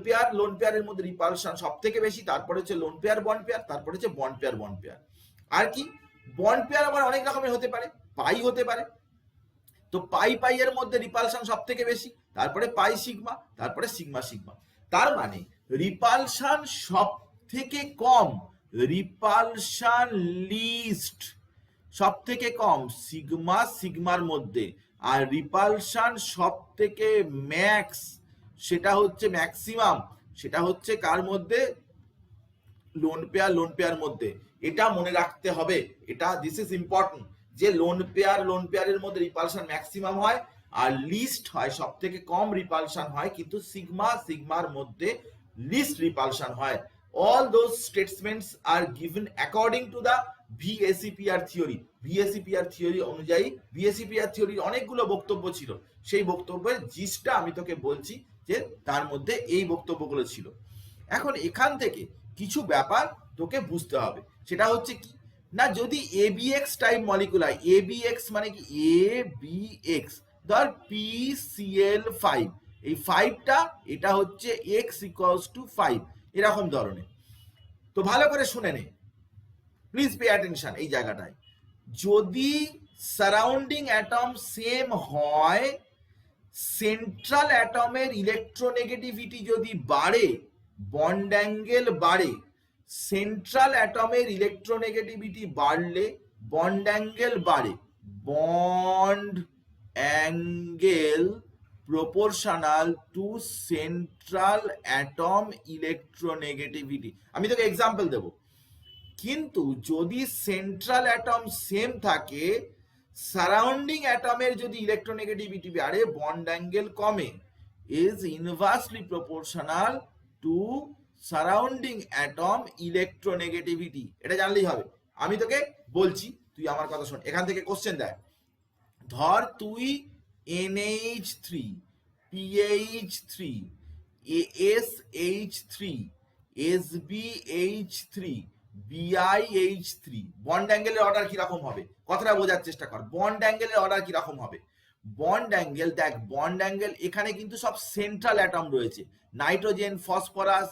পেয়ারের মধ্যে রিপালশন সব থেকে বেশি, তারপরে হচ্ছে লোন পেয়ার বন্ড পেয়ার, তারপরে হচ্ছে বন্ড পেয়ার। আর কি বন্ড পেয়ার আবার অনেক রকমের হতে পারে, পাই হতে পারে। তো পাই এর মধ্যে রিপালশন সব থেকে বেশি, তারপরে পাই সিগমা, তারপরে সিগমা। তার মানে রিপালশন সব থেকে কম, রিপালশন লিস্ট সব থেকে কম সিগমার মধ্যে, আর রিপালশন সব থেকে ম্যাক্স, সেটা হচ্ছে ম্যাক্সিমাম, সেটা হচ্ছে কার মধ্যে? লোন পেয়ার মধ্যে। এটা মনে রাখতে হবে, এটা দিস ইজ ইম্পর্টেন্ট, যে লোন পেয়ারের মধ্যে রিপালশন ম্যাক্সিমাম হয় আর লিস্ট হয়, সব থেকে কম রিপালশন হয়, কিন্তু সিগমার মধ্যে লিস্ট রিপালশন হয়। all those statements are given according to the VSEPR theory। VSEPR theory অনুযায়ী, VSEPR theory অনেকগুলো বক্তব্য ছিল, সেই বক্তব্যের জিসটা আমি তোকে বলছি যে তার মধ্যে এই বক্তব্যগুলো ছিল। এখন এখান থেকে কিছু ব্যাপার তোকে বুঝতে হবে। সেটা হচ্ছে কি না, যদি ABX টাইপ মলিকুল হয়, ABX মানে কি? ABX ধর PCl5, এই 5টা এটা হচ্ছে x = 5, এরকম ধরনের। তো ভালো করে শুনে নে, প্লিজ পে অ্যাটেনশন এই জায়গাটায়। যদি সারাউন্ডিং অ্যাটম সেম হয়, সেন্ট্রাল অ্যাটমের ইলেকট্রোনেগেটিভিটি যদি বাড়ে, বন্ড অ্যাঙ্গেল বাড়ে। সেন্ট্রাল অ্যাটমের ইলেকট্রোনেগেটিভিটি বাড়লে বন্ড অ্যাঙ্গেল বাড়ে। Bond angle proportional to central atom electronegativity. আমি তোকে এক্সাম্পল দেব। কিন্তু যদি সেন্ট্রাল অ্যাটম সেম থাকে, সারাউন্ডিং অ্যাটমের যদি ইলেকট্রোনেগেটিভিটি বাড়ে, বন্ড অ্যাঙ্গেল কমে। Is inversely proportional to surrounding atom electronegativity. এটা জানলেই হবে, আমি তোকে বলছি তুই আমার কথা শোন, এখান থেকে কোশ্চেন দেয়, ধর তুই NH3 PH3 ASH3 SbH3 BiH3 bond অ্যাঙ্গেলের order কিরকম হবে? কথাটা বোঝার চেষ্টা কর, বন্ড অ্যাঙ্গেলের অর্ডার কিরকম হবে। বন্ড অ্যাঙ্গেল দেখ, বন্ড অ্যাঙ্গেল এখানে কিন্তু সব সেন্ট্রাল অ্যাটম রয়েছে, নাইট্রোজেন ফসফরাস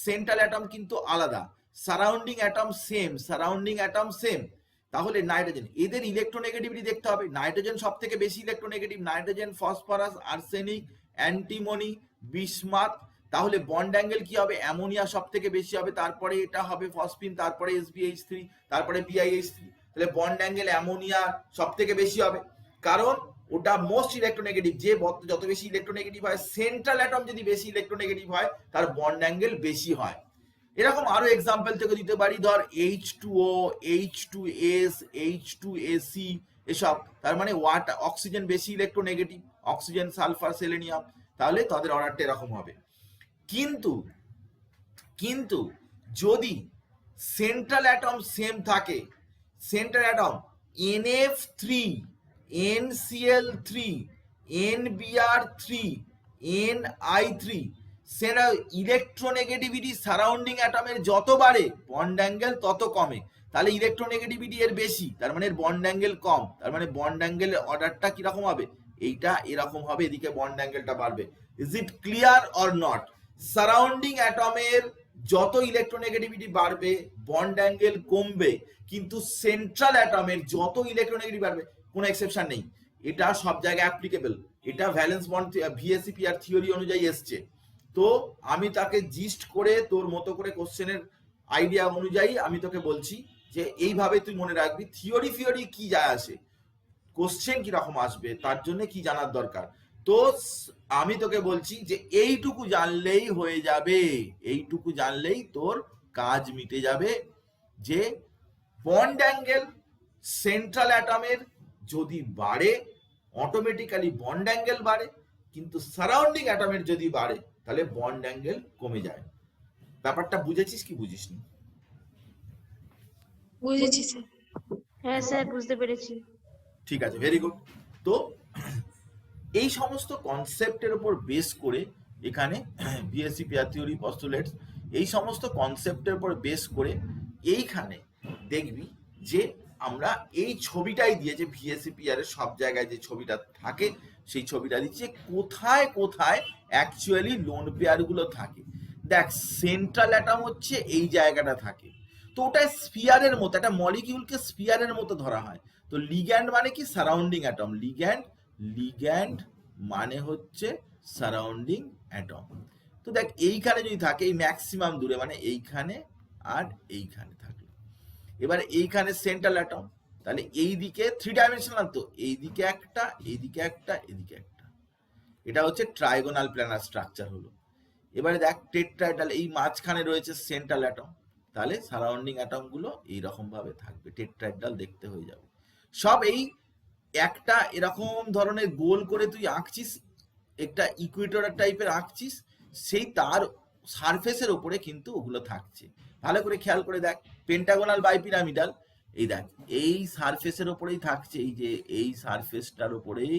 সেন্ট্রাল অ্যাটম কিন্তু আলাদা, surrounding atom same, surrounding atom same. তাহলে নাইট্রোজেন, এদের ইলেকট্রোনেগেটিভিটি দেখতে হবে, নাইট্রোজেন সব থেকে বেশি electronegative, nitrogen phosphorus arsenic antimony bismuth. তাহলে বন্ড অ্যাঙ্গেল কি হবে? অ্যামোনিয়া সব থেকে বেশি হবে, তারপরে এটা হবে ফসফিন, তারপরে SbH3, তারপরে BiH3। তাহলে বন্ড অ্যাঙ্গেল অ্যামোনিয়া সব থেকে বেশি হবে, কারণ ওটা মোস্ট ইলেকট্রোনেগেটিভ। যে যত বেশি ইলেকট্রোনেগেটিভ হয়, সেন্ট্রাল অ্যাটম যদি বেশি ইলেকট্রোনেগেটিভ হয়, তার বন্ড অ্যাঙ্গেল বেশি হয়। এরকম আরো এক্সাম্পল থেকে দিতে পারি, ধর H2O, H2S, H2AC এসব, তার মানে ওয়াটার, অক্সিজেন বেশি ইলেকট্রোনেগেটিভ, অক্সিজেন সালফার সেলেনিয়াম, তাহলে তাদের অর্ডারটা এরকম হবে। কিন্তু যদি সেন্ট্রাল অ্যাটম সেম থাকে, central atom NF3 NCl3 NBr3 Ni3, সেটা ইলেকট্রোনেগেটিভিটি সারাউন্ডিং অ্যাটমের যত বাড়ে বন্ড অ্যাঙ্গেল তত কমে। তাহলে ইলেকট্রোনেগেটিভিটি এর বেশি, তার মানে এর বন্ড অ্যাঙ্গেল কম, তার মানে বন্ড অ্যাঙ্গেলের অর্ডারটা কিরকম হবে? এইটা এরকম হবে, এদিকে বন্ড অ্যাঙ্গেলটা বাড়বে। Is it clear or not? Surrounding অ্যাটমের যত ইলেকট্রোনেগেটিভিটি বাড়বে বন্ড অ্যাঙ্গেল কমবে, কিন্তু সেন্ট্রাল অ্যাটমের যত ইলেকট্রোনেগেটিভিটি বাড়বে, কোনো এক্সেপশন নেই, এটা সব জায়গায় অ্যাপ্লিকেবল। এটা ভ্যালেন্স বন্ড VSEPR থিওরি অনুযায়ী এসছে। তো আমি তাকে জিস্ট করে তোর মতো করে কোশ্চেনের আইডিয়া অনুযায়ী আমি তোকে বলছি যে এইভাবে তুই মনে রাখবি, থিওরি কি যায় আসে, কোশ্চেন কিরকম আসবে তার জন্য কি জানার দরকার। তো আমি তোকে বলছি যে এইটুকু জানলেই হয়ে যাবে, এইটুকু জানলেই তোর কাজ মিটে যাবে, যে বন্ড অ্যাঙ্গেল সেন্ট্রাল অ্যাটমের যদি বাড়ে অটোমেটিক্যালি বন্ড অ্যাঙ্গেল বাড়ে, কিন্তু সারাউন্ডিং অ্যাটমের যদি বাড়ে তাহলে বন্ড অ্যাঙ্গেল কমে যায়। ব্যাপারটা বুঝেছিস কি বুঝিসনি? বুঝেছি স্যার। হ্যাঁ স্যার, বুঝতে পেরেছি। ঠিক আছে, ভেরি গুড। তো এই সমস্ত কনসেপ্টের উপর বেস করে এখানে VSEPR থিওরি পস্তুলেটস, এই সমস্ত কনসেপ্টের উপর বেস করে এইখানে দেখবি যে আমরা এই ছবিটাই দিয়ে, যে VSEPR এর সব জায়গায় যে ছবিটা থাকে সেই ছবিটা দিচ্ছে কোথায় কোথায় অ্যাকচুয়ালি লোন পেয়ার গুলো থাকে। দেখ, সেন্ট্রাল অ্যাটম হচ্ছে এই জায়গাটা থাকে, তো ওটা স্ফিয়ারের মতো, একটা মলিকিউলকে স্ফিয়ারের মতো ধরা হয়। তো লিগ্যান্ড মানে কি? Surrounding atom. লিগ্যান্ড মানে হচ্ছে সারাউন্ডিং অ্যাটম। তো দেখ, এইখানে যদি থাকে, এই ম্যাক্সিমাম দূরে মানে এইখানে আর এইখানে থাকে, এবার এইখানে সেন্ট্রাল অ্যাটম, তাহলে এই দিকে 3 ডাইমেনশনাল, তো এইদিকে একটা, এইদিকে একটা, এদিকে একটা, এটা হচ্ছে ট্রাইগোনাল প্ল্যানার স্ট্রাকচার হলো। এবারে দেখ টেট্রাহেড্রাল, এই মাঝখানে রয়েছে সেন্ট্রাল অ্যাটম, তাহলে সারাউন্ডিং অ্যাটম গুলো এইরকম ভাবে থাকবে, টেট্রাহেড্রাল দেখতে হয়ে যাবে। সব এই একটা এরকম ধরনের গোল করে তুই আঁকছিস, একটা ইকুয়েটর টাইপের আঁকছিস, সেই তার সারফেসের উপরে কিন্তু ওগুলো থাকছে। ভালো করে খেয়াল করে দেখ, পেন্টাগোনাল বাইপিরামিডাল, এই দেখ এই সারফেসের উপরেই থাকছে, এই যে এই সারফেসটার উপরেই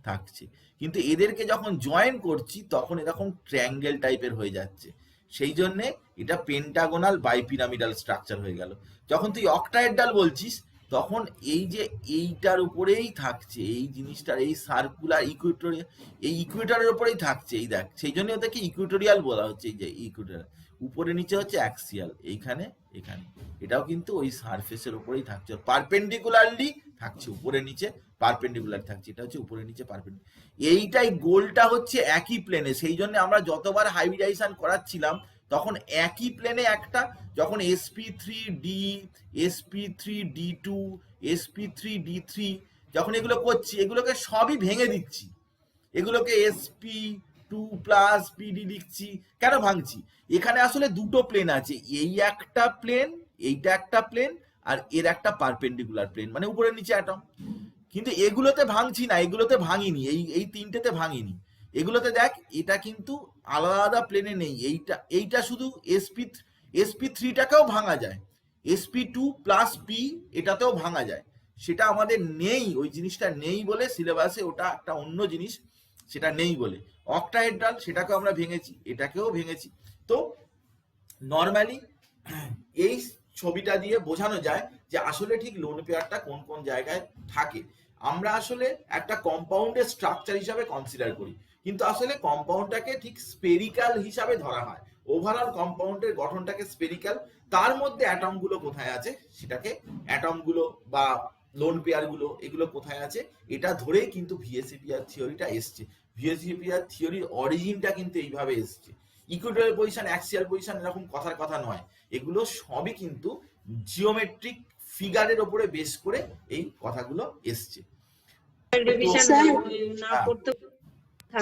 থাকছে, কিন্তু এদেরকে যখন জয়েন করছি তখন এরকম ট্রায়াঙ্গেল টাইপের হয়ে যাচ্ছে, সেই জন্যে এটা পেন্টাগোনাল বাইপিরামিডাল স্ট্রাকচার হয়ে গেল। যখন তুই অক্টাহেড্রাল বলছিস তখন এই যে এইটার উপরেই থাকছে, এই জিনিসটার, এই সার্কুলার ইকুয়েটরিয়াল, এই ইকুয়েটরের উপরেই থাকছে, এই দেখ, সেই জন্য ওদেরকে ইকুয়েটোরিয়াল বলা হচ্ছে। এই যে ইকুয়েটর, উপরে নিচে হচ্ছে অ্যাক্সিয়াল, এইখানে এখানে, এটাও কিন্তু ওই সারফেসের উপরেই থাকছে, পারপেন্ডিকুলারলি থাকছে, উপরে নিচে পারপেন্ডিকুলার থাকছে, এটা হচ্ছে উপরে নিচে পারপেন্ডিকুলার। এইটাই গোলটা হচ্ছে একই প্লেনে, সেই জন্য আমরা যতবার হাইব্রিডাইজেশন করাচ্ছিলাম তখন একই প্লেনে একটা, যখন sp3d sp3d2 sp3d3 যখন এগুলো করছি, এগুলোকে সবই ভেঙে দিচ্ছি, এগুলোকে sp2 প্লাস pd লিখছি। কেন ভাঙছি? এখানে আসলে দুটো প্লেন আছে, এই একটা প্লেন, এইটা একটা প্লেন, আর এর একটা পারপেন্ডিকুলার প্লেন, মানে উপরে নিচে অ্যাটম। কিন্তু এগুলোতে ভাঙছি না, এগুলোতে ভাঙিনি, এই তিনটেতে ভাঙিনি, এগুলোতে দেখ এটা কিন্তু আলাদা প্লেনে নেই, এইটা শুধু sp3টাকেও ভাঙা যায়, sp2+p এটাতেও ভাঙা যায়, সেটা আমাদের নেই, ওই জিনিসটা নেই বলে সিলেবাসে ওটা একটা অন্য জিনিস, সেটা নেই বলে। অক্টাহেড্রাল সেটাকেও আমরা ভেঙেছি, এটাকেও ভেঙেছি। তো নর্মালি এই ছবিটা দিয়ে বোঝানো যায় যে আসলে ঠিক লোন পেয়ারটা কোন কোন জায়গায় থাকে। আমরা আসলে একটা কম্পাউন্ডের স্ট্রাকচার হিসাবে কনসিডার করি, কিন্তু আসলে কম্পাউন্ডটাকে ঠিক স্পেরিক্যাল হিসাবে ধরা হয়। ওভারঅল কম্পাউন্ডের গঠনটাকে স্পেরিক্যাল, তার মধ্যে অ্যাটমগুলো কোথায় আছে সেটাকে, অ্যাটমগুলো বা লোন পেয়ারগুলো এগুলো কোথায় আছে এটা ধরেই কিন্তু ভিএসিপিআর থিওরিটা এসছে। ভিএসিপিআর থিওরির অরিজিনটা কিন্তু এইভাবে এসছে। ইকুইটোরিয়াল পজিশন, অ্যাক্সিয়াল পজিশন এরকম কথার কথা নয়, এগুলো সবই কিন্তু জিওমেট্রিক ফিগারের উপরে বেস করে এই কথাগুলো এসছে।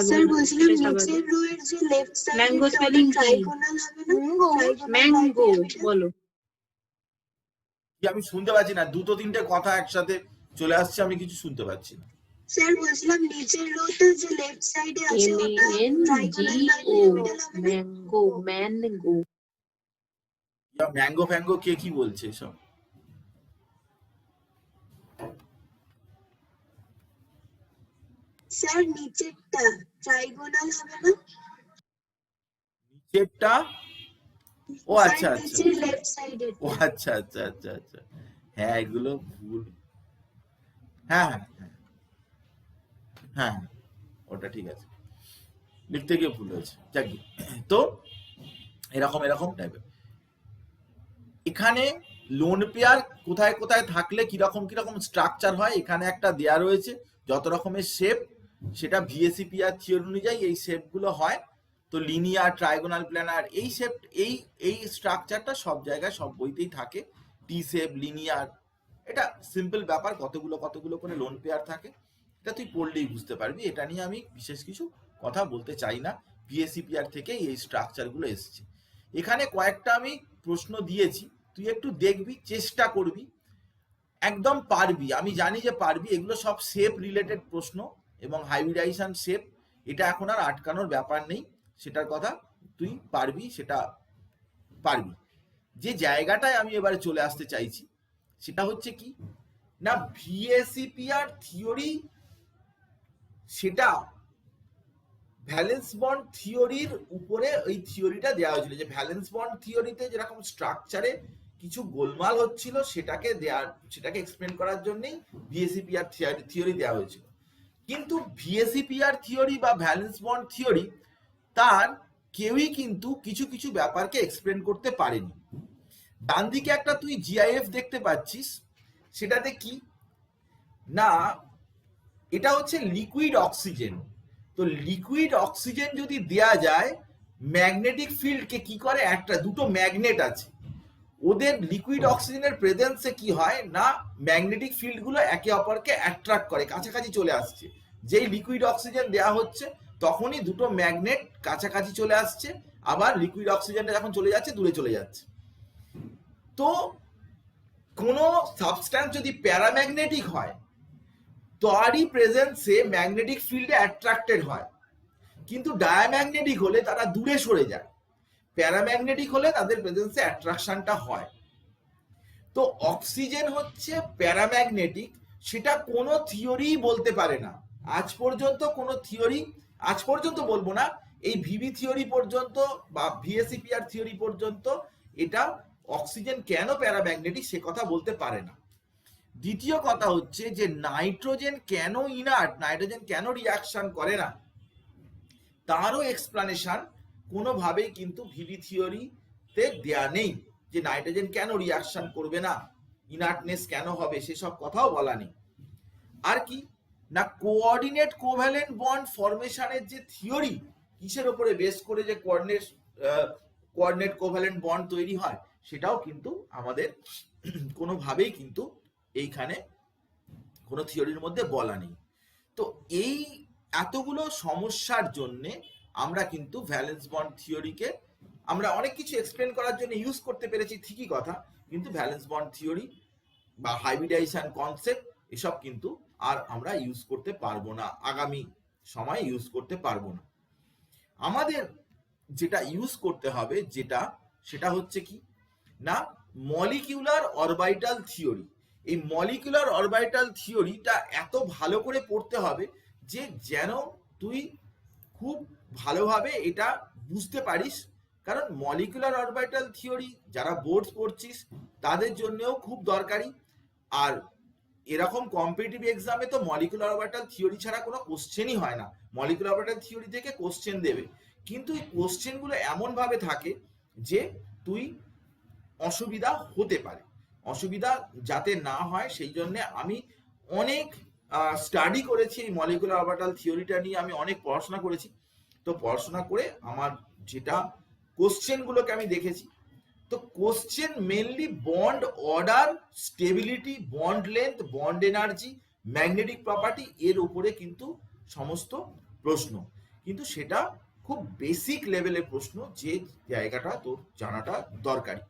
স্যার বলছিলাম নিচের রো এর যে লেফট সাইড ম্যাঙ্গো স্পেলিং কি? ট্রাইগোনাল হবে না? ম্যাঙ্গো বলো। কি আমি শুনতে পাচ্ছি না, দুটো তিনটে কথা একসাথে চলে আসছে, আমি কিছু শুনতে পাচ্ছি না। স্যার বলছিলাম নিচের রোটা যে লেফট সাইডে আছে ওটা ট্রাইগোনাল ম্যাঙ্গো ম্যাঙ্গো। ম্যাঙ্গো ফ্যাঙ্গো কে কি বলছে সব? স্যার নিচেরটা ট্রাইগোনাল হবে না? নিচেরটা? ও আচ্ছা আচ্ছা, নিচের লেফট সাইডে। ও আচ্ছা আচ্ছা আচ্ছা আচ্ছা, হ্যাঁ এগুলো ভুল। হ্যাঁ হ্যাঁ হ্যাঁ হ্যাঁ, ওটা ঠিক আছে, লিখতে গিয়ে ভুল হয়েছে, যাক গে। তো এরকম এরকম টাইপের এখানে লোন পেয়ার কোথায় কোথায় থাকলে কিরকম কিরকম স্ট্রাকচার হয় এখানে একটা দেয়া রয়েছে, যত রকমের শেপ, সেটা ভিএসিপিআর থিওরি অনুযায়ী এই শেপগুলো হয়। তো লিনিয়ার, ট্রাইগোনাল, প্ল্যানার, এই শেপ এই স্ট্রাকচারটা সব জায়গায় সব বইতেই থাকে। টি শেপ, লিনিয়ার, এটা সিম্পল ব্যাপার, কতগুলো কতগুলো করে লোন পেয়ার থাকে, এটা তুই পড়লেই বুঝতে পারবি। এটা নিয়ে আমি বিশেষ কিছু কথা বলতে চাই না, ভিএসিপিআর থেকে এই স্ট্রাকচারগুলো এসছে। এখানে কয়েকটা আমি প্রশ্ন দিয়েছি, তুই একটু দেখবি, চেষ্টা করবি, একদম পারবি, আমি জানি যে পারবি। এগুলো সব শেপ রিলেটেড প্রশ্ন এবং হাইব্রিডাইজেশন শেপ, এটা এখন আর আটকানোর ব্যাপার নেই, সেটার কথা তুই পারবি, সেটা পারবি। যে জায়গাটায় আমি এবারে চলে আসতে চাইছি সেটা হচ্ছে কি না, ভিএসিপিআর থিওরি সেটা ভ্যালেন্স বন্ড থিওরির উপরে ওই থিওরিটা দেওয়া হয়েছিল, যে ভ্যালেন্স বন্ড থিওরিতে যেরকম স্ট্রাকচারে কিছু গোলমাল হচ্ছিল সেটাকে এক্সপ্লেন করার জন্যই ভিএসিপিআর থিওরি দেওয়া হয়েছিল। কিন্তু ভিএসিপিআর থিওরি বা ভ্যালেন্স বন্ড থিওরি তার কেউই কিন্তু কিছু কিছু ব্যাপারকে এক্সপ্লেন করতে পারেনি। ডান দিকে একটা তুই জিআইএফ দেখতে পাচ্ছিস, সেটাতে কি না, এটা হচ্ছে লিকুইড অক্সিজেন। তো লিকুইড অক্সিজেন যদি দেয়া যায়, ম্যাগনেটিক ফিল্ডকে কি করে, একটা দুটো ম্যাগনেট আছে, ওদের লিকুইড অক্সিজেনের প্রেজেন্সে কি হয় না, ম্যাগনেটিক ফিল্ডগুলো একে অপরকে অ্যাট্রাক্ট করে, কাছাকাছি চলে আসছে। যেই লিকুইড অক্সিজেন দেয়া হচ্ছে তখনই দুটো ম্যাগনেট কাছাকাছি চলে আসছে, আবার লিকুইড অক্সিজেনটা যখন চলে যাচ্ছে দূরে চলে যাচ্ছে। তো কোনো সাবস্ট্যান্স যদি প্যারাম্যাগনেটিক হয় তারই প্রেজেন্সে ম্যাগনেটিক ফিল্ডে অ্যাট্রাক্টেড হয়, কিন্তু ডায়াম্যাগনেটিক হলে তারা দূরে সরে যায়, প্যারাম্যাগনেটিক হলে তাদের প্রেজেন্সে অ্যাট্রাকশনটা হয়। তো অক্সিজেন হচ্ছে প্যারাম্যাগনেটিক, সেটা কোনো থিওরি বলতে পারে না আজ পর্যন্ত, কোনো থিওরি আজ পর্যন্ত বলবো না, এই ভিভি থিওরি পর্যন্ত বা ভিএসিপিআর থিওরি পর্যন্ত এটা অক্সিজেন কেন প্যারাম্যাগনেটিক সে কথা বলতে পারে না। দ্বিতীয় কথা হচ্ছে যে নাইট্রোজেন কেন ইনার্ট, নাইট্রোজেন কেন রিয়াকশন করে না, তারও এক্সপ্লানেশন কোনোভাবেই কিন্তু ভিভি থিওরিতে দেয়া নেই, যে নাইট্রোজেন কেন রিয়াকশন করবে না, ইনার্টনেস কেন হবে, সেসব কথাও বলা নেই। আর কি না, কোঅর্ডিনেট কোভ্যালেন্ট বন্ড ফরমেশনের যে থিওরি, কিসের উপরে বেস করে যে কোঅর্ডিনেট কোভ্যালেন্ট বন্ড তৈরি হয়, সেটাও কিন্তু আমাদের কোনোভাবেই কিন্তু এইখানে কোনো থিওরির মধ্যে বলা নেই। তো এই এতগুলো সমস্যার জন্যে আমরা কিন্তু ভ্যালেন্স বন্ড থিওরিকে আমরা অনেক কিছু এক্সপ্লেন করার জন্য ইউজ করতে পেরেছি, ঠিকই কথা, কিন্তু ভ্যালেন্স বন্ড থিওরি বা হাইব্রিডাইজেশন কনসেপ্ট এসব কিন্তু আর আমরা ইউজ করতে পারবো না, আগামী সময় ইউজ করতে পারবো না। আমাদের যেটা ইউজ করতে হবে সেটা হচ্ছে কি না, মলিকিউলার অরবাইটাল থিওরি। এই মলিকিউলার অরবাইটাল থিওরিটা এত ভালো করে পড়তে হবে যে যেন তুই খুব ভালোভাবে এটা বুঝতে পারিস, কারণ মলিকিউলার অরবাইটাল থিওরি যারা বোর্ডস পড়ছিস তাদের জন্যও খুব দরকারি। আর এরকম কম্পিটিটিভ এক্সামে তো মলিকিউলার অরবাইটাল থিওরি ছাড়া কোনো কোশ্চেনই হয় না। মলিকিউলার অরবাইটাল থিওরি থেকে কোশ্চেন দেবে, কিন্তু এই কোশ্চেনগুলো এমনভাবে থাকে যে তুই অসুবিধা হতে পারে। অসুবিধা যাতে না হয় সেই জন্য আমি অনেক স্টাডি করেছি এই মলিকিউলার অরবিটাল থিওরিটা নিয়ে, আমি অনেক পড়াশোনা করেছি। তো পড়াশোনা করে আমার যেটা কোশ্চেনগুলোকে আমি দেখেছি, তো question mainly bond order, stability, bond length, bond energy, magnetic property এর উপরে কিন্তু সমস্ত প্রশ্ন, কিন্তু সেটা খুব বেসিক লেভেলের প্রশ্ন, যে জায়গাটা তোর জানাটা দরকারি।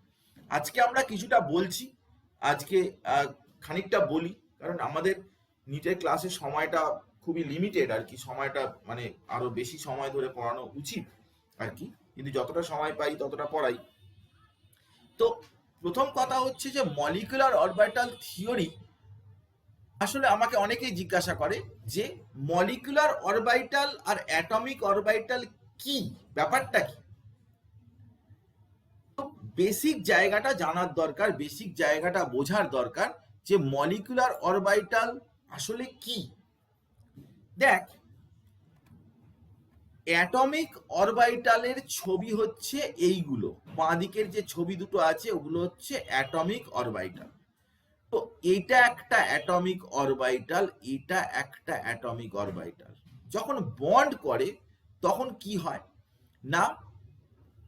আজকে আমরা কিছুটা বলছি, আজকে খানিকটা বলি, কারণ আমাদের নিটের ক্লাসের সময়টা খুবই লিমিটেড আর কি, সময়টা মানে আরো বেশি সময় ধরে পড়ানো উচিত আর কি, কিন্তু যতটা সময় পাই ততটা পড়াই। তো প্রথম কথা হচ্ছে যে মলিকুলার অরবিটাল থিওরি, আসলে আমাকে অনেকেই জিজ্ঞাসা করে যে মলিকুলার অরবিটাল আর অ্যাটমিক অরবিটাল কি, ব্যাপারটা কি। বেসিক জায়গাটা জানার দরকার, বেসিক জায়গাটা বোঝার দরকার যে মলিকুলার অরবিটাল আসলে কি। দেখ, অ্যাটমিক অরবিটালের ছবি হচ্ছে এইগুলো, বাঁ দিকের যে ছবি দুটো আছে ওগুলো হচ্ছে অ্যাটমিক অরবিটাল। তো এটা একটা অ্যাটমিক অরবিটাল, এটা একটা অ্যাটমিক অরবিটাল। যখন বন্ড করে তখন কি হয় না,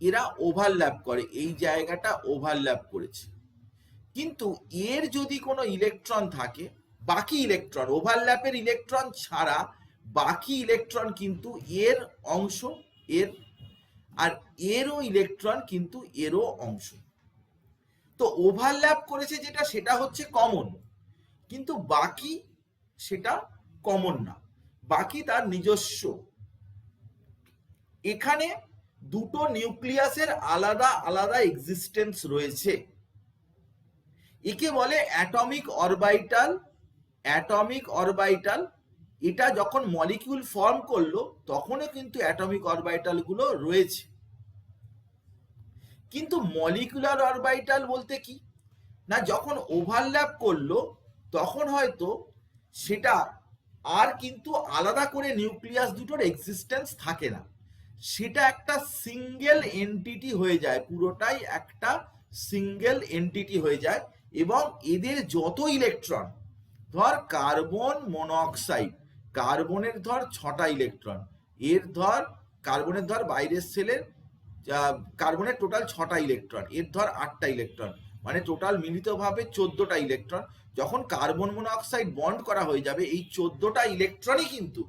এরা ওভারল্যাপ করে, এই জায়গাটা ওভারল্যাপ করেছে, কিন্তু এর যদি কোনো ইলেকট্রন থাকে, বাকি ইলেকট্রন, ওভারল্যাপের ইলেকট্রন ছাড়া বাকি ইলেকট্রন কিন্তু এর অংশ, এর আর এরও ইলেকট্রন কিন্তু এরও অংশ। তো ওভারল্যাপ করেছে যেটা, সেটা হচ্ছে কমন, কিন্তু বাকি সেটা কমন না, বাকি তার নিজস্ব। এখানে দুটো নিউক্লিয়াসের আলাদা আলাদা এক্সিস্টেন্স রয়েছে, একে বলে অ্যাটমিক অরবিটাল। অ্যাটমিক অরবিটাল এটা যখন মলিকিউল ফর্ম করলো তখনও কিন্তু অ্যাটমিক অরবিটাল গুলো রয়েছে। কিন্তু মলিকুলার অরবিটাল বলতে কি না, যখন ওভারল্যাপ করলো তখন হয়তো সেটা আর কিন্তু আলাদা করে নিউক্লিয়াস দুটোর এক্সিস্টেন্স থাকে না, সেটা একটা সিঙ্গেল এন্টিটি হয়ে যায়, পুরোটাই একটা সিঙ্গেল এন্টিটি হয়ে যায়। এবং এদের যত ইলেকট্রন, ধর কার্বন মনোঅক্সাইড, কার্বনের ধর 6টা ইলেকট্রন, এর ধর কার্বনের ধর বাইরের সেলের কার্বনের টোটাল 6টা ইলেকট্রন, এর ধর 8টা ইলেকট্রন, মানে টোটাল মিলিতভাবে 14টা ইলেকট্রন। যখন কার্বন মনোঅক্সাইড বন্ড করা হয়ে যাবে, এই 14টা ইলেকট্রনই কিন্তু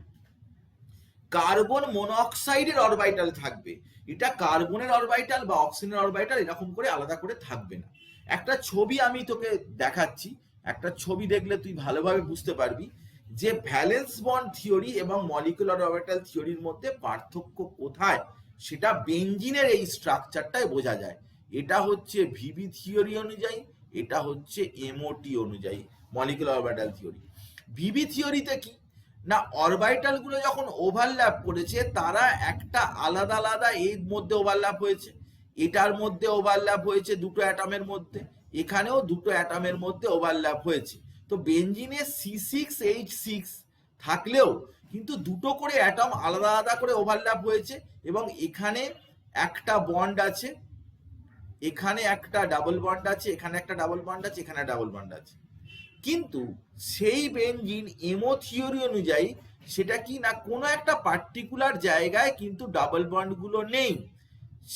কার্বন মনোঅক্সাইডের অরবিটাল থাকবে, এটা কার্বনের অরবিটাল বা অক্সিজেনের অরবিটাল এরকম করে আলাদা করে থাকবে না। একটা ছবি আমি তোকে দেখাচ্ছি, একটা ছবি দেখলে তুই ভালোভাবে বুঝতে পারবি যে ভ্যালেন্স বন্ড থিওরি এবং মলিকুলার অরবিটাল থিওরির মধ্যে পার্থক্য কোথায়, সেটা বেঞ্জিনের এই স্ট্রাকচারটাই বোঝা যায়। এটা হচ্ছে ভিবি থিওরি অনুযায়ী, এটা হচ্ছে এমওটি অনুযায়ী মলিকুলার অরবিটাল থিওরি। ভিবি থিওরিতে কি না, অরবিটাল গুলো যখন ওভারল্যাপ করেছে তারা একটা আলাদা আলাদা এর মধ্যে ওভারল্যাপ হয়েছে, এটার মধ্যে ওভারল্যাপ হয়েছে দুটো অ্যাটমের মধ্যে, এখানেও দুটো অ্যাটমের মধ্যে ওভারল্যাপ হয়েছে। তো বেঞ্জিনে C6H6 থাকলেও কিন্তু দুটো করে অ্যাটম আলাদা আলাদা করে ওভারল্যাপ হয়েছে, এবং এখানে একটা বন্ড আছে, এখানে একটা ডাবল বন্ড আছে, এখানে একটা ডাবল বন্ড আছে, এখানে ডাবল বন্ড আছে। কিন্তু সেই বেঞ্জিন এমও থিওরি অনুযায়ী সেটা কি না, কোনো একটা পার্টিকুলার জায়গায় কিন্তু ডাবল বন্ড গুলো নেই,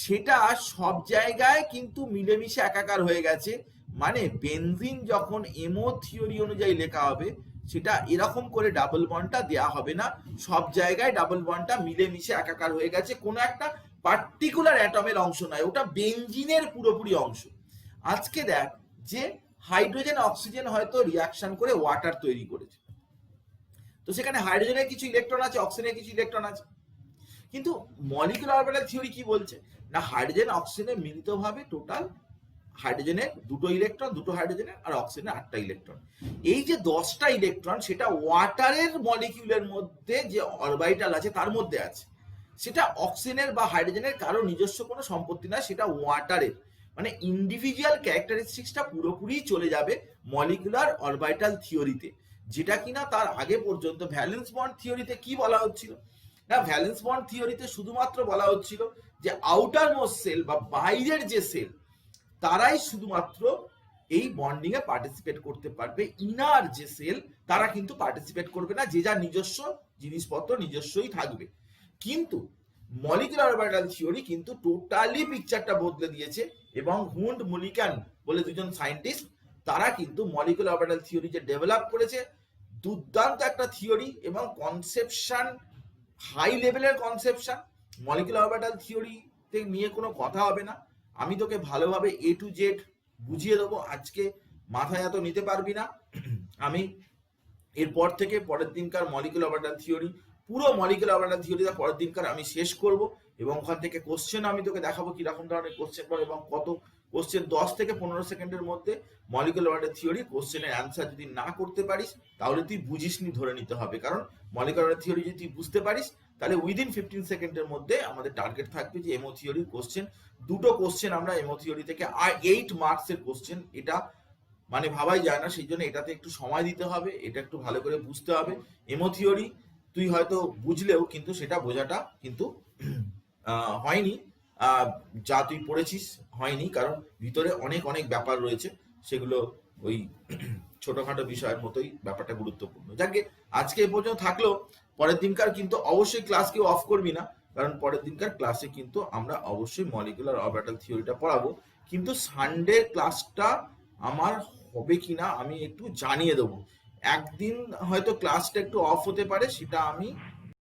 সেটা সব জায়গায় কিন্তু মিলেমিশে একাকার হয়ে গেছে। মানে বেনজিন যখন এমও থিওরি অনুযায়ী লেখা হবে, সেটা এরকম করে ডাবল বন্ডটা দেয়া হবে না, সব জায়গায় ডাবল বন্ডটা মিলেমিশে একাকার হয়ে গেছে, কোনো একটা পার্টিকুলার অ্যাটমের অংশ নয়, ওটা বেনজিনের পুরোপুরি অংশ। আজকে দেখ যে হাইড্রোজেন অক্সিজেন হয়তো রিয়াকশন করে ওয়াটার তৈরি করেছে, তো সেখানে হাইড্রোজেনের কিছু ইলেকট্রন আছে, অক্সিজেনের কিছু ইলেকট্রন আছে, কিন্তু মলিকুলার অরবিটাল থিওরি কি বলছে না, হাইড্রোজেন অক্সিজেনের মিলিতভাবে টোটাল হাইড্রোজেনের 2টো ইলেকট্রন, 2টো হাইড্রোজেনের, আর অক্সিজেনের 8টা ইলেকট্রন। এই যে 10টা ইলেকট্রন সেটা ওয়াটারের মলিকিউলের মধ্যে যে অরবিটাল আছে তার মধ্যে আছে, সেটা অক্সিজেনের বা হাইড্রোজেনের কারো নিজস্ব কোনো সম্পত্তি নয়, সেটা ওয়াটারের। মানে ইন্ডিভিজুয়াল ক্যারেক্টারিস্টিক্সটা পুরোপুরি চলে যাবে মলিকুলার অরবিটাল থিওরিতে, যেটা কিনা তার আগে পর্যন্ত ভ্যালেন্স বন্ড থিওরিতে কি বলা হচ্ছিল না, ভ্যালেন্স বন্ড থিওরিতে শুধুমাত্র বলা হচ্ছিল যে আউটার মোস্ট সেল বা বাইরের যে সেল তারাই শুধুমাত্র এই বন্ডিং এ পার্টিসিপেট করতে পারবে, ইনার যে সেল তারা কিন্তু পার্টিসিপেট করবে না, যে যার নিজস্ব জিনিসপত্র নিজস্বই থাকবে। কিন্তু মলিকুলার অরবিটাল থিওরি কিন্তু টোটালি পিকচারটা বদলে দিয়েছে, এবং হুন্ড মুলিকান বলে দুজন সায়েন্টিস্ট তারা কিন্তু মলিকুলার অরবিটাল থিওরি যে ডেভেলপ করেছে, দুর্দান্ত একটা থিওরি এবং কনসেপশন, হাই লেভেলের কনসেপশন। মলিকুলার অরবিটাল থিওরিতে নিয়ে কোনো কথা হবে না, আমি তোকে ভালোভাবে A to Z বুঝিয়ে দেবো, আজকে মাথায় এত নিতে পারবি না। আমি এরপর থেকে পরের দিনকার মলিকুলার অরবিটাল থিওরি, পুরো মলিকুলার অরবিটাল থিওরিটা পরের দিনকার আমি শেষ করব, এবং ওখান থেকে কোশ্চেন আমি তোকে দেখাবো কিরকম ধরনের কোশ্চেন পড়ে এবং কত কোশ্চেন। 10 থেকে 15 সেকেন্ডের মধ্যে মলিকুলার অরবিটাল থিওরি কোশ্চেনের অ্যান্সার যদি না করতে পারিস তাহলে তুই বুঝিসনি ধরে নিতে হবে, কারণ মলিকুলার অরবিটাল থিওরি যদি তুই বুঝতে পারিস তাহলে উইদিন 15 সেকেন্ডের মধ্যে আমাদের টার্গেট থাকবে যে এমও থিওরির কোশ্চেন, 2টো কোশ্চেন আমরা এমও থিওরি থেকে, আর 8 মার্কসের কোশ্চেন, এটা মানে ভাবাই যায় না। সেই জন্য এটাতে একটু সময় দিতে হবে, এটা একটু ভালো করে বুঝতে হবে। এমও থিওরি তুই হয়তো বুঝলেও কিন্তু সেটা বোঝাটা কিন্তু হয়নি, যা তুই পড়েছিস হয়নি, কারণ ভিতরে অনেক অনেক ব্যাপার রয়েছে, সেগুলো ওই ছোটখাটো বিষয়ের মতোই ব্যাপারটা গুরুত্বপূর্ণ। যাকে আজকে এ পর্যন্ত থাকলো, পরের দিনকার কিন্তু অবশ্যই ক্লাস কেউ অফ করবি না, কারণ পরের দিনকার ক্লাসে কিন্তু আমরা অবশ্যই মলিকুলার অরবিটাল থিওরিটা পড়াবো। কিন্তু সানডে ক্লাসটা আমার হবে কিনা আমি একটু জানিয়ে দেবো, একদিন হয়তো ক্লাসটা একটু অফ হতে পারে, সেটা আমি